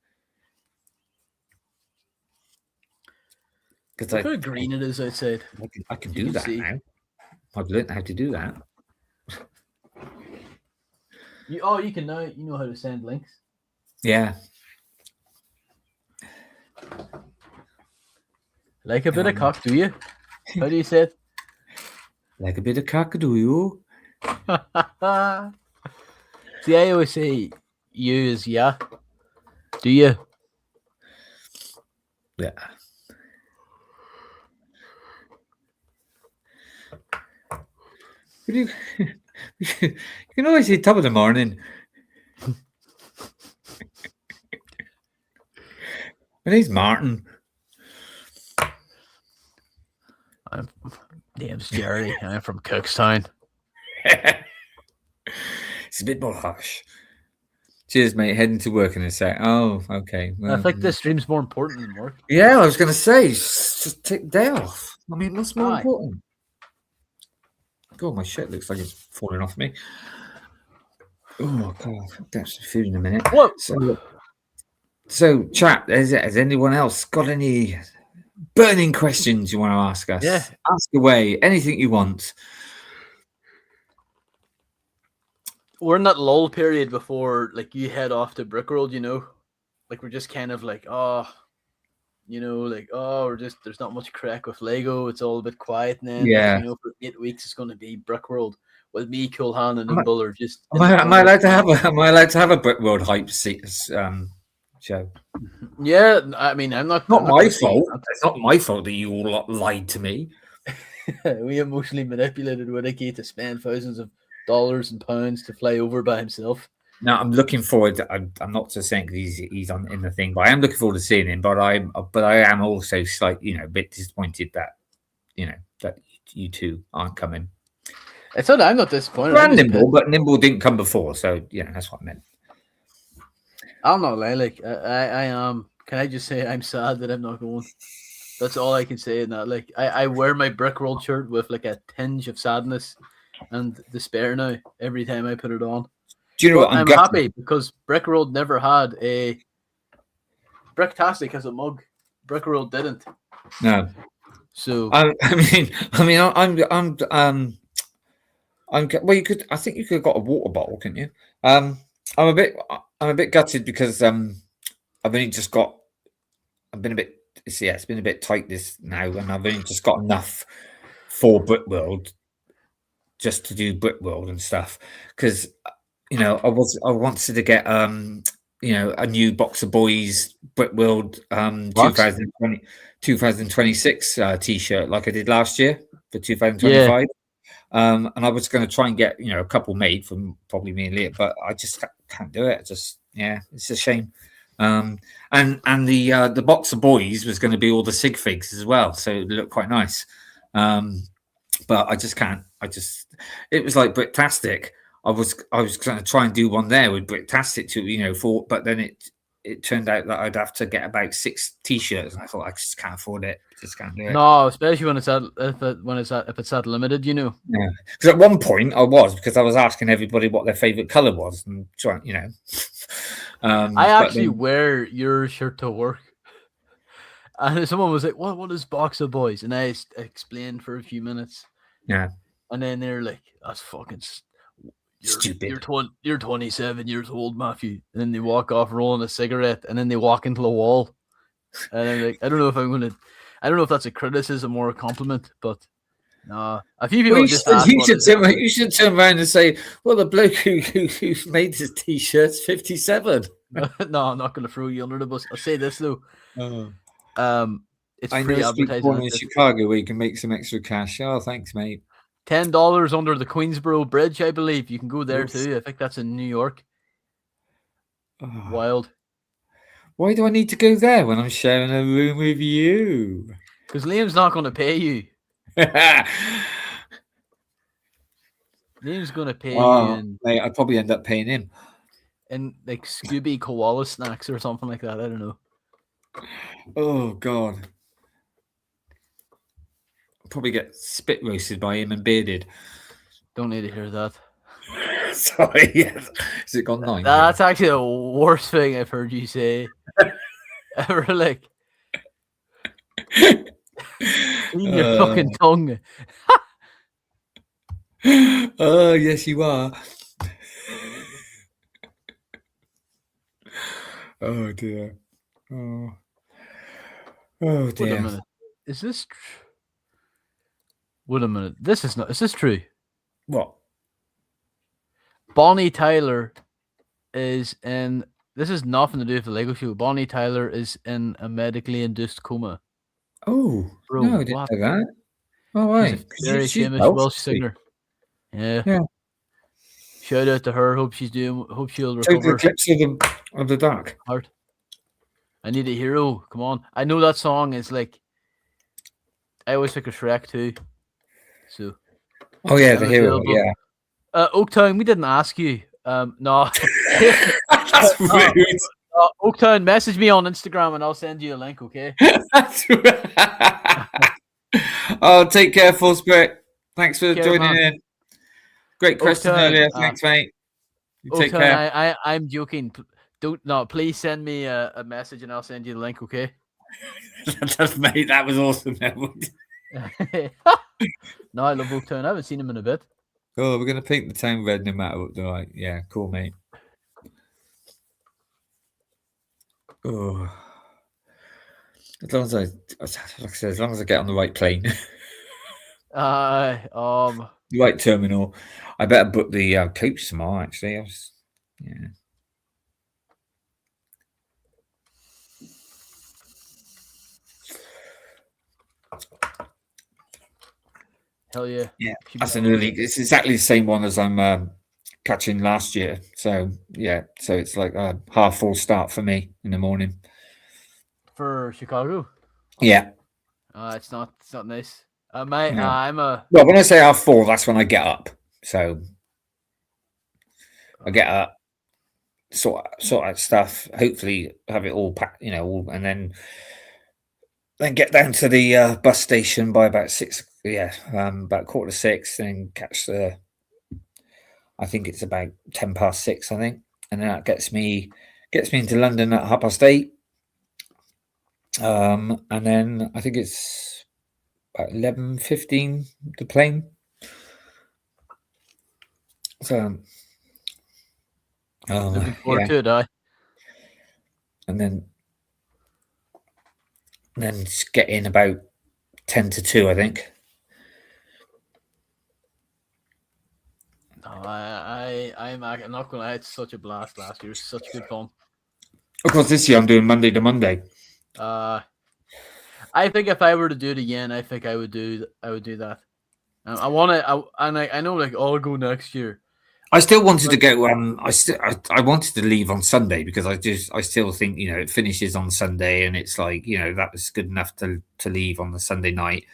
Look how green it is outside. I can do that now. I've learned how to do that. You can now. You know how to send links. Yeah. Like a bit of cock, do you? How do you say it? Like a bit of cock, do you? See, I always say you is yeah. Do you? Yeah. You can always say top of the morning. My name's Martin. Name's Jerry. I'm from Cookstown. It's a bit more harsh. Cheers, mate. Heading to work in a sec. Oh, okay. Well, I think this stream's more important than work. Yeah, I was going to say, just take the day off. I mean, what's more important? God, my shirt looks like it's falling off me. Oh my God, that's food in a minute. What? So, chat, has anyone else got any burning questions you want to ask us? Yeah. Ask away, anything you want. We're in that lull period before, like, you head off to Brickworld, you know? Like, we're just kind of like, we're just, there's not much crack with Lego. It's all a bit quiet now. Yeah. You know, for 8 weeks, it's going to be Brickworld. With me, Cool Han, and Nimble are just. Am I allowed to have a Brickworld hype show? Yeah, I mean, I'm not my fault. It's not my fault that you all lied to me. We emotionally manipulated Whittakee to spend thousands of dollars and pounds to fly over by himself. Now I'm looking forward. I'm not just saying he's on in the thing, but I am looking forward to seeing him. But I am also slightly, a bit disappointed that that you two aren't coming. It's not. I'm not disappointed. I'm Nimble, but Nimble didn't come before, so that's what I meant. I'll not lie. Like I am. Can I just say I'm sad that I'm not going? That's all I can say in that. Like I wear my Brickworld shirt with like a tinge of sadness and despair now every time I put it on. Do you know what? I'm happy because Brickworld never had a Bricktastic as a mug. Brickworld didn't. No. So I'm. Well, you could. I think you could have got a water bottle, couldn't you? I'm a bit gutted because I've only just got. I've been a bit. It's been a bit tight this now, and I've only just got enough for Brickworld, just to do Brickworld and stuff. Because I wanted to get a new Box of Boys Brickworld 2026 t-shirt like I did last year for 2025. Yeah. And I was going to try and get a couple made from probably me and Leah, but I just can't do it. It's a shame. And the Box of Boys was going to be all the sig figs as well, so it looked quite nice. But I just can't. It was like Bricktastic. I was going to try and do one there with Bricktastic but then it turned out that I'd have to get about 6 t-shirts, and I thought I just can't afford it. Just can't do it. No, especially when it's at limited, Yeah, because at one point I was asking everybody what their favorite color was and trying, I actually wear your shirt to work. And someone was like, "What is Boxer Boys?" And I explained for a few minutes. Yeah. And then they're like, "That's fucking stupid. You're 27 years old, Matthew." And then they walk off rolling a cigarette, and then they walk into the wall. And I'm like, I don't know if that's a criticism or a compliment, but no. A few people just ask you should turn around and say, "Well, the bloke who made his t-shirts 57." No, I'm not going to throw you under the bus. I'll say this though. It's I free know advertising in Chicago where you can make some extra cash. Oh, thanks, mate. $10 under the Queensboro Bridge, I believe. You can go there too. I think that's in New York. Oh. Wild. Why do I need to go there when I'm sharing a room with you? Because Liam's not going to pay you. Liam's going to pay you. And mate, I'd probably end up paying him. And like Scooby koala snacks or something like that. I don't know. Oh, God. I'll probably get spit roasted by him and bearded. Don't need to hear that. Sorry, yes. Has it gone 9? That's actually the worst thing I've heard you say ever. Like, clean your fucking tongue. Oh, yes, you are. Oh dear. Oh dear. Wait a minute. Is this? Wait a minute. This is not. Is this true? What? Bonnie Tyler is in. This has nothing to do with the Lego show. Bonnie Tyler is in a medically induced coma. Oh, bro, no, I didn't know that. Oh, right. She's a very famous Welsh singer. Yeah. Shout out to her. Hope she'll recover. Take the clips of the duck. Heart. I need a hero. Come on. I know that song is like. I always think of Shrek too. So. Oh yeah, the hero. Yeah. Oaktown, we didn't ask you. No. That's rude. Oaktown, message me on Instagram and I'll send you a link. Okay. That's right. Oh, take care, Full Spirit. Thanks for joining in. Great question earlier. Thanks, mate. You take care. I'm joking. Please send me a message and I'll send you the link, okay? Mate, that was awesome. No, I love Oaktown. I haven't seen him in a bit. Oh, we're going to paint the town red no matter what. Right. Yeah, cool, mate. Oh. As long as I get on the right plane. The right terminal. I better book the coach tomorrow, actually. Yeah. Hell yeah. Yeah. That's an early. It's exactly the same one as I'm catching last year. So yeah. So it's like a half full start for me in the morning. For Chicago? Yeah. It's not nice. Well, when I say half full, that's when I get up. So I get up, sort out stuff, hopefully have it all packed, and then get down to the bus station by about 6. Yeah, about 6:15, and catch I think it's about 6:10, I think, and then that gets me into London at 8:30. And then I think it's about 11:15 the plane. So looking forward to it, and then just get in about 10 to 2, I think. No, I'm not gonna lie, it's such a blast last year. It was such good fun. Of course, this year I'm doing Monday to Monday. I think if I were to do it again, I think I would do that. I know, like, I'll go next year. I still wanted to go. I wanted to leave on Sunday because I still think it finishes on Sunday and it's like that was good enough to leave on the Sunday night.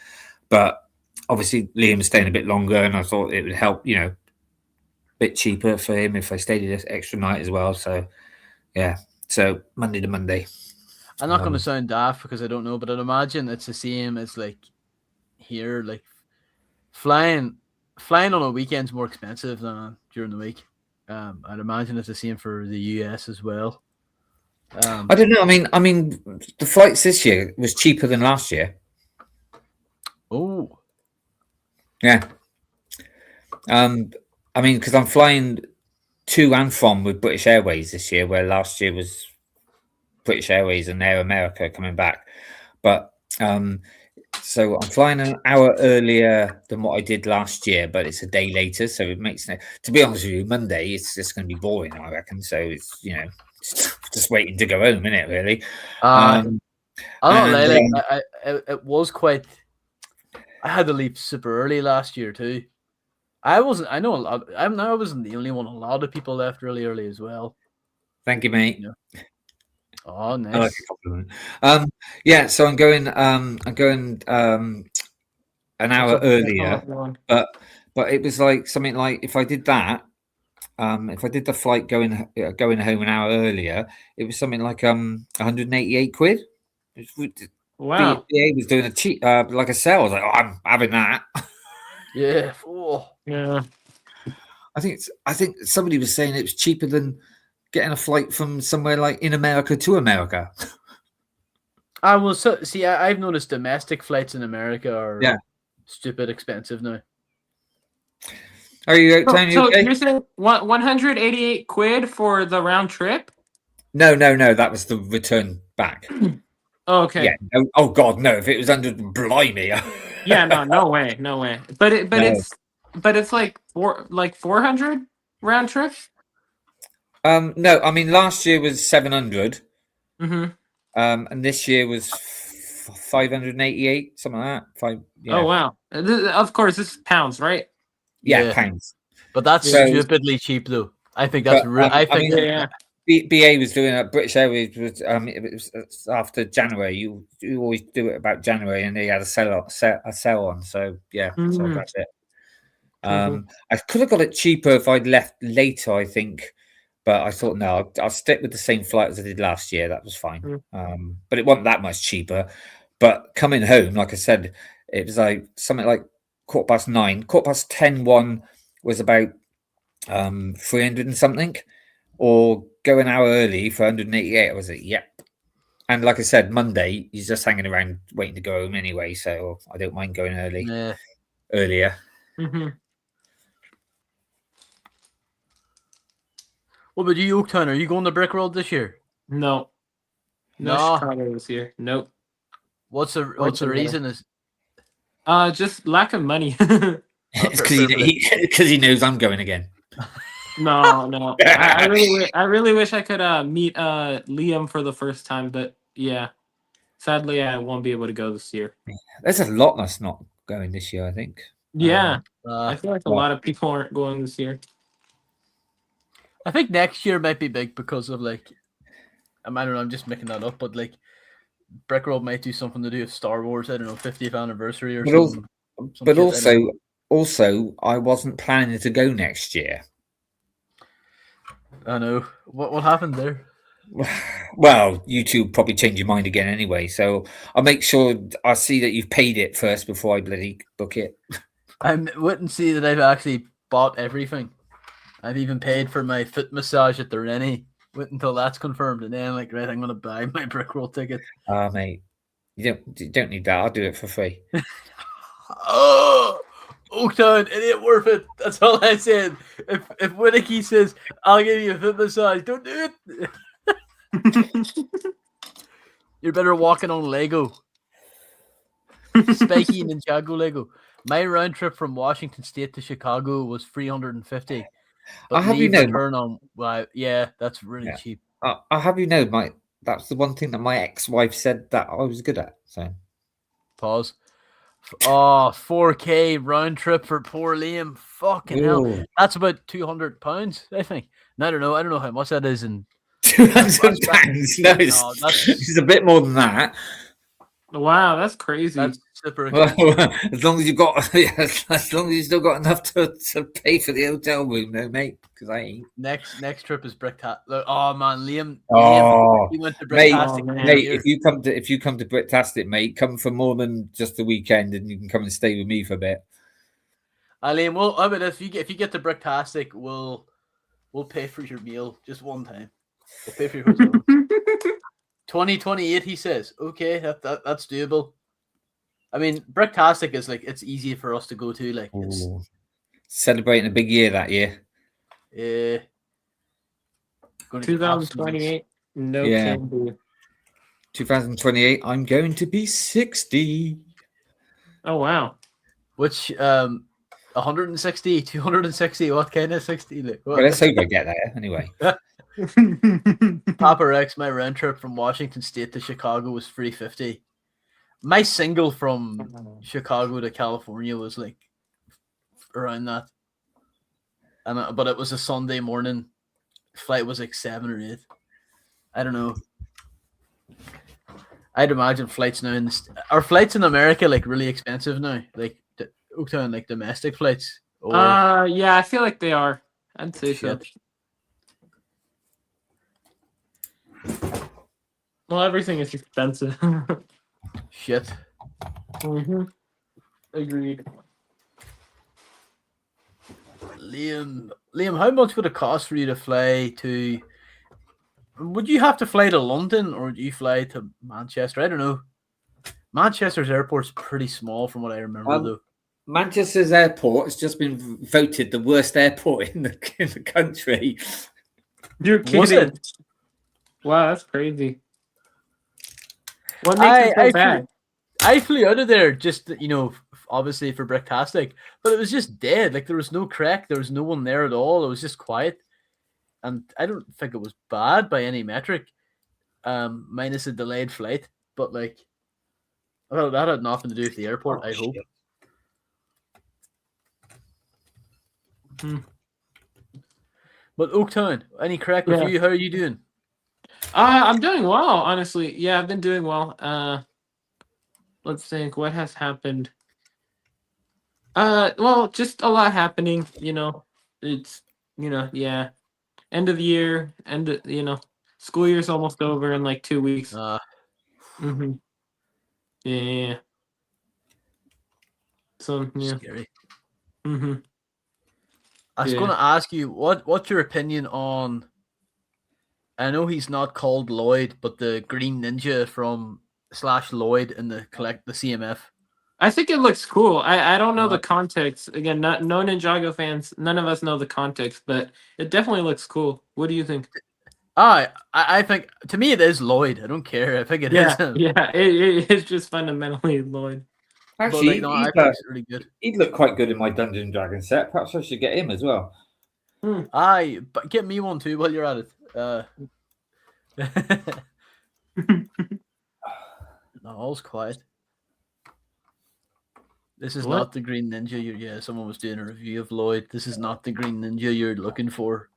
But obviously Liam's staying a bit longer, and I thought it would help a bit cheaper for him if I stayed this extra night as well. So yeah, so Monday to Monday. I'm not going to sound daft because I don't know, but I'd imagine it's the same as like here, like flying on a weekend's more expensive than during the week. I'd imagine it's the same for the US as well. I don't know. I mean, the flights this year was cheaper than last year. Oh, yeah. I mean, because I'm flying to and from with British Airways this year, where last year was British Airways and Air America coming back. But so I'm flying an hour earlier than what I did last year, but it's a day later, so it makes no. To be honest with you, Monday it's just going to be boring, I reckon. So it's just waiting to go home, isn't it? Really. I'm not lying. It was quite. I had to leave super early last year too. I wasn't. I know a lot. I wasn't the only one. A lot of people left really early as well. Thank you, mate. Yeah. Oh, nice. I like a compliment. Yeah. So I'm going. I'm going an hour earlier, but it was like something like if I did that, if I did the flight going home an hour earlier, it was something like 188 quid. Wow. BA was doing a cheap like a sale. I was like, oh, I'm having that. Yeah. Oh. Yeah. I think somebody was saying it was cheaper than getting a flight from somewhere like in America to America. I've noticed domestic flights in America are stupid expensive now. Are you okay? So you're saying 188 quid for the round trip? No. That was the return back. Oh, okay. Yeah. No, oh God, no! If it was under blimey. Yeah. No way. But it's like 400 round trip. No. I mean, last year was 700. Mm-hmm. And this year was 588, something like that. Oh wow! Of course, this is pounds, right? Yeah, pounds. But that's stupidly cheap, though. I think that's BA was doing it. British Airways was it was after January. You always do it about January, and they had a sell on. So yeah, so that's it. I could have got it cheaper if I'd left later, I think, but I thought no, I'll stick with the same flight as I did last year. That was fine. But it wasn't that much cheaper. But coming home, like I said, it was like something like 9:15, 10:15 one was about 300 and something, or go an hour early for 188. I was like, yep. And like I said, Monday he's just hanging around waiting to go home anyway, so I don't mind going earlier. Mm-hmm. What about you, Oaktown? Are you going to Brick Road this year? No Chicago this year. Nope. What's the reason? Is just lack of money. It's because he knows I'm going again. No. I really wish I could meet Liam for the first time, but yeah, sadly I won't be able to go this year. There's a lot that's not going this year, I think. Yeah, I feel like a lot of people aren't going this year. I think next year might be big because of I don't know, I'm just making that up, but Brick Road might do something to do with Star Wars. I don't know, 50th anniversary or something. But also, I wasn't planning to go next year. I know. What happened there? Well, you two probably change your mind again anyway. So I'll make sure I see that you've paid it first before I bloody book it. I wouldn't see that I've actually bought everything. I've even paid for my foot massage at the Rennie. Wait until that's confirmed, and then right, I'm gonna buy my Brick Road ticket. Mate, you don't need that. I'll do it for free. Oh, Oaktown, it ain't worth it. That's all I said. If Whittakee says I'll give you a foot massage, don't do it. You're better walking on Lego. Spiky Ninjago Lego. My round trip from Washington State to Chicago was $350. But have you known? That's really cheap. I have you know, that's the one thing that my ex-wife said that I was good at. So pause. Oh, 4K round trip for poor Liam. Fucking hell. That's about £200, I think. And I don't know how much that is in £200. No, it's a bit more than that. Wow, that's crazy. That's super. As long as you've got, as long as you still got enough to pay for the hotel room, though, mate. Because I ain't. Next trip is Bricktastic. Oh man, Liam. Liam, he went to Bricktastic. Mate, if you come to Bricktastic, mate, come for more than just the weekend, and you can come and stay with me for a bit. Liam, well, I mean, if you get to Bricktastic, we'll pay for your meal just one time. We'll pay for your hotel room. 2028, he says. Okay, that's doable. I mean, Bricktastic is like, it's easy for us to go to. Like, it's celebrating a big year that year. 2028. No can do. 2028. I'm going to be 60. Oh wow. Which 160, 260, what kind of 60? Like, well, let's hope I get there anyway. Papa Rex, my round trip from Washington State to Chicago was $350. My single from Chicago to California was like around that, but it was a Sunday morning flight. Was like 7 or 8. I don't know. I'd imagine flights now are flights in America like really expensive now, like Oaktown, like domestic flights. Yeah, I feel like they are. I'd say so. Well, everything is expensive. Shit. Agreed. Liam, how much would it cost for you to fly to? Would you have to fly to London or do you fly to Manchester? I don't know. Manchester's airport's pretty small from what I remember, though. Manchester's airport has just been voted the worst airport in the country. You're kidding. Wow, that's crazy. What makes it so bad? I flew out of there just, obviously for Bricktastic, but it was just dead. Like, there was no crack. There was no one there at all. It was just quiet. And I don't think it was bad by any metric, minus a delayed flight. But, like, well, that had nothing to do with the airport, I hope. But Oaktown, any crack with you? How are you doing? I'm doing well, honestly. Yeah, I've been doing well. Let's think. What has happened? Well, just a lot happening. It's end of the year, school year's almost over in like 2 weeks. Yeah. So yeah. Scary. I was going to ask you what's your opinion on? I know he's not called Lloyd, but the Green Ninja from /Lloyd in the CMF. I think it looks cool. I don't know the context. Again, no Ninjago fans. None of us know the context, but it definitely looks cool. What do you think? I think, to me, it is Lloyd. I don't care. I think it is him. Yeah, it's just fundamentally Lloyd. Actually, I think it's really good. He'd look quite good in my Dungeons and Dragons set. Perhaps I should get him as well. But get me one too while you're at it. No, all's quiet. This is not the Green Ninja. Someone was doing a review of Lloyd. This is not the Green Ninja you're looking for.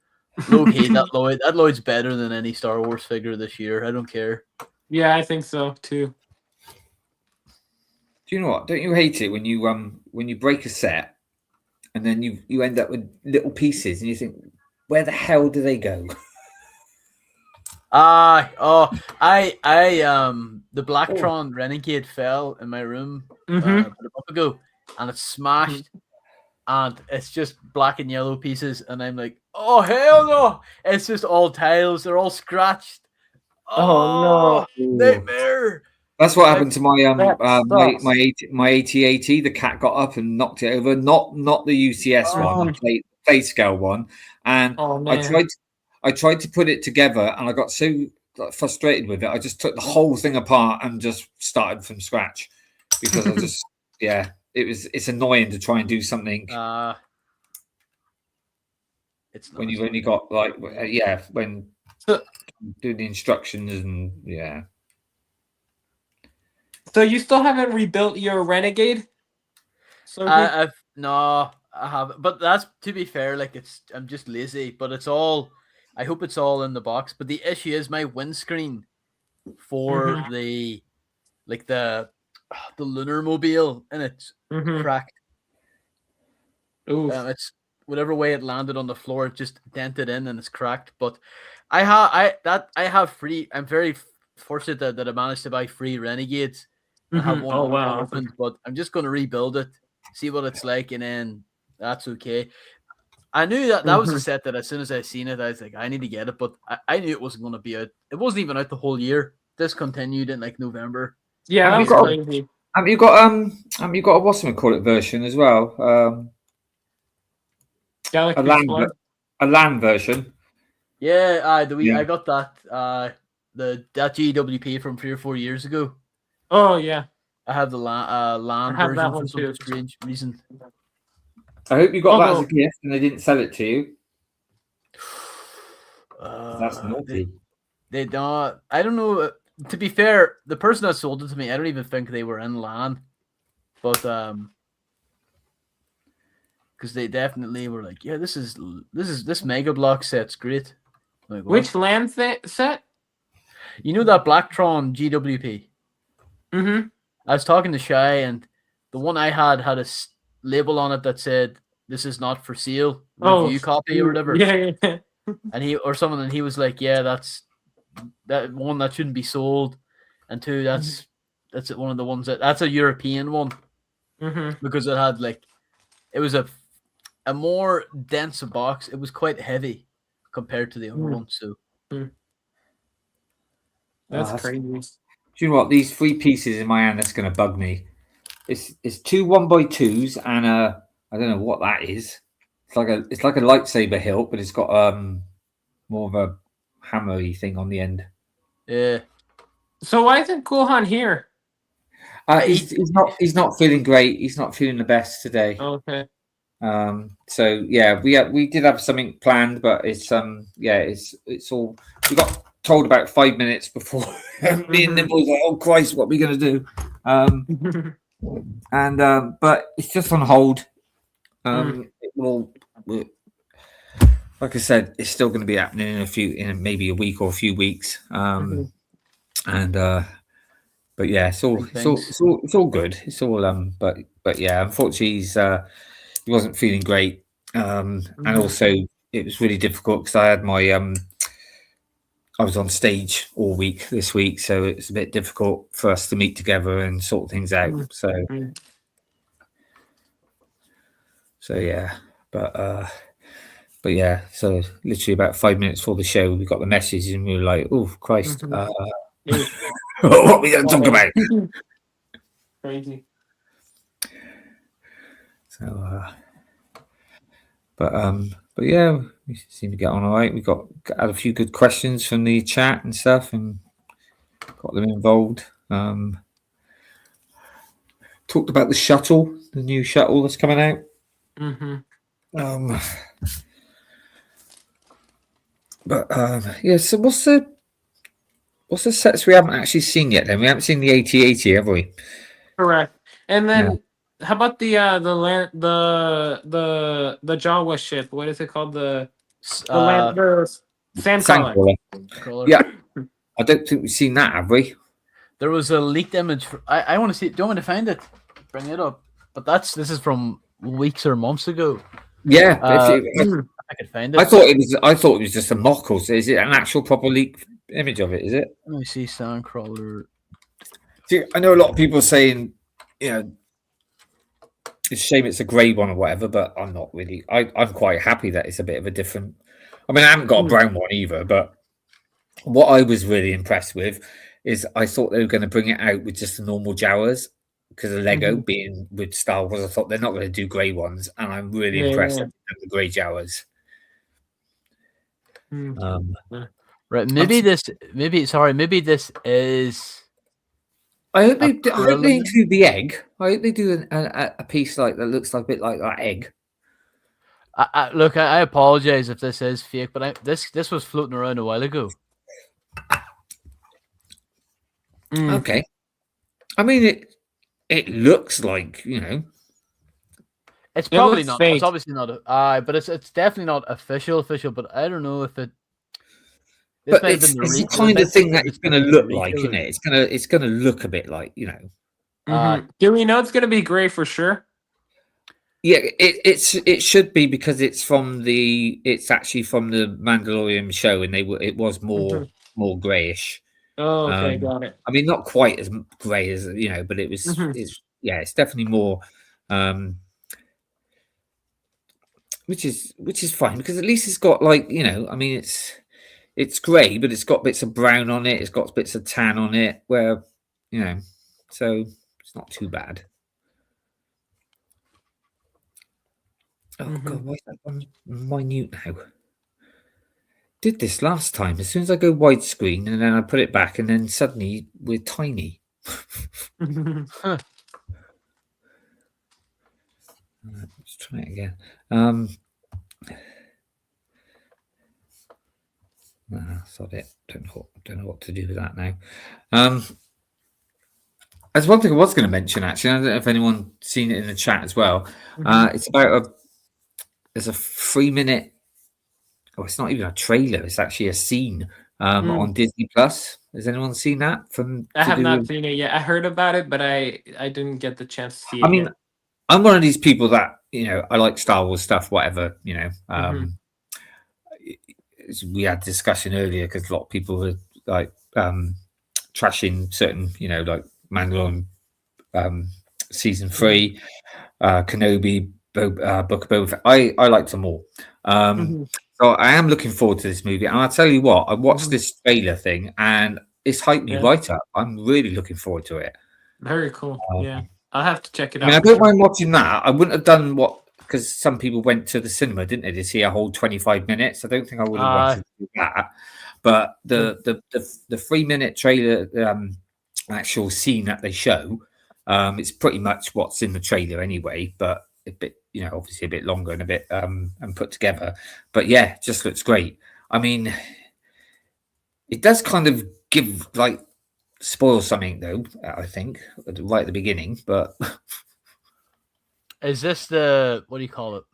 Okay, that Lloyd's better than any Star Wars figure this year. I don't care. Yeah, I think so too. Do you know what? Don't you hate it when you break a set and then you end up with little pieces and you think, where the hell do they go? The Blacktron Renegade fell in my room a month ago, and it's smashed, and it's just black and yellow pieces, and I'm like, oh hell no! It's just all tiles; they're all scratched. Oh no! Nightmare! That's what happened to my my AT-AT. The cat got up and knocked it over. Not the UCS one, the play scale one, and I tried to put it together, and I got so frustrated with it. I just took the whole thing apart and just started from scratch because I just it's annoying to try and do something. It's when you've only got when do the instructions and So you still haven't rebuilt your Renegade? I haven't. But that's, to be fair, like, I'm just lazy. But I hope it's all in the box. But the issue is my windscreen for the lunar mobile, and it's cracked. It's whatever way it landed on the floor, it just dented in and it's cracked. But I'm very fortunate that I managed to buy 3 Renegades. I have one opened, but I'm just going to rebuild it, see what it's like, and then that's okay. I knew that was a set that as soon as I seen it, I was like, I need to get it, but I knew it wasn't going to be out. It wasn't even out the whole year. Discontinued in like November. Yeah, that was crazy. Have you got a whatchamacallit version as well? Galaxy a LAN version. Yeah, I got that that GWP from 3 or 4 years ago. Oh yeah, I have the LAN version for some strange reason. I hope you got that as a gift and they didn't sell it to you. That's naughty. They don't. I don't know. To be fair, the person that sold it to me, I don't even think they were in LAN, but because they definitely were like, yeah, this Mega Block set's great. Like, which LAN set? You know that Blacktron GWP. Mm-hmm. I was talking to Shy, and the one I had a label on it that said, "This is not for sale, review copy or whatever." Yeah. And he was like, "Yeah, that's one that shouldn't be sold, and two, that's one of the ones that's a European one, because it had it was a more dense box. It was quite heavy compared to the other one. So that's crazy. Do you know what? These 3 pieces in my hand that's going to bug me. It's 2 1x2s and I don't know what that is. It's like a lightsaber hilt, but it's got more of a hammery thing on the end. Yeah. So why isn't Cool Han here? He's not feeling great. He's not feeling the best today. Okay. So yeah, we did have something planned, but it's all we got told about 5 minutes before me and Nimble was like, oh Christ, what are we gonna do? But it's just on hold. It will, like I said, it's still going to be happening in maybe a week or a few weeks. But yeah, it's all good. It's all but yeah, unfortunately he wasn't feeling great. And also it was really difficult because I had my I was on stage all week this week, so it's a bit difficult for us to meet together and sort things out. So yeah, but yeah, so literally about 5 minutes before the show, we got the message and we were like, "Oh Christ, what are we going to talk about?" Crazy. So, but yeah, we seem to get on all right. We had a few good questions from the chat and stuff, and got them involved. Talked about the shuttle, the new shuttle that's coming out. Yeah. So what's the sets we haven't actually seen yet? Then we haven't seen the 8080, have we? Correct. And then how about the Jawa ship? What is it called? The Sandcrawler. Yeah, I don't think we've seen that, have we? There was a leaked image. I want to see. Do you want me to find it? Bring it up. But this is from weeks or months ago. Yeah, I could find it. I thought it was just a mock. Or is it an actual proper leaked image of it? Is it? Let me see. Sandcrawler. See, I know a lot of people saying, it's a shame it's a grey one or whatever, but I'm not really. I'm quite happy that it's a bit of a different. I mean, I haven't got a brown one either, but what I was really impressed with is I thought they were going to bring it out with just the normal Jawas because of Lego being with Star Wars. I thought they're not going to do grey ones, and I'm really impressed with the grey Jawas. Right, maybe this is. I hope they include the egg. I hope they do a piece like that looks like a bit like that egg. Look, I apologize if this is fake, but this was floating around a while ago. Okay, I mean it looks like It's probably not. Fake. It's obviously not. But it's definitely not official. But I don't know if it. But it's the kind of thing that it's going to look like, isn't it? It's going to look a bit like Do we know it's going to be grey for sure? Yeah, it should be because it's actually from the Mandalorian show, and it was more greyish. Oh, okay, got it. I mean, not quite as grey as but it was. It's definitely more. which is fine because at least it's got like I mean it's grey, but it's got bits of brown on it. It's got bits of tan on it. Where so it's not too bad. Oh god, why is that one minute now? Did this last time. As soon as I go widescreen and then I put it back, and then suddenly we're tiny. Let's try it again. Sod it. Don't know what to do with that now. There's one thing I was going to mention actually. I don't know if anyone's seen it in the chat as well. It's about there's a 3-minute. Oh, it's not even a trailer. It's actually a scene on Disney Plus. Has anyone seen that? I have not seen it yet. I heard about it, but I didn't get the chance to see it. I mean, I'm one of these people that I like Star Wars stuff, whatever. We had discussion earlier because a lot of people were like trashing certain, like Mandalorian season 3, Kenobi, Book of Boba Fett. I liked them all. So I am looking forward to this movie, and I'll tell you what, I watched this trailer thing, and it's hyped me right up. I'm really looking forward to it. Very cool. Yeah, I'll have to check it out. I mean, I don't mind watching that. I wouldn't have done because some people went to the cinema, didn't they, to see a whole 25 minutes. I don't think I would have wanted to do that. But the 3-minute trailer, actual scene that they show, it's pretty much what's in the trailer anyway, but a bit, obviously a bit longer and a bit and put together. But yeah, just looks great. I mean, it does kind of spoil something though, I think, right at the beginning. But is this the, what do you call it?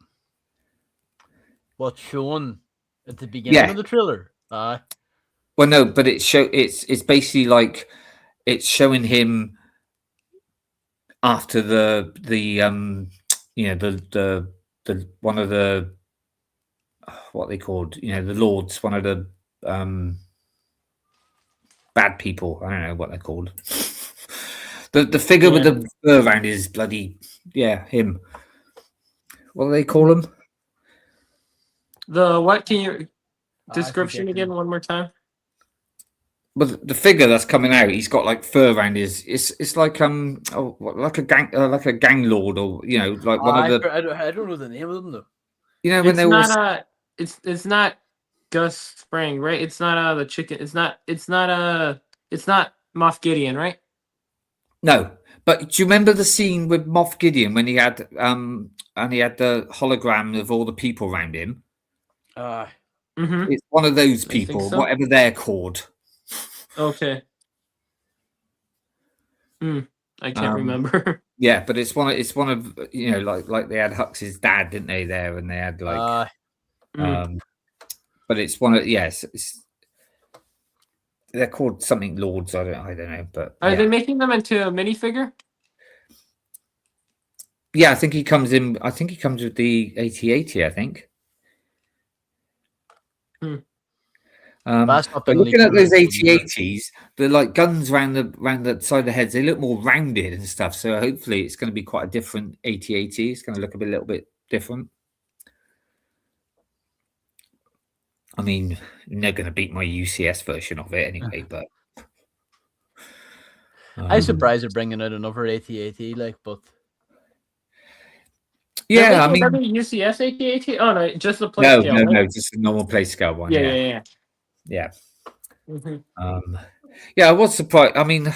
What's shown at the beginning of the trailer? Well, no, but it's basically like it's showing him after the one of the what they called, the lords, one of the bad people. I don't know what they're called. The figure with the fur around his bloody him. What do they call him? The what? Can you description again one more time? But the figure that's coming out, he's got like fur around his. It's like like a gang lord, or like one of the. I don't know the name of them though. When they were. It's not Gus Spring, right? It's not the chicken. It's not Moff Gideon, right? No, but do you remember the scene with Moff Gideon when he had and he had the hologram of all the people around him? It's one of those people, whatever they're called. Okay. I can't remember. Yeah, but it's one of like they had Hux's dad, didn't they? There, and they had like but it's one of they're called something lords. I don't know, but are they making them into a minifigure? Yeah, I think he comes in. I think he comes with the AT-AT. I think. But looking at those AT-ATs, the like guns around the side of the heads, they look more rounded and stuff. So hopefully, it's going to be quite a different AT-AT. It's going to look a little bit different. I mean, they're going to beat my UCS version of it anyway. But I'm surprised they're bringing out another AT-AT. But yeah, I mean, UCS AT-AT. Oh no, just the play scale. No, just a normal play scale one. Yeah. I was surprised. I mean,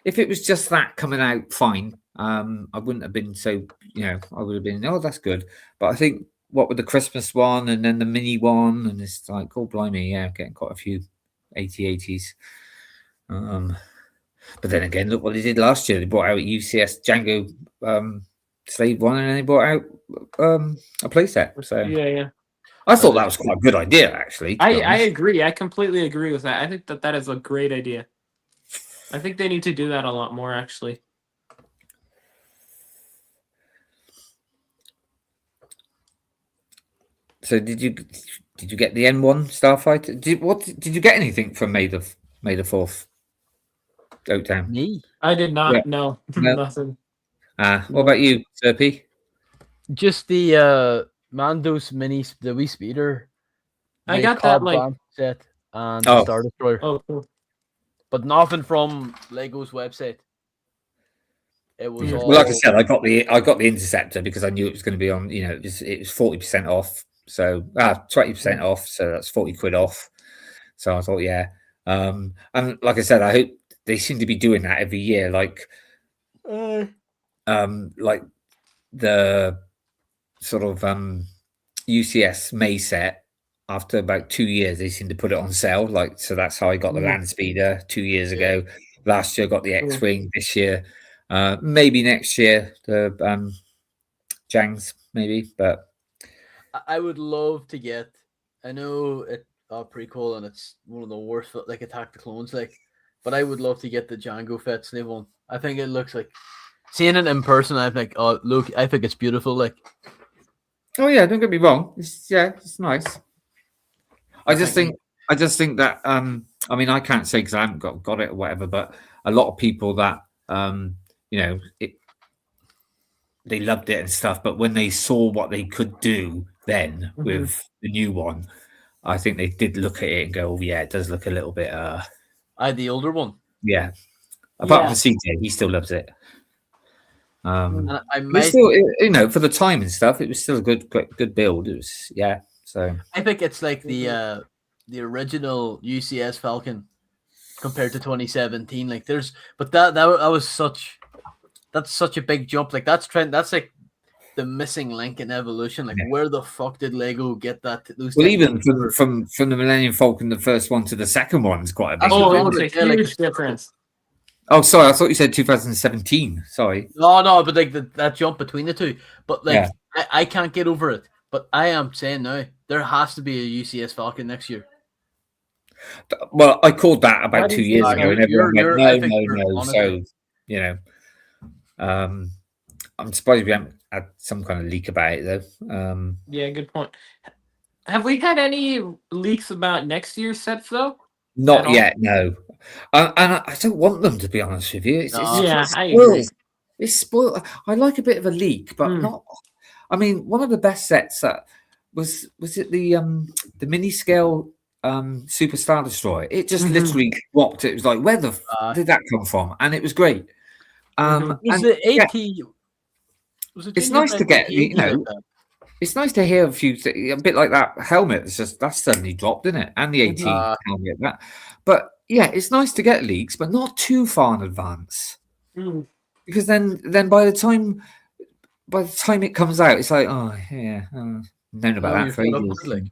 if it was just that coming out, fine. I wouldn't have been so. I would have been. Oh, that's good. But I think what with the Christmas one and then the mini one, and it's like, oh blimey, getting quite a few AT-ATs. But then again, look what they did last year. They brought out UCS Django Slave one, and then they brought out a playset. So I thought that was quite a good idea, actually. I agree. I completely agree with that. I think that is a great idea. I think they need to do that a lot more, actually. So did you get the N1 Starfighter? Did you get anything from May the 4th? Oaktown? Me? I did not. No, nothing. What about you, Slurpy? Just the Mando's the wee speeder. I the got that Cobb like. Van set and the Star Destroyer, Oh, cool. but nothing from Lego's website. It was all. Well, like I said, I got the Interceptor because I knew it was going to be on. You know, it was 40% off, so 20% off, so that's 40 quid off. So I thought, yeah, and like I said, I hope they seem to be doing that every year, like the sort of UCS May set. After about 2 years, they seem to put it on sale. Like, so that's how I got the Land Speeder 2 years ago. Last year, I got the X-Wing. This year, maybe next year, the Jangs, maybe. But I would love to get. I know it prequel and it's one of the worst, like Attack the Clones, like. But I would love to get the Jango Fett Slave one. I think it looks like seeing it in person. I think, oh look, I think it's beautiful. Like, oh yeah, don't get me wrong. It's nice. I just think that I mean, I can't say because I haven't got it or whatever, but a lot of people that you know, they loved it and stuff, but when they saw what they could do then with the new one, I think they did look at it and go, oh yeah, it does look a little bit the older one. Yeah. Apart from CJ, he still loves it. And I might still, you know, for the time and stuff, it was still a good build. It was, yeah. So I think it's like the original UCS Falcon compared to 2017. Like but that was such a big jump. Like that's like the missing link in evolution. Like where the fuck did Lego get that? Well, even from the Millennium Falcon, the first one to the second one is quite a big. Oh, it's a huge difference. Oh, sorry, I thought you said 2017. Sorry. No, but like that jump between the two. But like I can't get over it. But I am saying now there has to be a UCS Falcon next year. Well, I called that about 2 years ago, and everyone went, no. So, you know, I'm surprised we haven't had some kind of leak about it, though. Yeah, good point. Have we had any leaks about next year's sets, though? Not yet, no. And I don't want them, to be honest with you. I agree. It's spoiled. I like a bit of a leak, but not. I mean, one of the best sets that was it the mini scale Super Star Destroyer? It just literally dropped. It was like, where the did that come from? And it was great. Was the AT? It's nice to get, you know. It's nice to hear a few things, a bit like that helmet. It's just that's suddenly dropped, isn't it? And the 18 helmet, that. But yeah, it's nice to get leaks, but not too far in advance, because then by the time it comes out, it's like, oh yeah, known about that for ages.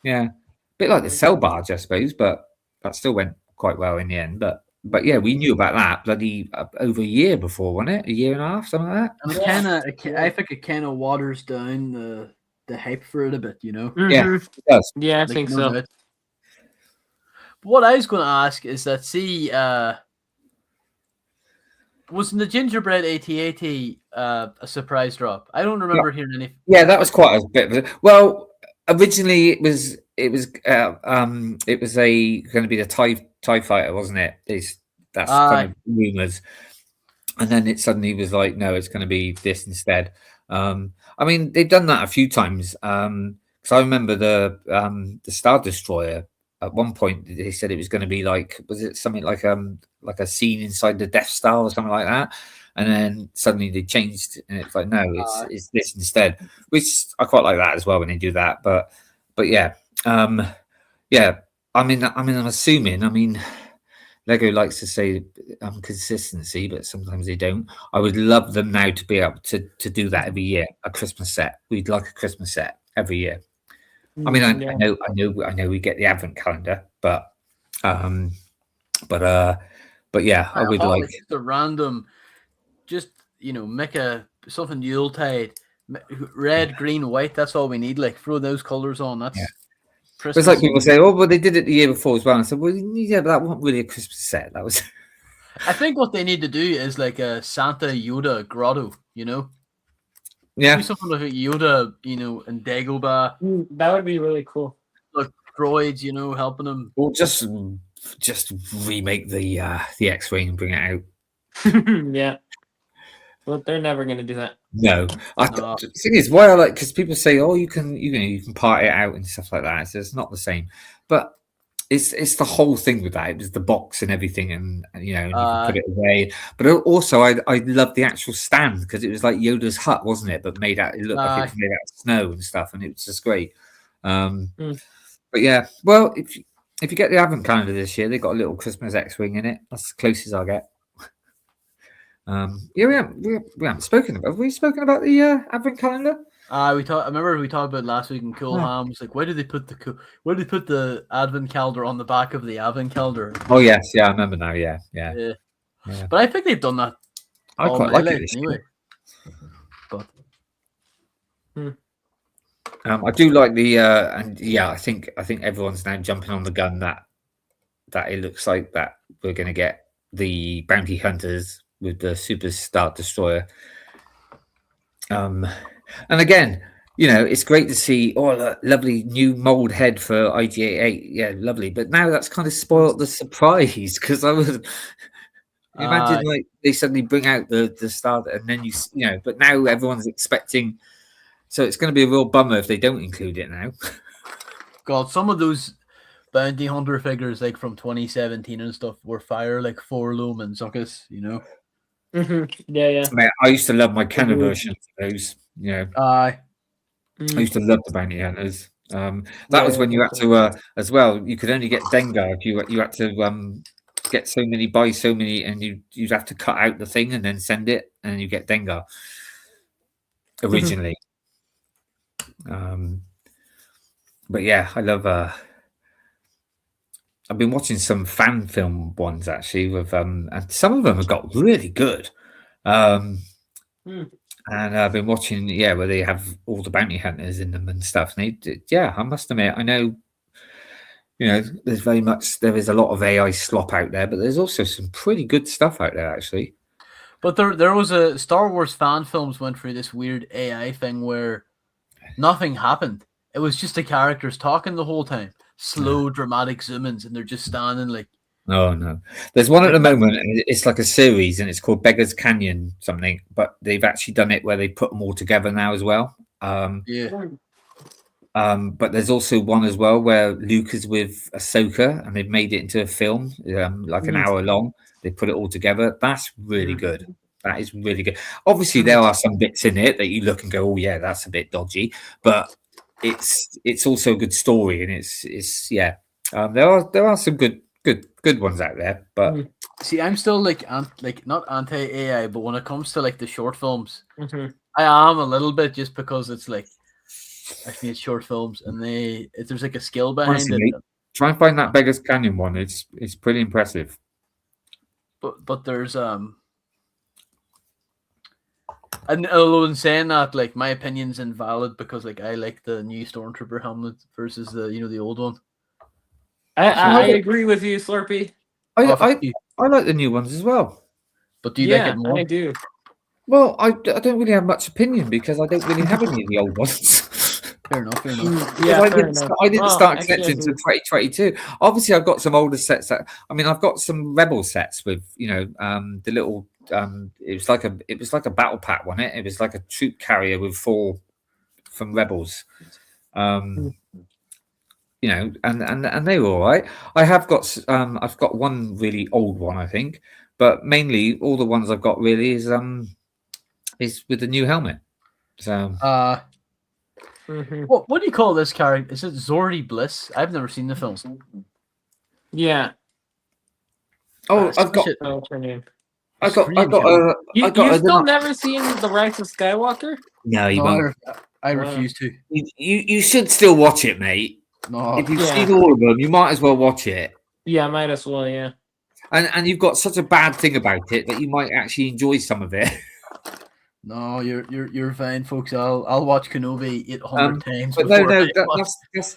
Yeah, a bit like the Cell Barge, I suppose, but that still went quite well in the end. But yeah, we knew about that bloody over a year before, wasn't it? A year and a half, something like that. And I think it kind of waters down the hype for it a bit, you know? Yeah, it does. Yeah, I think so. But what I was going to ask is that, wasn't the gingerbread AT-AT a surprise drop? I don't remember hearing any. Yeah, that was quite a bit of it. Well, originally it was going to be the TIE fighter, wasn't it? That's kind of rumors, and then it suddenly was like, no, it's going to be this instead. I mean, they've done that a few times. Because I remember the Star Destroyer at one point they said it was going to be like, was it something like a scene inside the Death Star or something like that, and then suddenly they changed and it's like, no, it's this instead, which I quite like that as well when they do that. But yeah. Yeah, I mean, I'm assuming. I mean, Lego likes to say consistency, but sometimes they don't. I would love them now to be able to do that every year. A Christmas set. We'd like a Christmas set every year. I mean, I know we get the Advent calendar, but yeah, I would like just a random, just make something Yuletide, red, green, white. That's all we need. Like throw those colors on. That's. Yeah. It's like people say, "Oh, but they did it the year before as well." And I said, "Well, yeah, but that wasn't really a Christmas set. That was." I think what they need to do is like a Santa Yoda grotto, Yeah, do something like a Yoda, and Dagobah. That would be really cool. Like droids, helping them. Or just remake the X-wing and bring it out. Yeah, Well, they're never going to do that. No, No. the thing is, why I like, because people say, "Oh, you can part it out and stuff like that." So it's not the same, but it's the whole thing with that. It was the box and everything, and you know, and you can put it away. But also, I love the actual stand because it was like Yoda's hut, wasn't it? But made out, it looked like it was made out of snow and stuff, and it was just great. But yeah, well, if you get the advent calendar this year, they got a little Christmas X-wing in it. That's as close as I get. Yeah, we haven't spoken about. Have we spoken about the advent calendar? I remember we talked about last week in Cool Han. Was like, why did they put the advent calendar on the back of the advent calendar? Oh yes, yeah, I remember now. Yeah. But I think they've done that. I quite like it anyway. But I do like the and yeah, I think everyone's now jumping on the gun that it looks like that we're going to get the bounty hunters with the Super Star Destroyer. And again, you know, it's great to see that lovely new mold head for IG-88. Yeah, lovely. But now that's kind of spoiled the surprise because I would imagine like they suddenly bring out the Star and then you know, but now everyone's expecting. So it's going to be a real bummer if they don't include it now. God, some of those bounty hunter figures like from 2017 and stuff were fire like 4 lumen suckers, you know. Yeah. Man, I used to love my Kenner version of those. You know, I used to love the bounty hunters. That was when you had to as well. You could only get Dengar if you had to get so many, buy so many, and you'd have to cut out the thing and then send it, and you get Dengar originally. But yeah, I love. I've been watching some fan film ones actually with and some of them have got really good. And I've been watching where they have all the bounty hunters in them and stuff. And I must admit, I know, you know, there is a lot of AI slop out there, but there's also some pretty good stuff out there actually. But there was a Star Wars fan films went through this weird AI thing where nothing happened. It was just the characters talking the whole time. Slow, dramatic zoom-ins, and they're just standing like. Oh no! There's one at the moment, and it's like a series, and it's called Beggars Canyon something. But they've actually done it where they put them all together now as well. But there's also one as well where Luke is with Ahsoka, and they've made it into a film, like an hour long. They put it all together. That's really good. That is really good. Obviously, there are some bits in it that you look and go, "Oh yeah, that's a bit dodgy," but it's also a good story, and it's there are some good ones out there. But see, I'm still like not anti AI, but when it comes to like the short films, I am a little bit, just because it's like I've made short films and there's like a skill behind it. Try and find that Beggars Canyon one. It's pretty impressive. But there's and although in saying that, like, my opinion's invalid because like I like the new Stormtrooper helmet versus the old one. I agree with you, Slurpy. I like the new ones as well. But do you like it more? I do. Well, I don't really have much opinion because I don't really have any of the old ones. Fair enough. Yeah, I didn't start collecting until 2022. Obviously, I've got some older sets I've got some Rebel sets with the little it was like a battle pack, wasn't it? It was like a troop carrier with 4 from Rebels. And they were all right. I've got one really old one, I think, but mainly all the ones I've got really is with the new helmet. So what do you call this character? Is it Zordy Bliss? I've never seen the films. Yeah. Oh, I've got her name. You've still never seen The Rise of Skywalker? No, you won't. I refuse to. You should still watch it, mate. No. If you've seen all of them, you might as well watch it. Yeah, might as well, yeah. And you've got such a bad thing about it that you might actually enjoy some of it. No, you're fine, folks. I'll watch Kenobi 800 times. But no,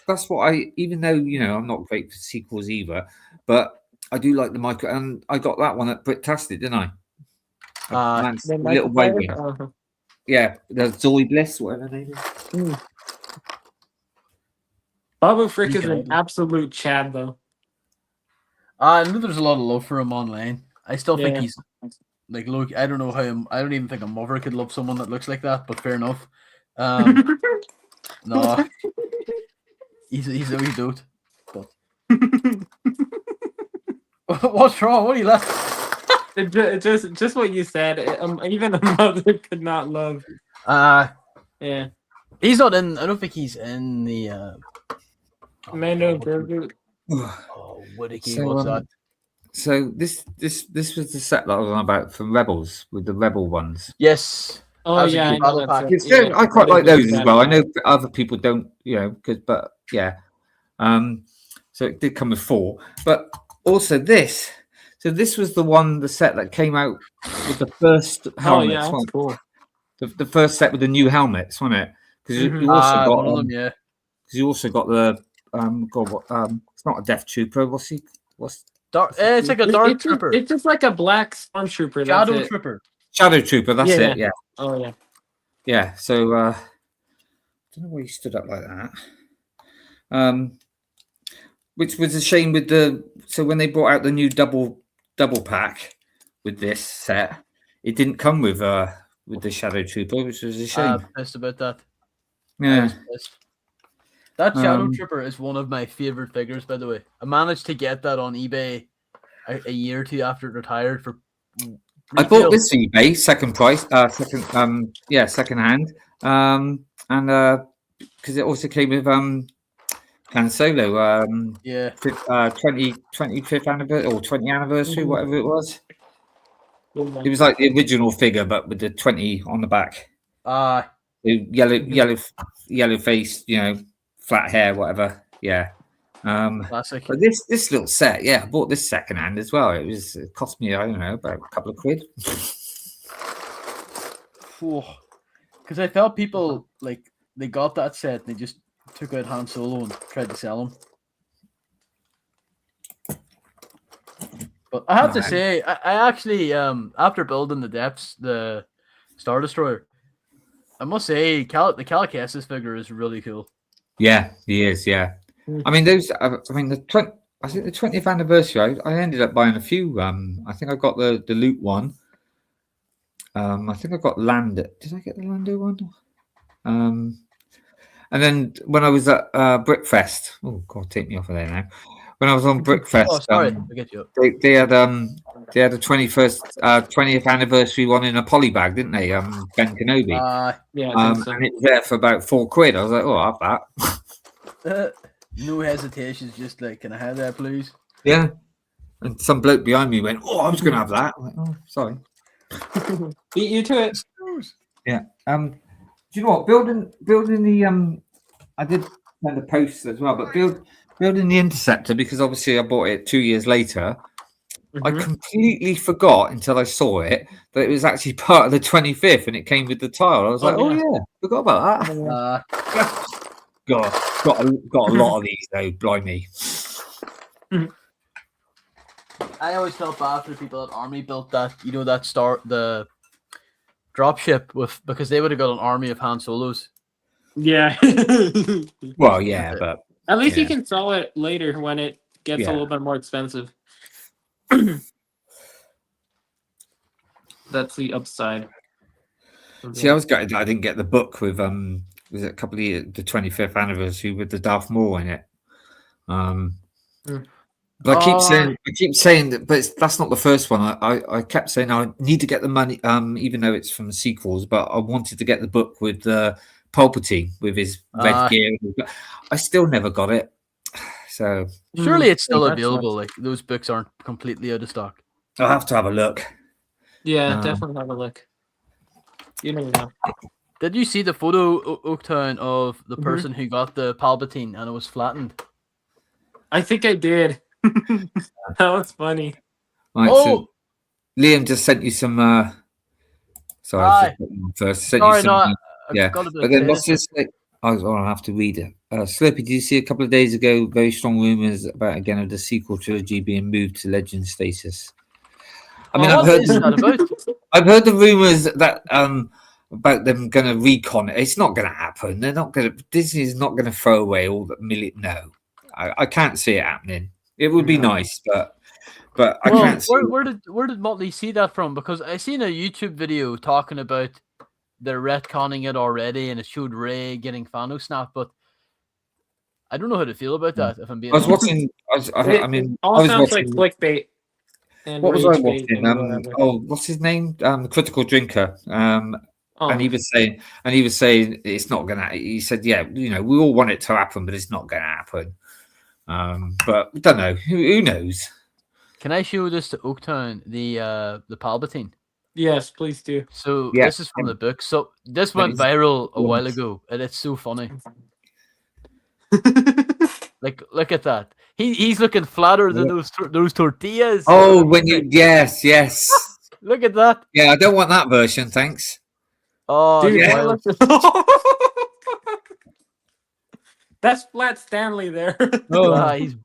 that's what even though I'm not great for sequels either, but I do like the micro, and I got that one at Bricktastic, didn't I? Little waving. Yeah, the Zoe Bliss, whatever her name is. Babu Frick is an absolute Chad, though. I know there's a lot of love for him online. I still think like, look, I don't know how. I don't even think a mother could love someone that looks like that. But fair enough. No, he's a wee dude. But what's wrong? What are you laughing? Just what you said. Even a mother could not love. Yeah. He's not in. I don't think he's in the. Mando Burger. Oh, Whittakee, So, what's that? So this was the set that I was on about for Rebels with the Rebel ones. Yes. Oh That's a yeah, good I know battle pack. that's I quite like those as well. I know that. other people don't, but yeah. So it did come with 4, but also this. So this was the set that came out with the first helmets. Oh yeah, that's cool. The first set with the new helmets, wasn't it? Because you also got one of them, yeah. Because you also got the it's not a Death Trooper. What's it's like a dark trooper. It's just like a black stormtrooper. Shadow trooper. Shadow Trooper. That's it. Yeah. Oh yeah. Yeah. So I don't know why he stood up like that. Which was a shame with so when they brought out the new double pack with this set, it didn't come with the Shadow Trooper, which was a shame. I'm pissed about that. Yeah. That Shadow Trooper is one of my favorite figures, by the way. I managed to get that on eBay a year or two after it retired for. I bought this eBay second hand, and because it also came with Han Solo, 25th anniversary or 20th anniversary, whatever it was. It was like the original figure, but with the 20 on the back. Yellow face, flat hair, whatever. Yeah. Classic. But this little set, I bought this second hand as well. It cost me, I don't know, about a couple of quid. Because I felt people like they got that set and they just took out Han Solo and tried to sell him. But I have to say, I actually after building the Star Destroyer, I must say the Cal Kestis figure is really cool. Yeah, he is. Yeah, I mean the 20th anniversary. I ended up buying a few. I think I got the Loot one. I think I got Lando. Did I get the Lando one? And then when I was at Brickfest, oh God, take me off of there now. When I was on Brickfest, they had a 20th anniversary one in a poly bag, didn't they? Ben Kenobi. And it was there for about £4. I was like, oh, I'll have that. No hesitations, just like, can I have that, please? Yeah. And some bloke behind me went, oh, I was going to have that. I'm like, oh, sorry. Beat you to it. Yeah. Do you know what? Building the I did send a post as well, but building the Interceptor, because obviously I bought it 2 years later. I completely forgot until I saw it that it was actually part of the 25th and it came with the tile. I was like, forgot about that. God, got a lot of these though, blimey. I always felt bad for the people at Army built that, the dropship because they would have got an army of Han Solos. Yeah. Well, yeah, but at least you can sell it later when it gets a little bit more expensive. That's the upside. See, I was gutted that I didn't get the book with was it a couple of years, the 25th anniversary with the Darth Maul in it. But I keep saying that, but that's not the first one. I kept saying I need to get the money, even though it's from the sequels. But I wanted to get the book with Palpatine with his red gear. I still never got it. So surely it's still available. Like those books aren't completely out of stock. I'll have to have a look. Yeah, definitely have a look. You never know. Did you see the photo, Oaktown, of the person who got the Palpatine and it was flattened? I think I did. That was funny. Right, so Liam just sent you some. Sorry, first. But then what's this? I'll have to read it. Slurpy, did you see a couple of days ago very strong rumors about again of the sequel trilogy being moved to legend status? I mean, I've heard the rumors that about them going to recon it. It's not going to happen. They're not going to. Disney's not going to throw away all the million. No, I can't see it happening. It would be nice, but But I can't see. Where did Motley see that from? Because I seen a YouTube video talking about they're retconning it already, and it showed Ray getting Thanos snapped, but I don't know how to feel about that. If I'm being I was honest. watching. All sounds watching, like clickbait. And what was I rage bait watching? and whatever. What's his name? Critical Drinker. Oh. And he was saying it's not gonna. He said, yeah, we all want it to happen, but it's not gonna happen. But I don't know. Who knows? Can I show this to Oaktown, the Palpatine? Yes, please do. So Yeah. this is from the book. So this went viral a while ago, and it's so funny. Like, look at that. He's looking flatter than those tortillas. Oh, yes. Look at that. Yeah, I don't want that version, thanks. Oh, Dude, yeah. That's Flat Stanley there. He's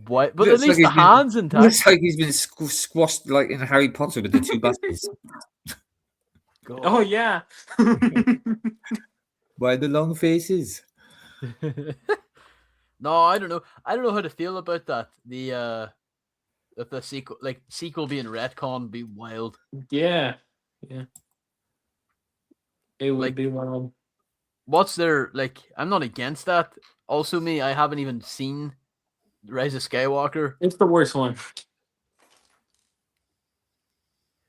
white, but at least the hands intact. Looks like he's been squashed like in Harry Potter with the two buses. Oh yeah. Why the long faces? No, I don't know. I don't know how to feel about that. The sequel being retcon would be wild. Yeah. It would be wild. What's their I'm not against that. Also, I haven't even seen Rise of Skywalker. It's the worst one.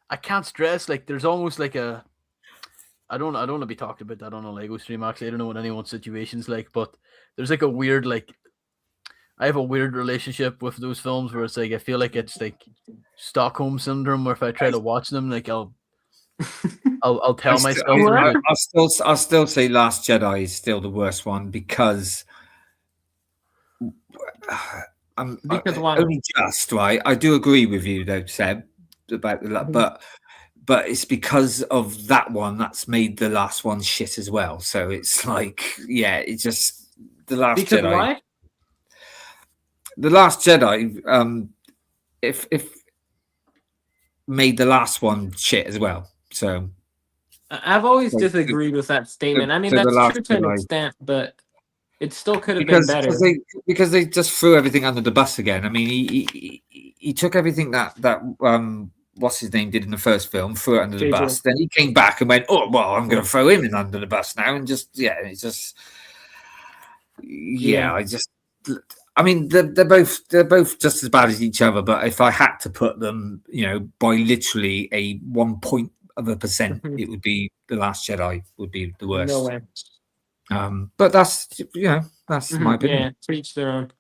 I can't stress there's almost a. I don't want to be talked about that on a Lego stream. Actually, I don't know what anyone's situation's like, but there's a weird I have a weird relationship with those films where it's I feel like it's Stockholm syndrome, where if I try to watch them, I'll tell myself. I'll still say Last Jedi is still the worst one because only just right. I do agree with you though, Seb, about but it's because of that one that's made the last one shit as well. So it's it's just the Last Jedi. Why? The Last Jedi, if made the last one shit as well. So I've always disagreed with that statement. I mean, that's true to an extent, but it still could have been better. Because they just threw everything under the bus again. I mean, he took everything that what's his name did in the first film, threw it under the bus. Then he came back and went, oh well, I'm going to throw him in under the bus now, and I mean, they're both just as bad as each other. But if I had to put them, by literally a 1%, it would be The Last Jedi would be the worst. No way. But that's my opinion. Yeah, to each their own.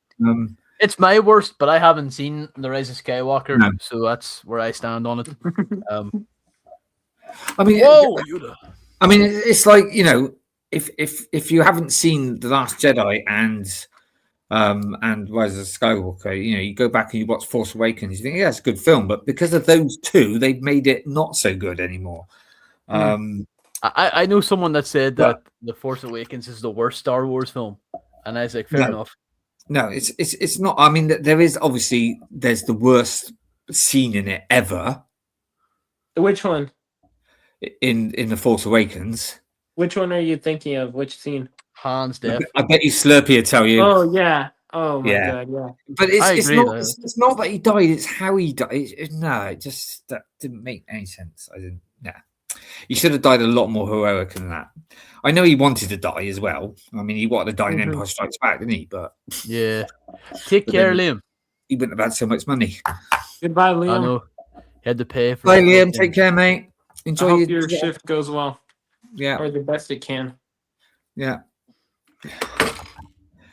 It's my worst, but I haven't seen The Rise of Skywalker, so that's where I stand on it. I mean, Yoda. I mean, it's if you haven't seen The Last Jedi and Rise of Skywalker, you go back and you watch Force Awakens, you think, yeah, it's a good film, but because of those two, they've made it not so good anymore. I know someone that said that The Force Awakens is the worst Star Wars film, and I was like, fair enough. No, it's not. I mean, there's the worst scene in it ever. Which one? In The Force Awakens. Which one are you thinking of? Which scene? Han's death. I bet you Slurpy will tell you. Oh yeah. Oh my god. Yeah. But it's not that he died. It's how he died. That didn't make any sense. I didn't. Nah. He should have died a lot more heroic than that. I know he wanted to die as well. I mean, he wanted to die in Empire Strikes Back, didn't he? But yeah. Take care, Liam. He wouldn't have had so much money. Goodbye, Liam. I know. He had to pay for. Bye, Liam. Take care, mate. Enjoy your shift goes well. Yeah. Or the best it can. Yeah.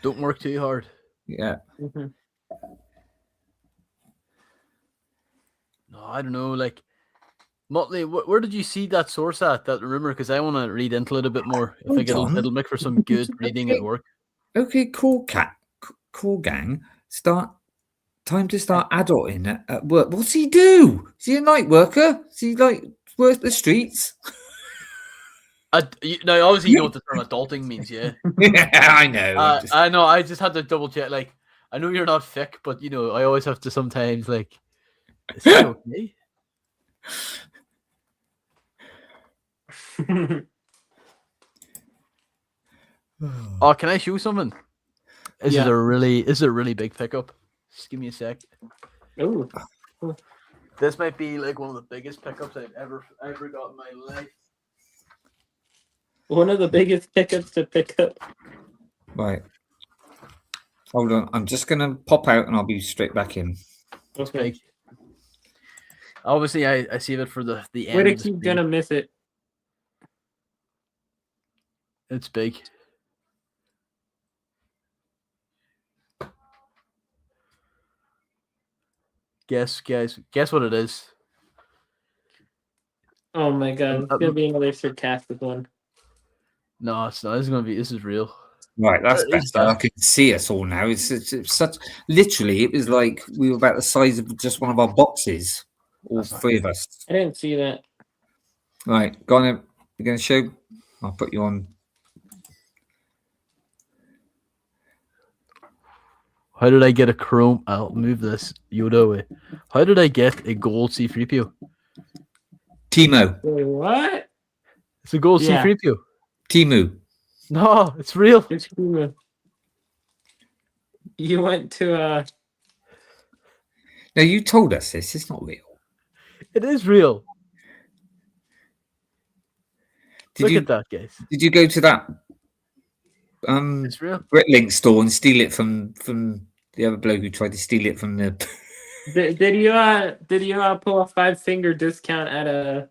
Don't work too hard. Yeah. No, I don't know. Motley, where did you see that source at, that rumor? Because I want to read into it a bit more. I think it'll make for some good reading at work. Okay, cool gang. Time to start adulting at work. What's he do? Is he a night worker? Is he work the streets? Now, obviously, you know what the term adulting means, yeah? Yeah, I know. I know. I just had to double check. I know you're not thick, but, I always have to sometimes, is that okay? Oh, can I show something? This is a really big pickup. Just give me a sec. Ooh. This might be like one of the biggest pickups I've ever got in my life. One of the biggest pickups to pick up. Right. Hold on. I'm just going to pop out and I'll be straight back in. Okay. Obviously, I save it for the end. Whittakee gonna miss it. It's big. Guess what it is. Oh my god, it's gonna be another sarcastic one. No, it's not. This is real. Right, that's better. I can see us all now. It's such. Literally, it was like we were about the size of just one of our boxes. All three of us. I didn't see that. Right, go on. You're going to show. I'll put you on. How did I get a chrome? I'll move this Yoda away. How did I get a gold C3PO? Timo. Wait, what? It's a gold Yeah. C3PO. Timu. No, it's real. It's cool. You went to Now you told us this. It's not real. It is real. Look you, at that, guys. Did you go to that It's real. Britlink store and steal it from the other bloke who tried to steal it from the? did you pull a 5-finger discount at a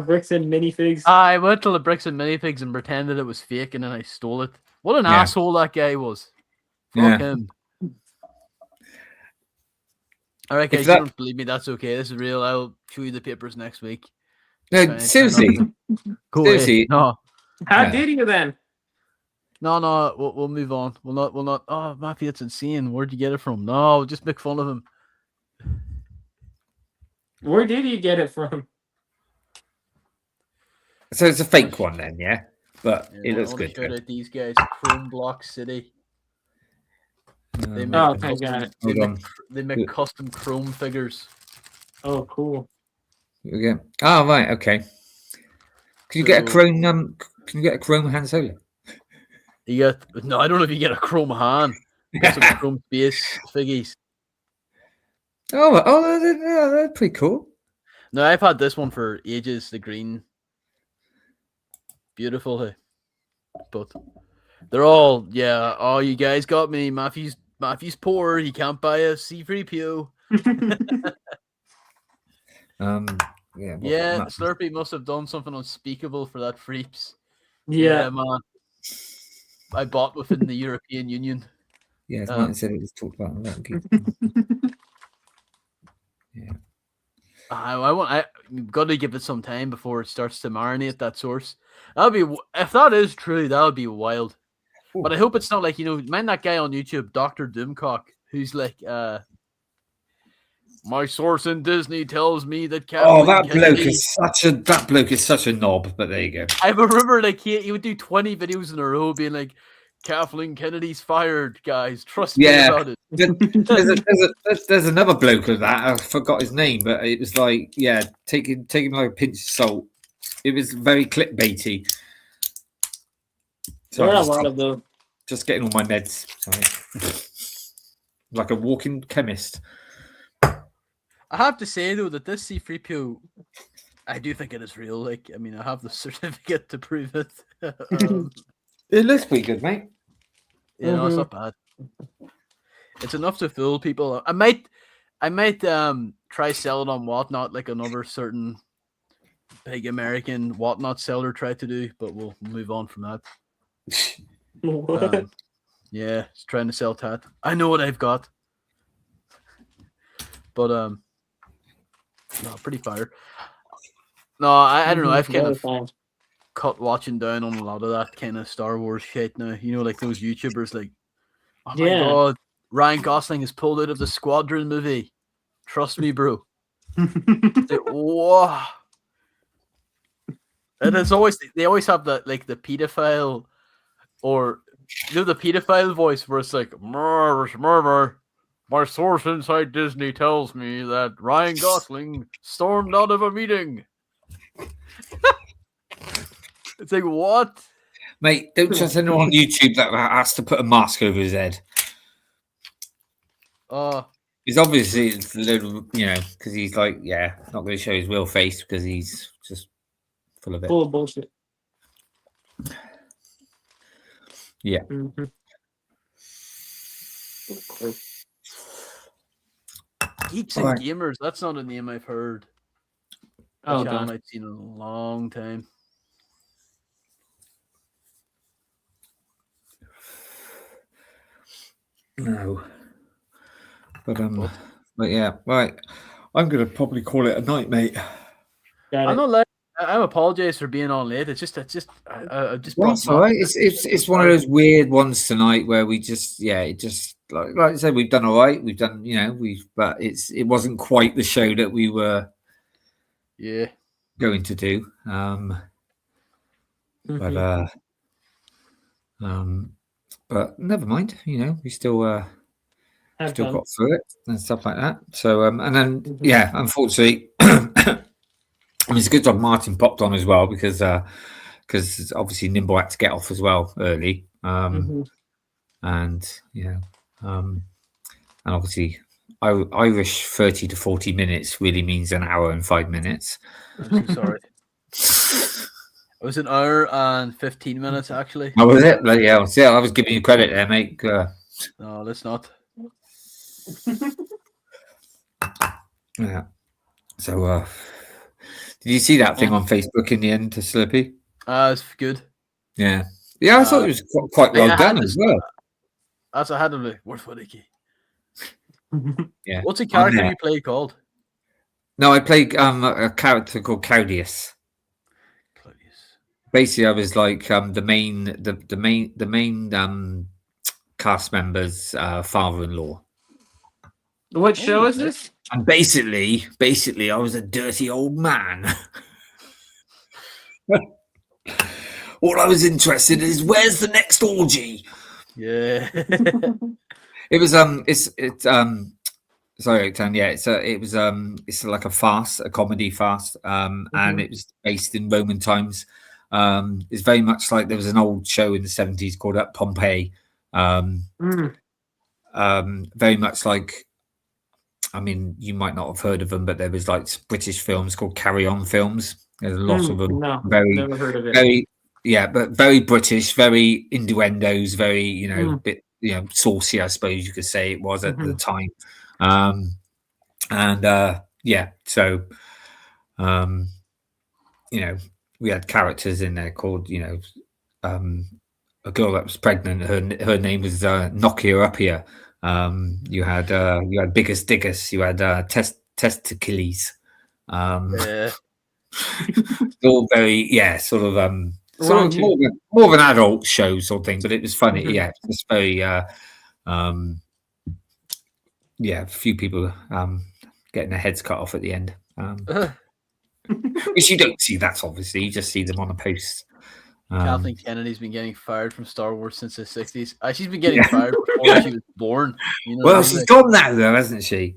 Bricks and Minifigs? I went to the Bricks and Minifigs and pretended it was fake, and then I stole it. What an asshole that guy was. Fuck him. All right, guys, you don't believe me. That's okay. This is real. I'll show you the papers next week. No, seriously. Seriously. No. How did you then? No. We'll move on. We'll not. Oh, Matthew, that's insane. Where'd you get it from? No, just make fun of him. Where did you get it from? So it's a fake one then, yeah? But it looks good. Shout out these guys, Chrome Block City. They make okay, got it. They make custom Chrome figures. Oh, cool. Yeah. Oh, right. Okay. Can you get a Chrome? Can you get a Chrome Han Solo? No, I don't know if you get a Chrome Han. You got some Chrome Space figgies. Oh, they're pretty cool. No, I've had this one for ages. The green, beautiful. Hey, but they're all Oh, you guys got me. Matthew's poor. He can't buy a C3PO. Slurpy must have done something unspeakable for that Freeps. Yeah, man. I bought within the European Union. Yeah, as Martin said, it was talked about. Yeah. I've got to give it some time before it starts to marinate that source. If that is true, that would be wild. Ooh. But I hope it's not like, mind that guy on YouTube, Dr. Doomcock, who's like, my source in Disney tells me that that bloke is such a knob, but there you go. I remember he would do 20 videos in a row being like, Kathleen Kennedy's fired, guys. Trust me about it. There's another bloke of that. I forgot his name, but it was like, take him like a pinch of salt. It was very clickbaity. There are a lot of them. Just getting all my meds. Sorry. Like a walking chemist. I have to say though that this C3PO, I do think it is real. I have the certificate to prove it. It looks pretty good, mate. No, it's not bad. It's enough to fool people. I might try selling on Whatnot like another certain big American Whatnot seller tried to do, but we'll move on from that. It's trying to sell tat. I know what I've got, but no, pretty fire. No, I don't know. I've kind of cut watching down on a lot of that kind of Star Wars shit now. Like those YouTubers like, oh my god, Ryan Gosling is pulled out of the Squadron movie. Trust me, bro. Whoa. And it's always they always have that like the pedophile or the pedophile voice where it's like murmur. My source inside Disney tells me that Ryan Gosling stormed out of a meeting. It's like, what? Mate, don't trust anyone on YouTube that has to put a mask over his head. He's obviously a little, because he's like, not going to show his real face because he's just full of it. Full of bullshit. Yeah. Mm-hmm. Geeks and Gamers. That's not a name I've heard. Oh, God. I've seen in a long time. No. But yeah, right. I'm going to probably call it a night, mate. I'm not late. I apologize for being on late. I just That's all right. It's one of those weird ones tonight where we just it just like I said, we've done all right. We've done but it wasn't quite the show that we were going to do. But never mind. We still got through it and stuff like that. So and then unfortunately. I mean, it's a good job Martin popped on as well because obviously Nimble had to get off as well early, and obviously Irish 30 to 40 minutes really means an hour and 5 minutes. I'm so sorry. It was an hour and 15 minutes actually. Oh, was it? Bloody hell! Yeah, I was giving you credit there, mate. No, let's not. Yeah. So. Did you see that thing on Facebook in the end to Slurpy? It's good. Yeah. Yeah, I thought it was quite well done as well. That's I had him like, where's Whittakee? Yeah. What's the character you play called? No, I played a character called Claudius. Basically, I was like the main cast member's father-in-law. What show is this? And basically, I was a dirty old man. All I was interested in is where's the next orgy? Yeah. It was sorry, Tan, yeah, it's like a farce, a comedy farce, and it was based in Roman times. It's very much like there was an old show in the 70s called Pompeii. Very much like, I mean, you might not have heard of them, but there was like British films called Carry On films. There's a lot of them. No, never heard of it. But very British, very innuendos, very bit saucy, I suppose you could say it was at the time. So we had characters in there called a girl that was pregnant. Her name was Nokia Uppia. You had Biggest Diggers. You had Testicles. All very sort of more of an adult show sort of thing, but it was funny. Yeah, it was very a few people getting their heads cut off at the end. Which you don't see that, obviously. You just see them on a post. Kathleen Kennedy's been getting fired from Star Wars since the 60s. She's been getting fired before she was born. Well, she's gone now, though, hasn't she?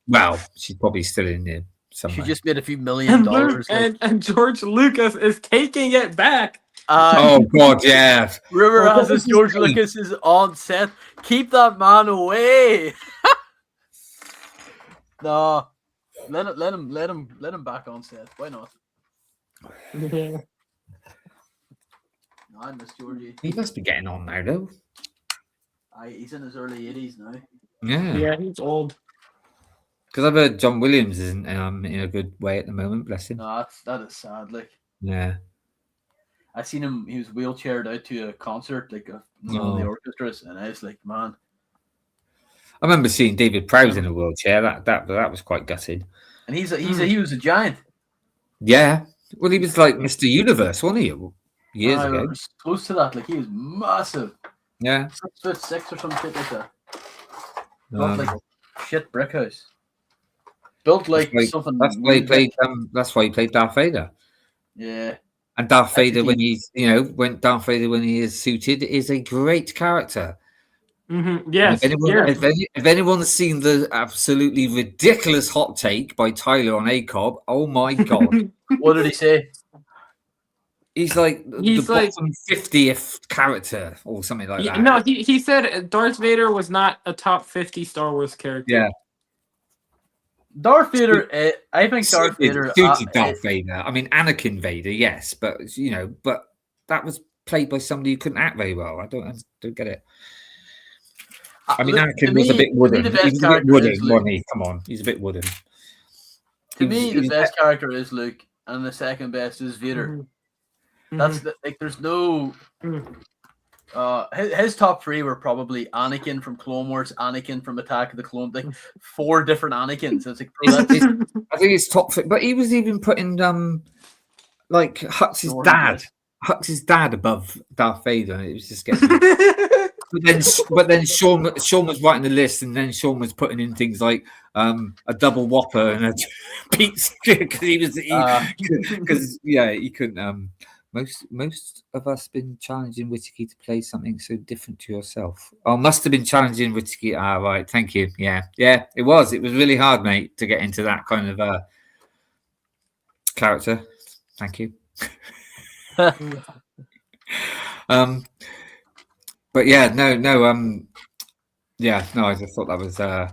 Well, she's probably still in there somewhere. She just made a few $1 million. And George Lucas is taking it back. Oh, God, yeah. Rumor has it George Lucas is on set. Keep that man away. No. Let him back on set. Why not? I miss Georgie. He must be getting on now, though. He's in his early 80s now. Yeah, he's old. Because I've heard John Williams isn't in a good way at the moment. Bless him. No, that is sad. Like, yeah, I seen him. He was wheelchaired out to a concert, like one of the orchestras, and I was like, man. I remember seeing David Prowse in a wheelchair. That was quite gutted. And he was a giant. Yeah. Well, he was like Mr. Universe, wasn't he? Years ago. Was close to that. Like, he was massive. Yeah. 6'6" or some shit like that. Built like a shit brick house. Built like something. That's why he played. That's why he played Darth Vader. Yeah. And Darth Vader, when he is suited, is a great character. Yes. If anyone's seen the absolutely ridiculous hot take by Tyler on ACOB, oh my God. What did he say? He's like He's the like- bottom 50th character or something like that. No, he said Darth Vader was not a top 50 Star Wars character. Yeah. Darth Vader, I think Darth Vader suited Darth Vader. I mean, Anakin Vader, yes, but but that was played by somebody who couldn't act very well. I don't get it. I mean, Anakin was a bit wooden. He was a bit wooden, wasn't he? Come on, he's a bit wooden. To me, the best character is Luke, and the second best is Vader. That's there's no. His top three were probably Anakin from Clone Wars, Anakin from Attack of the Clones, like 4 different Anakins. It's like, I think it's top, but he was even putting like Hux's dad above Darth Vader, and it was just getting. but then Sean was writing the list, and then Sean was putting in things like a double Whopper and a pizza because he couldn't. Most of us been challenging Whittakee to play something so different to yourself. Oh, must have been challenging Whittakee. Ah, right. Thank you. Yeah. It was. It was really hard, mate, to get into that kind of character. Thank you. But yeah, no. I just thought that was. I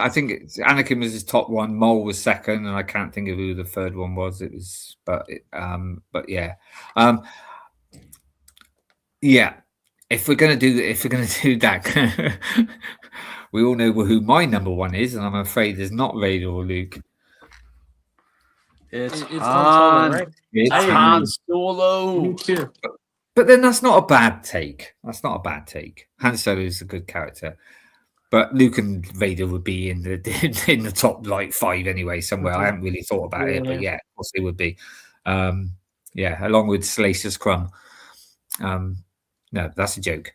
think Anakin was his top one. Mole was second, and I can't think of who the third one was. It was, but yeah. If we're gonna do that, we all know who my number one is, and I'm afraid there's not Vader or Luke. It's Han Solo, right? It's Han Solo. Me too. But then that's not a bad take. Han Solo is a good character. But Luke and Vader would be in the top like 5 anyway somewhere. I haven't really thought about it, but yeah, of course they would be. Along with Salacious Crumb. No, that's a joke.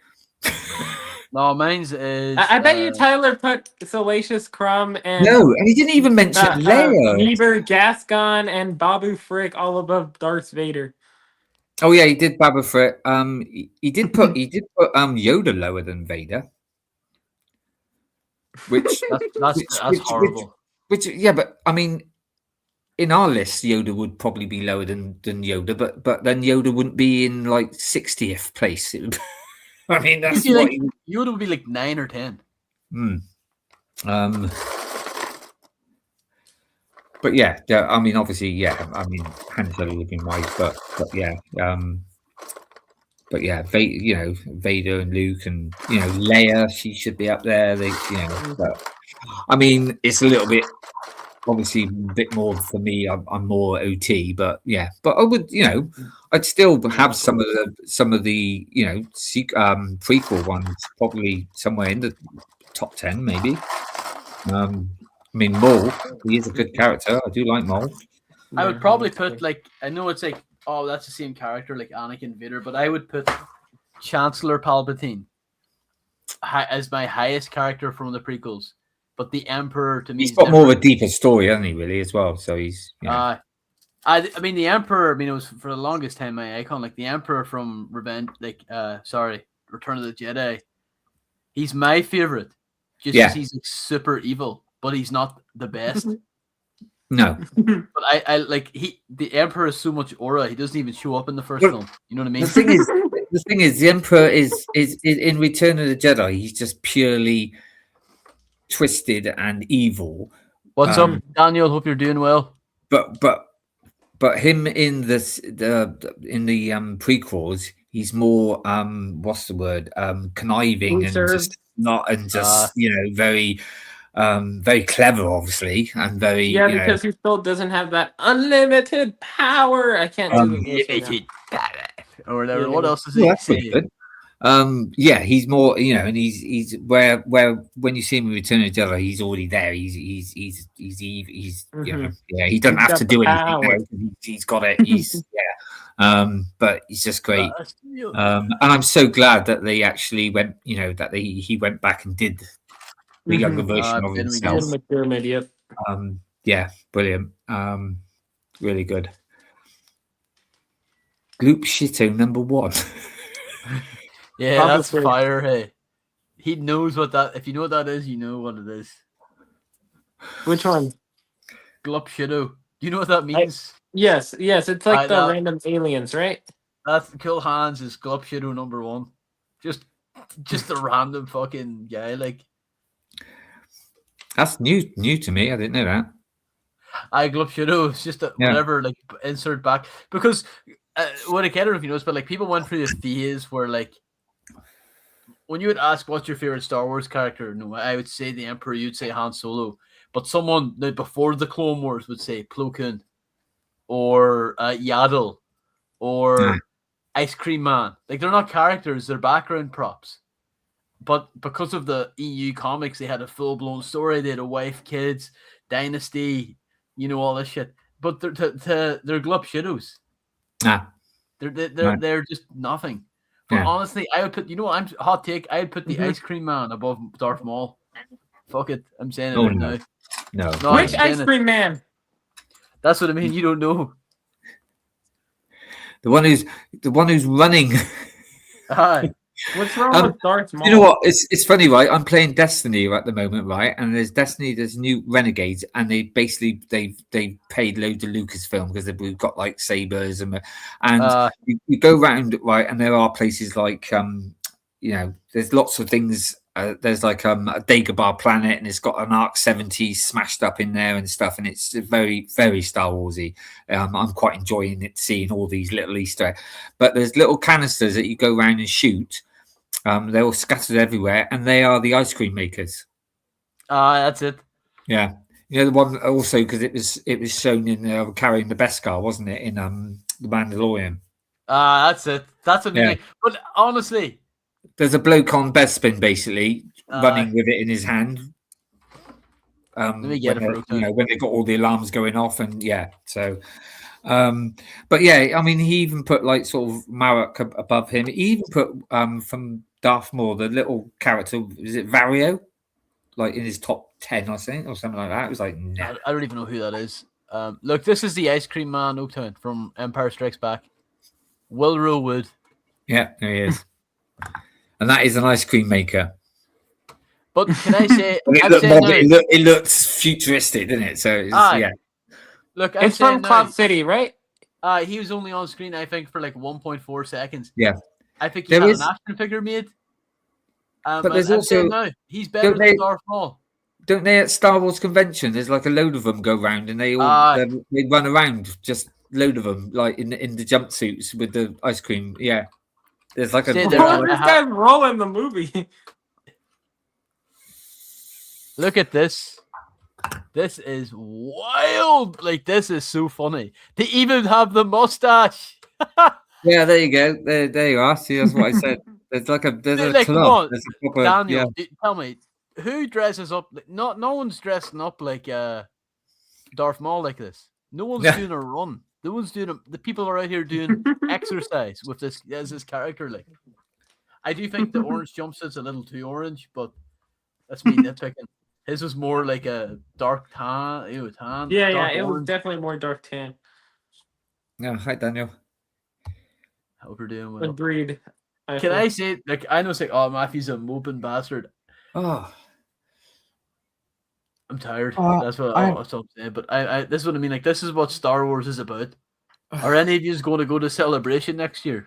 No, mine's is. I bet you Tyler put Salacious Crumb and he didn't even mention Leia. Neber, Gascon, and Babu Frick all above Darth Vader. Oh yeah, he did Babu Frick. He did put Yoda lower than Vader. Which that's horrible. But I mean, in our list, Yoda would probably be lower than Yoda, but then Yoda wouldn't be in like 60th place. I mean, that's what Yoda would be like 9 or 10. But yeah. I mean, obviously, I mean, Han Solo would be right, but yeah. But yeah, Vader and Luke and Leia, she should be up there. But, I mean, it's a little bit, obviously, a bit more for me. I'm more OT, but yeah. But I would, I'd still have some of the prequel ones probably somewhere in the top 10, maybe. I mean, Maul, he is a good character. I do like Maul. I would probably put I know it's like. Oh, that's the same character like Anakin Vader, but I would put Chancellor Palpatine as my highest character from the prequels. But the Emperor, to me, he's got more of a deeper story, hasn't he? Really, as well. So he's. I mean, the Emperor. I mean, it was for the longest time my icon. Like the Emperor from Return of the Jedi. He's my favorite, just because he's super evil, but he's not the best. No, but I like the Emperor is so much aura. He doesn't even show up in the first film. You know what I mean? The thing is, the Emperor is in Return of the Jedi. He's just purely twisted and evil. What's up, Daniel? Hope you're doing well. But him in the prequels, he's more what's the word? Conniving and just very. Very clever, obviously, and very because he still doesn't have that unlimited power. I can't do the or whatever. Yeah. What else is he saying? He's more, and he's where when you see him in Return of the Jedi, he's already there. He's he doesn't have to do anything. He's got it. But he's just great. And I'm so glad that they actually went, that he went back and did the younger version of himself. Brilliant. Really good. Gloop Shito number 1. Yeah, that's fire. Hey, he knows what that. If you know what that is, you know what it is. Which one? Gloop Shito. Do you know what that means? Yes. It's like the random aliens, right? That's Cool Han's is Glub Shadow number 1. Just a random fucking guy. Like that's new to me. I didn't know that. I Glub Shadow. It's just whatever. Like insert back because what I can't know if you noticed, but like people went through this phase where like when you would ask what's your favorite Star Wars character, no, I would say the Emperor. You'd say Han Solo, but someone before the Clone Wars would say Plo Koon or Yaddle or Ice Cream Man. Like they're not characters; they're background props. But because of the EU comics, they had a full-blown story. They had a wife, kids, dynasty, all this shit. But they're Glub Shadows. They're just nothing. But honestly, I would put. I'm hot take. I would put the Ice Cream Man above Darth Maul. Fuck it, I'm saying it now. No. Which Ice Cream Man? That's what I mean. You don't know. The one who's running. Hi. What's wrong with Darth Maul? You know what? It's funny, right? I'm playing Destiny at the moment, right? And there's new Renegades, and they basically they paid loads of Lucasfilm because we've got like sabers and you go around, right? And there are places like there's lots of things. There's like a Dagobah planet, and it's got an Arc 70 smashed up in there and stuff, and it's very, very Star Warsy. I'm quite enjoying it, seeing all these little Easter eggs. But there's little canisters that you go around and shoot. They're all scattered everywhere, and they are the ice cream makers. That's it. Yeah, the one also because it was shown in carrying the Beskar, wasn't it, in the Mandalorian? That's it. That's what I mean. But honestly. There's a bloke on Bespin basically running with it in his hand. Let me get when they got all the alarms going off, and but yeah, I mean, he even put like sort of Marek above him. He even put from Darth Maul the little character, is it Vario, like in his top 10 or something like that. It was like, nah. I don't even know who that is. Look, this is the Ice Cream Man Oaktown from Empire Strikes Back. Wilro Wood. Yeah, there he is. And that is an ice cream maker. But can I say... it looks futuristic, doesn't it? So, Look, it's from Cloud City, right? He was only on screen, I think, for like 1.4 seconds. Yeah. I think he had an action figure made. But there's also... he's better than Darth Maul. Don't they at Star Wars convention? There's like a load of them go round, and they all they run around, just load of them, like in the jumpsuits with the ice cream. Yeah. There's like this guy's rolling the movie. Look at this. This is wild. Like, this is so funny. They even have the mustache. Yeah, there you go. There you are. See, that's what I said. There's a club. There's a proper, Daniel, tell me, who dresses up? No one's dressing up like Darth Maul like this. No one's doing a run. No one's doing the people are out here doing exercise with this as his character. Like, I do think the orange jumpsuit's a little too orange, but that's me nitpicking. His was more like a dark tan. Tan. Yeah, it was definitely more dark tan. Yeah, hi Daniel. Hope you're doing well. Agreed. Can I say, like, I know, say, oh, Matthew's a moping bastard. Oh. I'm tired. That's what I'm saying. But this is what I mean. Like, this is what Star Wars is about. Are any of you going to go to Celebration next year?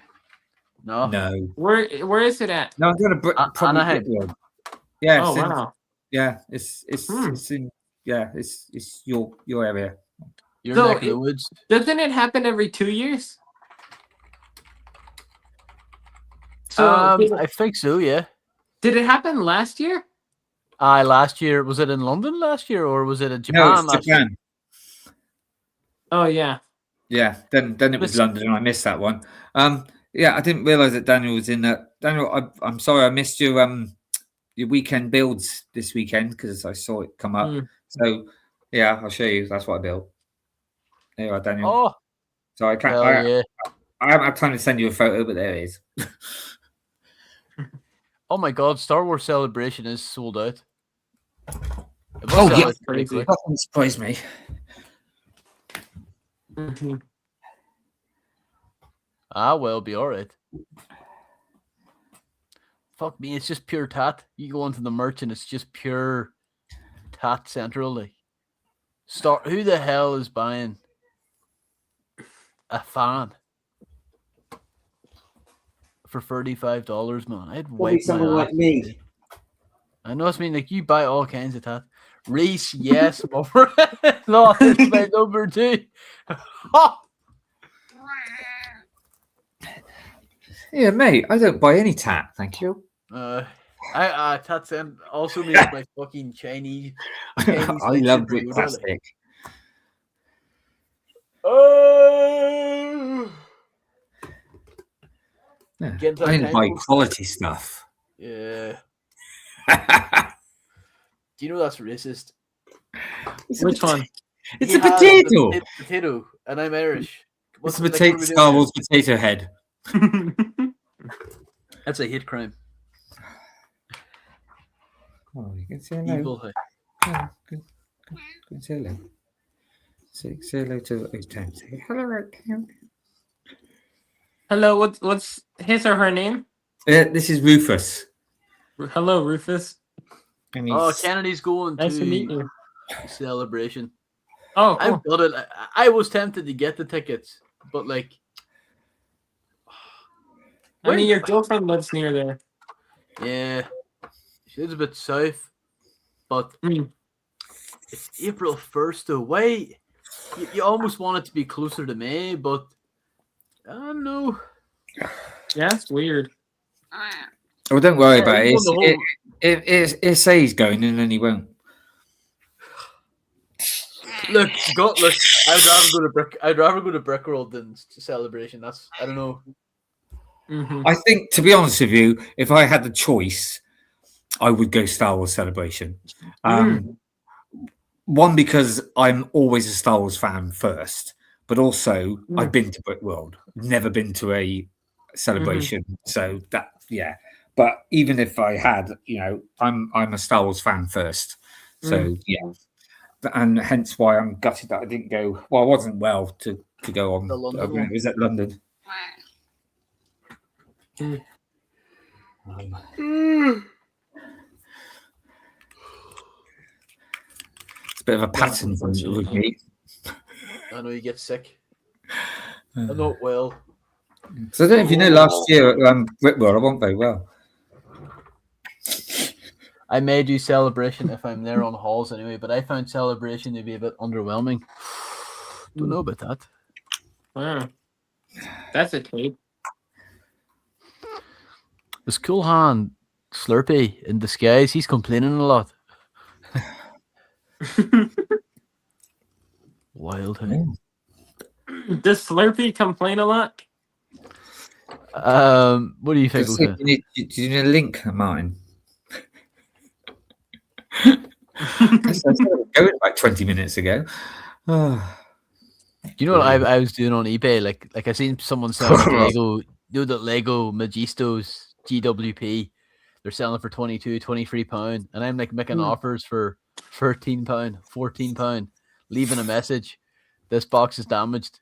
No. Where is it at? No, I'm going to Anaheim. Yeah. Oh wow. Yeah, it's in it's your area. Your neck of the woods. Doesn't it happen every 2 years? So I think so. Yeah. Did it happen last year? Last year, was it in London last year, or was it in Japan last year? Oh yeah. Yeah, then it was London, and I missed that one. Yeah, I didn't realize that Daniel was in that. Daniel, I'm sorry, I missed your weekend builds this weekend because I saw it come up. So yeah, I'll show you. That's what I built. There you are, Daniel. Oh, so I can't. I haven't had time to send you a photo, but there it is. Oh my God, Star Wars Celebration is sold out. Oh yeah, crazy. That doesn't surprise me. Mm-hmm. Well, be all right. Fuck me, it's just pure tat. You go into the merch and it's just pure tat central. Like, who the hell is buying a fan? for $35, man. I'd Probably wipe my someone like ass. me. I know it's mean like you buy all kinds of tat. Reese, yes, my friend. No, it's my number 2. Yeah, mate. I don't buy any tat, thank you. Tats also means my fucking Chinese. I love brick plastic. Yeah. I didn't buy quality stuff. Yeah. Do you know that's racist? Which one? It's a potato. It's a potato, and I'm Irish. It's a potato. Star Wars potato head. That's a hate crime. Oh, you can say hello. Evil. Oh, good. Say hello. Say hello to Oaktown. Say hello, Oaktown. Hello, what's his or her name? This is Rufus. Hello, Rufus. Oh, Kennedy's going nice to meet you. Celebration. Oh, cool. I've got it. I was tempted to get the tickets, but like, I mean, your girlfriend lives near there. Yeah, she lives a bit south, but it's April 1st though. Why? You almost want it to be closer to May, but I don't know. Yeah, it's weird. Well, don't worry about it. It says he's going and then he won't. Look. I'd rather go to Brickworld than Celebration. I don't know. Mm-hmm. I think, to be honest with you, if I had the choice, I would go Star Wars Celebration. One, because I'm always a Star Wars fan first, but also I've been to Brickworld, never been to a celebration. So that, yeah. But even if I had, I'm a Star Wars fan first. So yeah, and hence why I'm gutted that I didn't go. Well, I wasn't well to go on. It was at London. It's a bit of a pattern with me. I know you get sick. I'm not well. So I don't know if you know, last year at Whitworld, I wasn't very well. I may do Celebration if I'm there on halls anyway, but I found Celebration to be a bit underwhelming. Don't know about that. Wow. That's a tape. This Cool Han Slurpy in disguise, he's complaining a lot. Wild, hey? Does Slurpy complain a lot? What do you think? Do you need a link, Martin? I started going like 20 minutes ago. Do you know what I was doing on eBay? Like I seen someone selling Lego, the Lego Magistos GWP. They're selling for £23 and I'm like making offers for £13, £14, leaving a message. This box is damaged.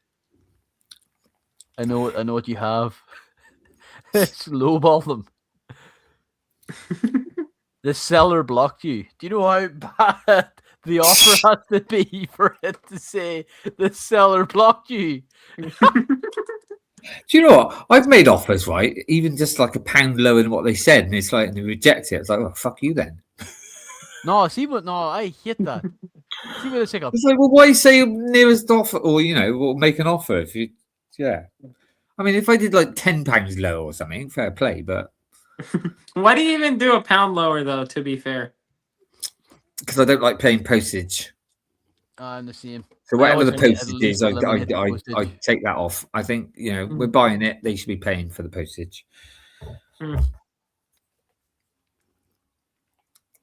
I know what you have. It's lowball them. The seller blocked you. Do you know how bad the offer has to be for it to say the seller blocked you? Do you know what? I've made offers, right? Even just like £1 lower than what they said, and it's like they reject it. It's like, oh, fuck you then. No, I hate that. See what it's like. It's like, well, why say nearest offer, or or make an offer if you, yeah. I mean, if I did like £10 lower or something, fair play. But why do you even do £1 lower though? To be fair, because I don't like paying postage. I'm the same. So whatever the postage is, I take that off. I think we're buying it; they should be paying for the postage.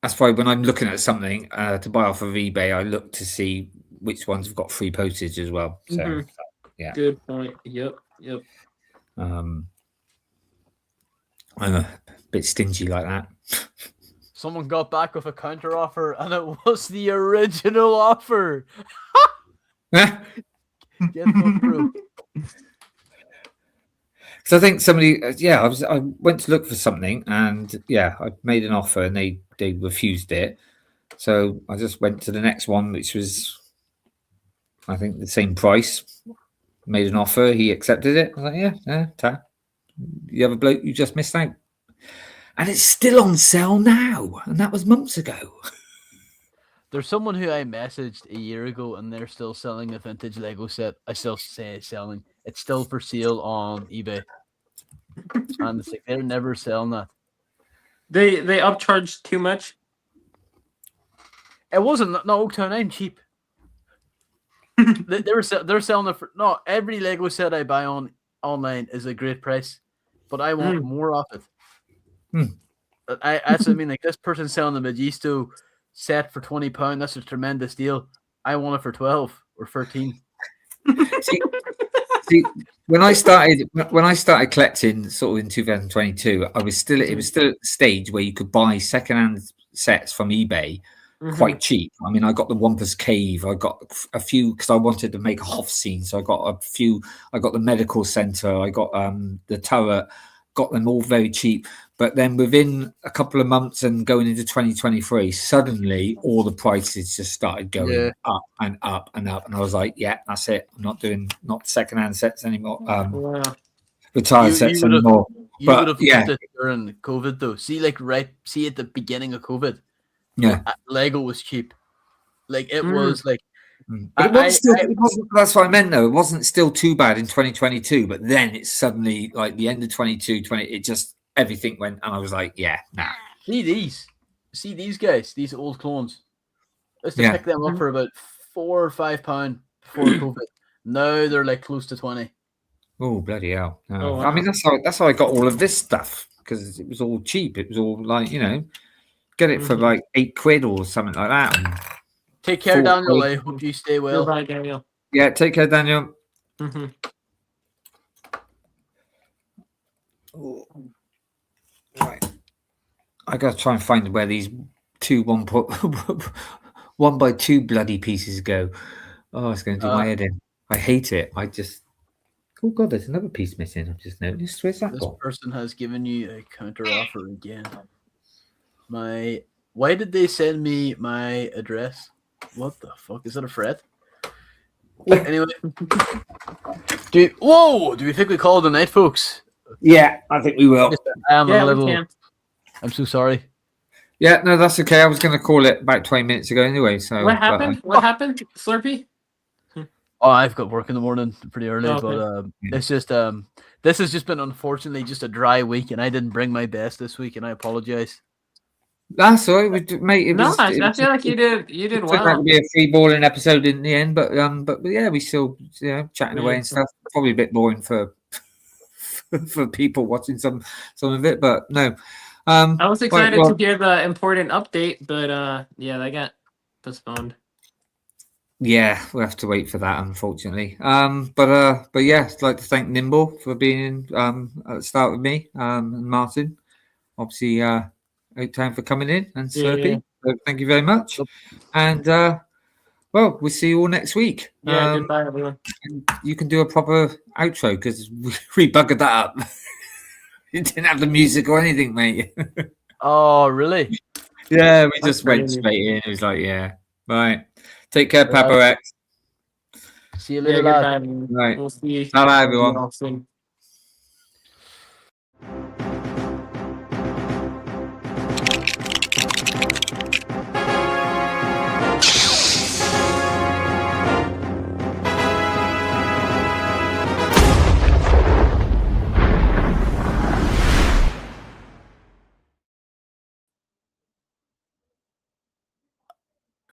That's why when I'm looking at something to buy off of eBay, I look to see which ones have got free postage as well. So yeah, good point. Yep. I'm a bit stingy like that. Someone got back with a counter offer, and it was the original offer. Get through. So I think somebody, I went to look for something, and I made an offer, and they refused it. So I just went to the next one, which was, I think, the same price. Made an offer, he accepted it. I was like, the other bloke you just missed out. And it's still on sale now, and that was months ago. There's someone who I messaged a year ago, and they're still selling a vintage Lego set. I still say selling. It's still for sale on eBay, and it's like they're never selling that. They upcharged too much. It wasn't no Oaktown. I'm cheap. They're selling it for no. Every Lego set I buy online is a great price, but I want more of it. That's what I mean. Like this person selling the Magisto set for £20. That's a tremendous deal. I want it for 12 or 13. See, when I started collecting, sort of in 2022, it was still at the stage where you could buy secondhand sets from eBay quite cheap. I mean, I got the Wampus Cave. I got a few because I wanted to make a Hoff scene, so I got a few. I got the Medical Center. I got the turret. Got them all very cheap. But then within a couple of months and going into 2023, suddenly all the prices just started going up and up and up. And I was like, yeah, that's it. I'm not doing secondhand sets anymore. Retired sets anymore. You would have loved it during COVID though. See at the beginning of COVID, Lego was cheap. Like it was like but it wasn't, that's what I meant though. It wasn't still too bad in 2022, but then it's suddenly like the end of 20, it just everything went, and I was like, yeah, nah. See these guys, these old clones. I used to pick them up for about £4 or £5 before COVID. Now they're like close to 20. Oh bloody hell! No. Oh, wow. I mean that's how I got all of this stuff because it was all cheap. It was all like get it for like £8 or something like that. And take care, Daniel. I hope you stay well. Goodbye, Daniel. Yeah, take care, Daniel. Right. I gotta try and find where these 1x2 bloody pieces go. Oh, it's going to do my head in. I hate it. Oh god, there's another piece missing. I've just noticed. Where's that gone? This person has given you a counter offer again. Why did they send me my address? What the fuck? Is that a threat? Anyway, do we think we call it a night, folks? Yeah, I think we will. I'm so sorry. Yeah, no, that's okay. I was going to call it about 20 minutes ago anyway. So what happened? What happened, Slurpy? Oh, I've got work in the morning pretty early, but it's just this has just been unfortunately just a dry week, and I didn't bring my best this week, and I apologize. That's all right, mate. I feel like you did well. It might be a free balling episode in the end, but yeah, we still chatting away and stuff. Probably a bit boring for people watching some of it, but no. I was excited to hear the important update, but that got postponed. Yeah, we'll have to wait for that, unfortunately. But yeah, I'd like to thank Nimble for being at the start with me, and Martin. Obviously, Oaktown for coming in, and Slurpy. Yeah. So thank you very much. And well, we'll see you all next week. Yeah, goodbye, everyone. You can do a proper outro because we buggered that up. You didn't have the music or anything, mate. Oh, really? Yeah, we just went straight in. It was like, yeah, right. Take care, Papa X. See you later, lad. Right. We'll see you. Bye, everyone.